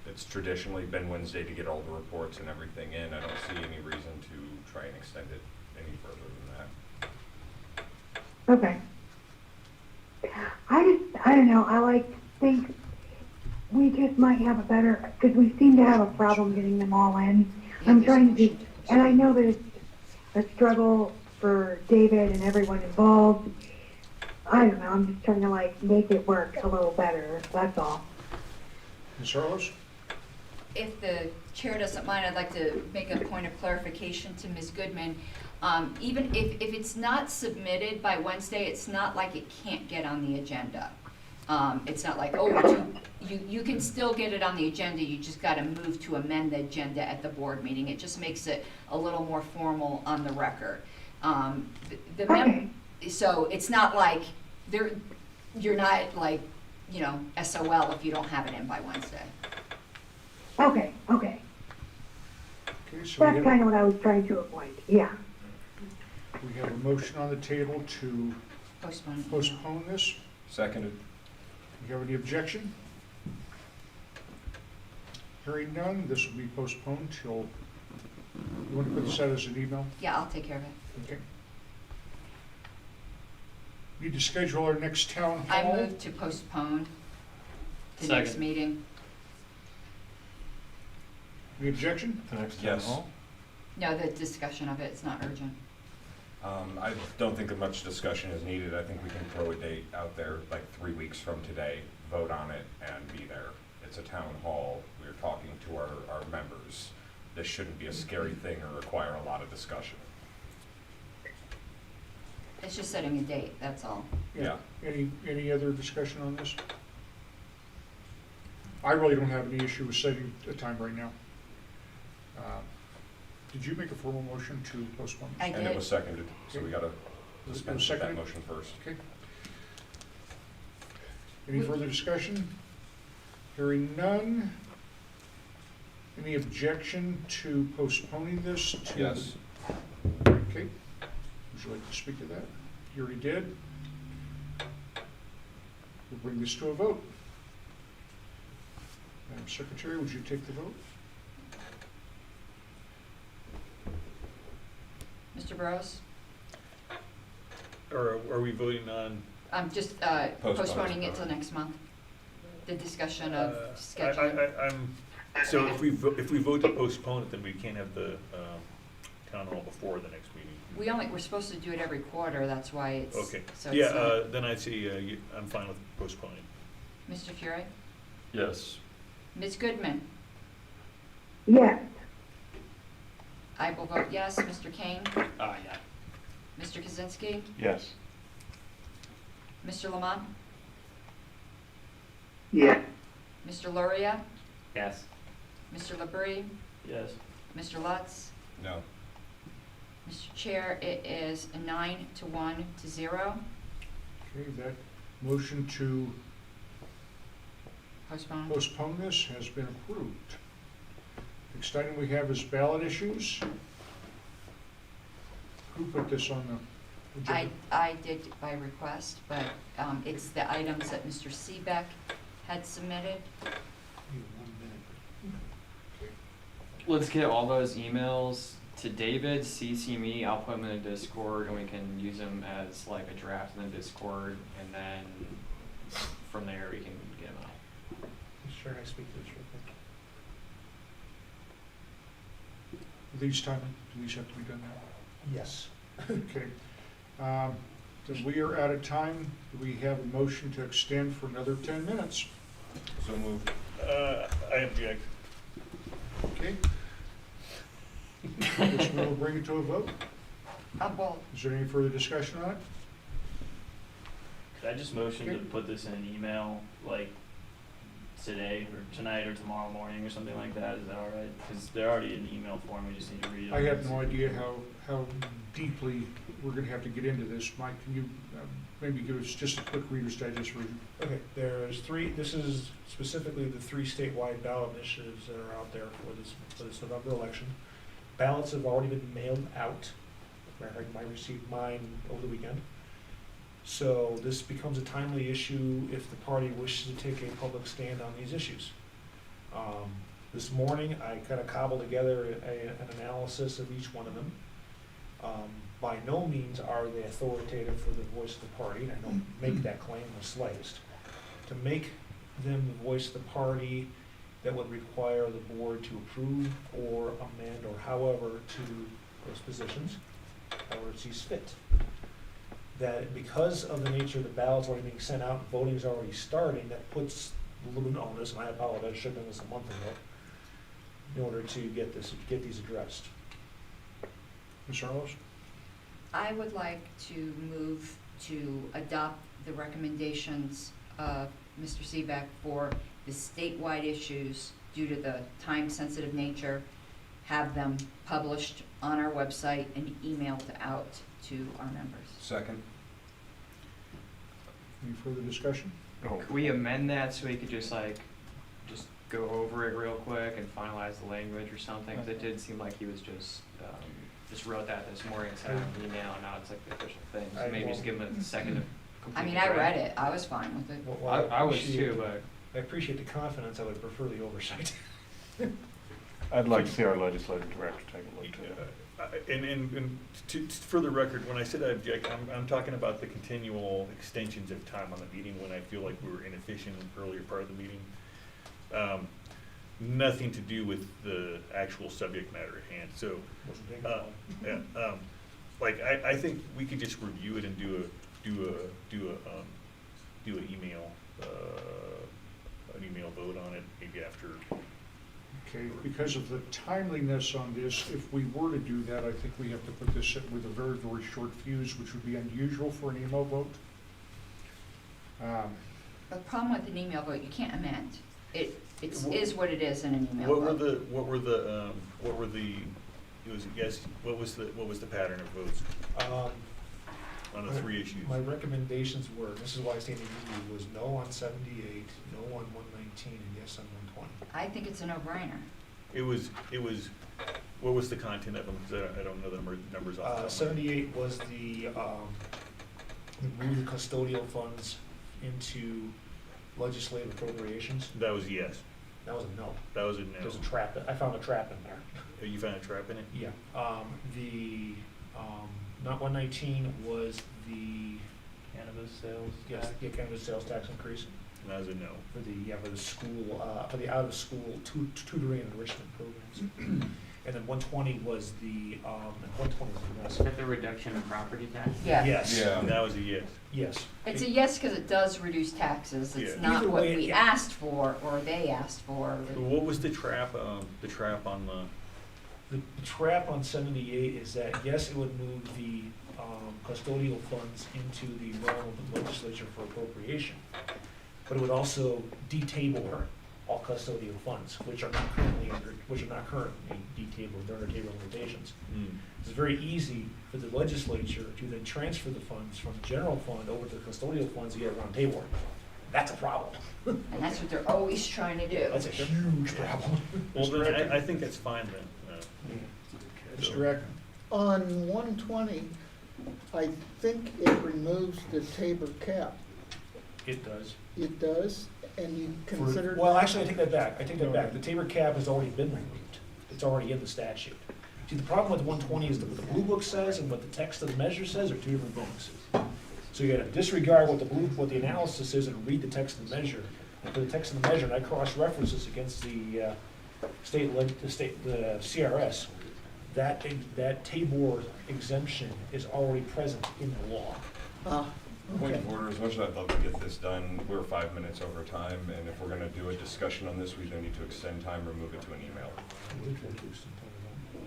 It's traditionally been Wednesday to get all the reports and everything in. I don't see any reason to try and extend it any further than that. Okay. I don't know, I think we just might have a better, because we seem to have a problem getting them all in. I'm trying to, and I know that it's a struggle for David and everyone involved. I don't know, I'm just trying to make it work a little better, that's all. Ms. Arliss? If the chair doesn't mind, I'd like to make a point of clarification to Ms. Goodman. Even if it's not submitted by Wednesday, it's not like it can't get on the agenda. It's not like, you can still get it on the agenda, you just got to move to amend the agenda at the board meeting. It just makes it a little more formal on the record. So it's not like you're not SOL if you don't have it in by Wednesday. Okay. Okay, so That's kind of what I was trying to avoid, yeah. we have a motion on the table to postpone this. Seconded. Do you have any objection? Hearing none, this will be postponed till, you want to put this out as an email? Yeah, I'll take care of it. Okay. Need to schedule our next town hall? I move to postpone the next Second. meeting. Any objection? The next Yes. town hall? No, the discussion of it's not urgent. I don't think that much discussion is needed. I think we can throw a date out there, like 3 weeks from today, vote on it, and be there. It's a town hall. We're talking to our members. This shouldn't be a scary thing or require a lot of discussion. It's just setting a date, that's all. Yeah. Any other discussion on this? I really don't have any issue with setting a time right now. Did you make a formal motion to postpone this? I And it did. was seconded, so we gotta It was dispense with that seconded? motion first. Okay. Any further discussion? Hearing none. Any objection to postponing this to? Yes. Okay. Would you like to speak to that? You already did. We'll bring this to a vote. Madam Secretary, would you take the vote? Mr. Burrows? Or are we voting on? I'm just postponing it till next month. The discussion of scheduling. So if we vote to postpone it, then we can't have the town hall before the next meeting. We're supposed to do it every quarter, that's why it's. Okay. So it's not- Then I'd say I'm fine with postponing. Mr. Fury? Yes. Ms. Goodman? Yes. I will vote yes. Mr. Kane? Yeah. Mr. Kaczynski? Yes. Mr. Lamont? Yes. Mr. Luria? Yes. Mr. Labrie? Yes. Mr. Lutz? No. Mr. Chair, it is 9 to 1 to 0. Okay, that motion to Postpone. postpone this has been approved. Next item we have is ballot issues. Who put this on the agenda? I did by request, but it's the items that Mr. Seebeck had submitted. Let's get all those emails to David, CC me, I'll put them in a Discord, and we can use them as like a draft in the Discord, and then from there we can get them out. Sure, I speak to this real quick. These do these have to be done now? Yes. Okay. Then we are out of time. Do we have a motion to extend for another 10 minutes? So moved. I object. Okay. Which we will bring it to a vote. Well, Is there any further discussion on it? Could I just motion to Okay. put this in an email, like today or tonight or tomorrow morning or something like that? Is that all right? Because they're already in email form. We just need to read it. I have no idea how deeply we're going to have to get into this. Mike, can you maybe give us just a quick Reader's Digest version? Okay, there's three, this is specifically the three statewide ballot initiatives that are out there for this November election. Ballots have already been mailed out. I received mine over the weekend. So this becomes a timely issue if the party wishes to take a public stand on these issues. This morning, I kind of cobbled together an analysis of each one of them. By no means are they authoritative for the voice of the party, and I don't make that claim the slightest. To make them the voice of the party, that would require the board to approve or amend or however to those positions, or it sees fit. That because of the nature of the ballots already being sent out, voting is already starting, that puts a little bit on this, and I apologize, I should have done this a month ago, in order to get these addressed. Ms. Harlows? I would like to move to adopt the recommendations of Mr. Seebeck for the statewide issues due to the time-sensitive nature, have them published on our website and emailed out to our members. Second. Any further discussion? Could we amend that so we could just go over it real quick and finalize the language or something? Because it did seem like he was just wrote that this morning, sent out an email, and now it's like the official thing. So maybe just give him a second to complete I mean, the I draft. read it, I was fine with it. Well, I was appreciate- too, but I appreciate the confidence, I would prefer the oversight. I'd like to see our legislative director take a look at it. And for the record, when I said I object, I'm talking about the continual extensions of time on the meeting when I feel like we were inefficient in the earlier part of the meeting. Nothing to do with the actual subject matter at hand. So, I think we could just review it and do an email vote on it maybe after Okay, because of the timeliness on this, if we were to do that, I think we have to put this in with a very, very short fuse, which would be unusual for an email vote. The problem with an email vote, you can't amend. It is what it is in an email What vote. were the, it was, yes, what was the pattern of votes on the three issues? My recommendations were, this is why I stayed in the was no on 78, no on 119, and yes on 120. I think it's a no-brainer. It was, what was the content of them? Because I don't know the numbers off the top of my head. 78 was the move the custodial funds into legislative appropriations. That was a yes. That was a no. That was a no. There's a trap. I found a trap in there. Oh, you found a trap in it? Yeah. The not 119 was the Cannabis sales yes, tax? yeah, cannabis sales tax increase And that was a no. for the school for the out of school tutoring and enrichment programs. And then 120 was the and 120 was the Is that the reduction in property tax? Yeah. Yes. Yeah. And that was a yes. Yes. It's a yes because it does reduce taxes. It's Yeah. not Either what way, we yeah. asked for or they asked for. So what was the trap on The trap on 78 is that, yes, it would move the custodial funds into the realm of the legislature for appropriation, but it would also detable all custodial funds, which are not currently detabled, they're under table limitations. It's very easy for the legislature to then transfer the funds from the general fund over to the custodial funds to get around table. That's a problem. And that's what they're always trying to do. That's a huge problem. Well, then I think that's fine then. Mr. Ecken? On 120, I think it removes the tabor cap. It does. It does, and you consider. Well, actually, I take that back. The tabor cap has already been removed. It's already in the statute. See, the problem with 120 is that what the blue book says and what the text of the measure says are two different things. So you gotta disregard what the analysis is and read the text of the measure. And for the text of the measure, and I cross-reference this against the the CRS, that tabor exemption is already present in the law. Point of order, as much as I'd love to get this done, we're 5 minutes over time, and if we're gonna do a discussion on this, we do need to extend time or move it to an email.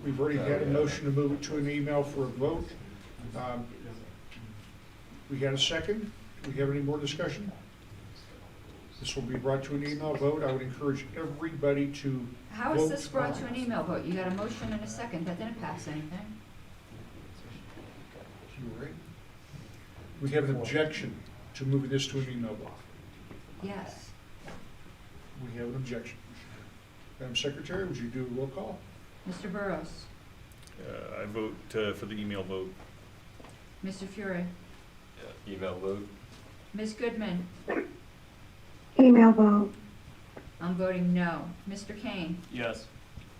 We've already had a motion to move it to an email for a vote. We had a second. Do we have any more discussion? This will be brought to an email vote. I would encourage everybody to How is vote this brought to on- an email vote? You got a motion and a second. That didn't pass anything. We have an objection to moving this to an email vote. Yes. We have an objection. Madam Secretary, would you do a roll call? Mr. Burrows, I vote for the email vote. Mr. Fury, Email vote. Ms. Goodman, Email vote. I'm voting no. Mr. Kane, Yes.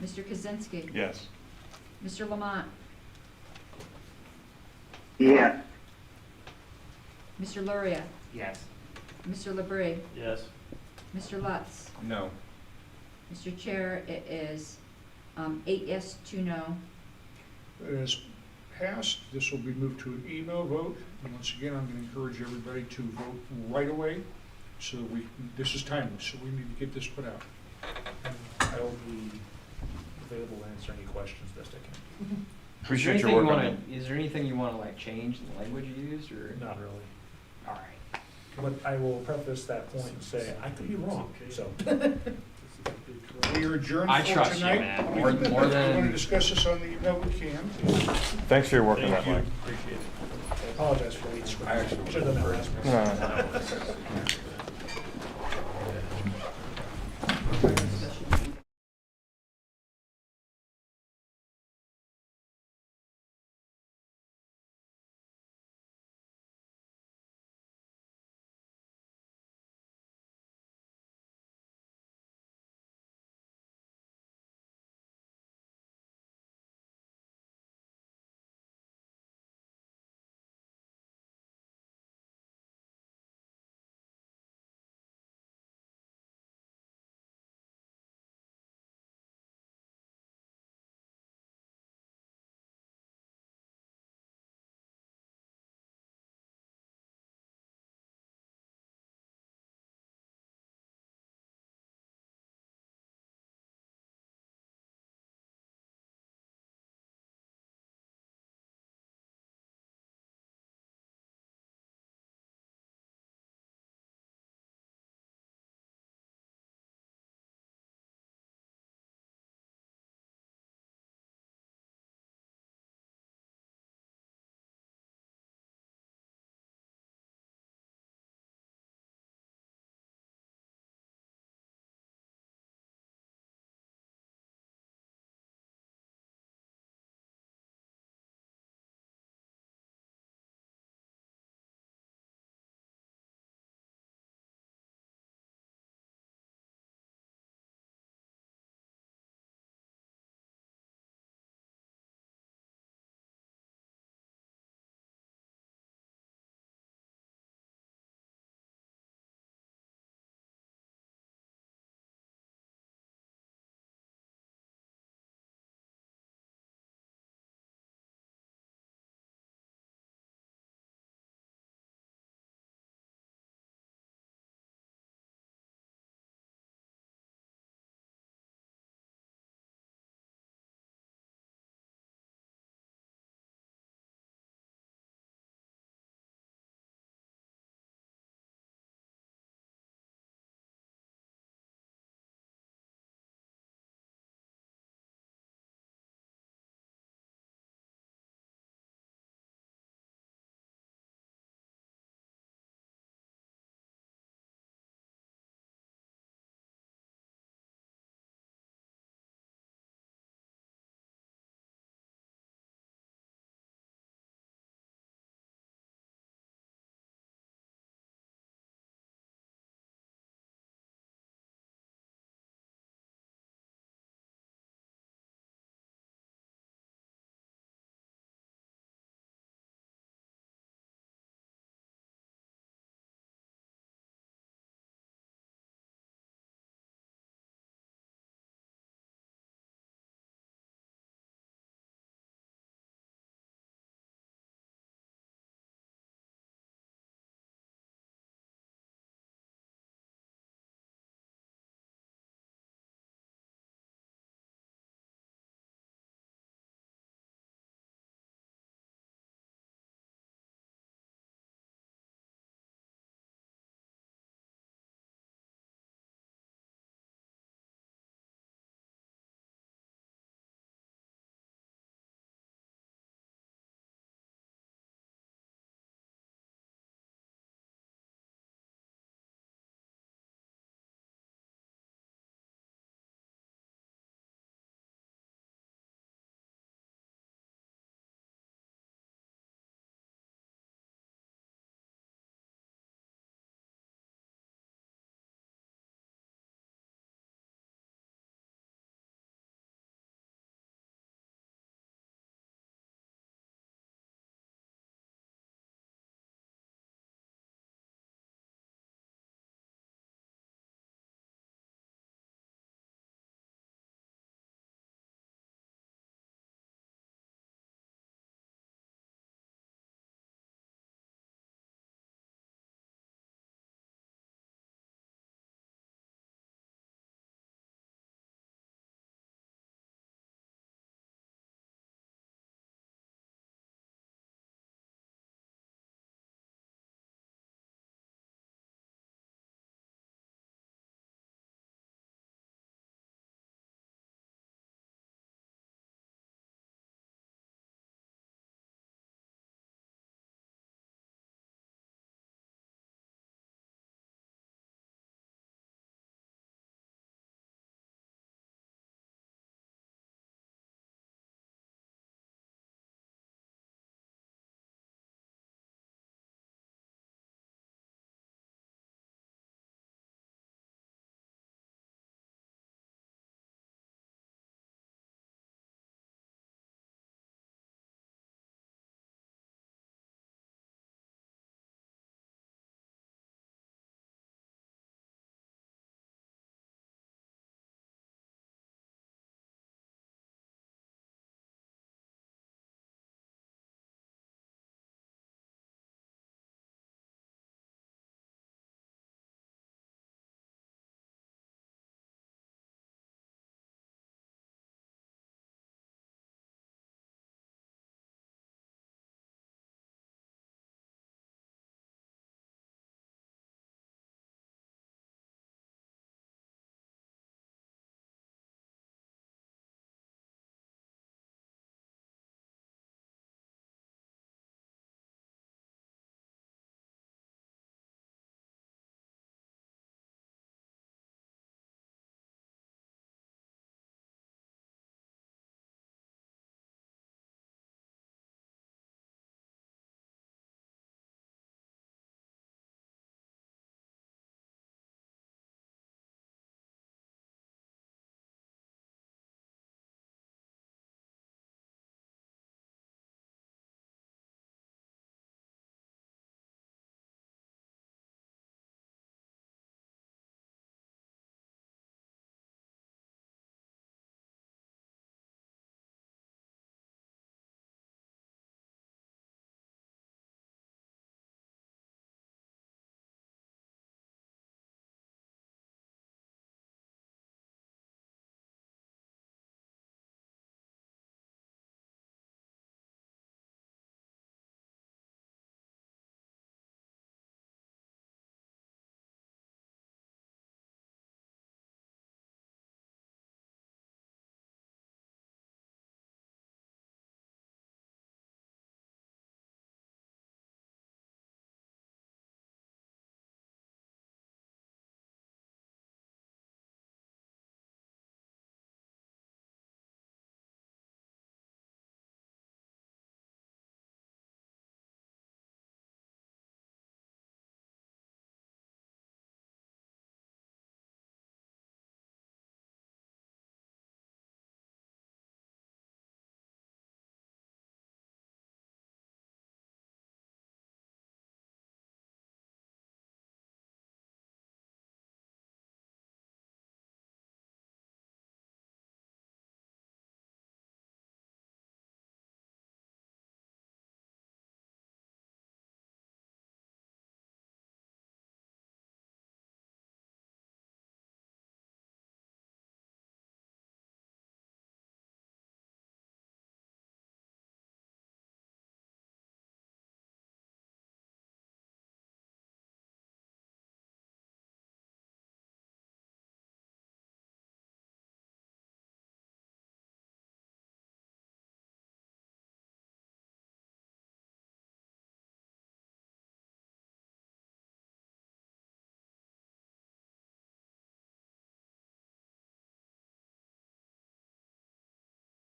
Mr. Kaczynski, Yes. Mr. Lamont, Yes. Mr. Luria, Yes. Mr. Labrie, Yes. Mr. Lutz. No. Mr. Chair, it is 8 yes, 2 no. It has passed. This will be moved to an email vote. And once again, I'm going to encourage everybody to vote right away. So this is timely, so we need to get this put out. I will be available to answer any questions best I can. Appreciate Is there your anything work you on wanna- Is there anything you want to like change in the language used or? Not really. All right. But I will preface that point and say, I could be wrong, so. We are adjourned I for trust you, tonight. man. If More you than- want to discuss this on the email, we can. Thanks for your work on that, Thank you. Mike. Appreciate it. I apologize for late script. I actually Should have done that last No, month. no.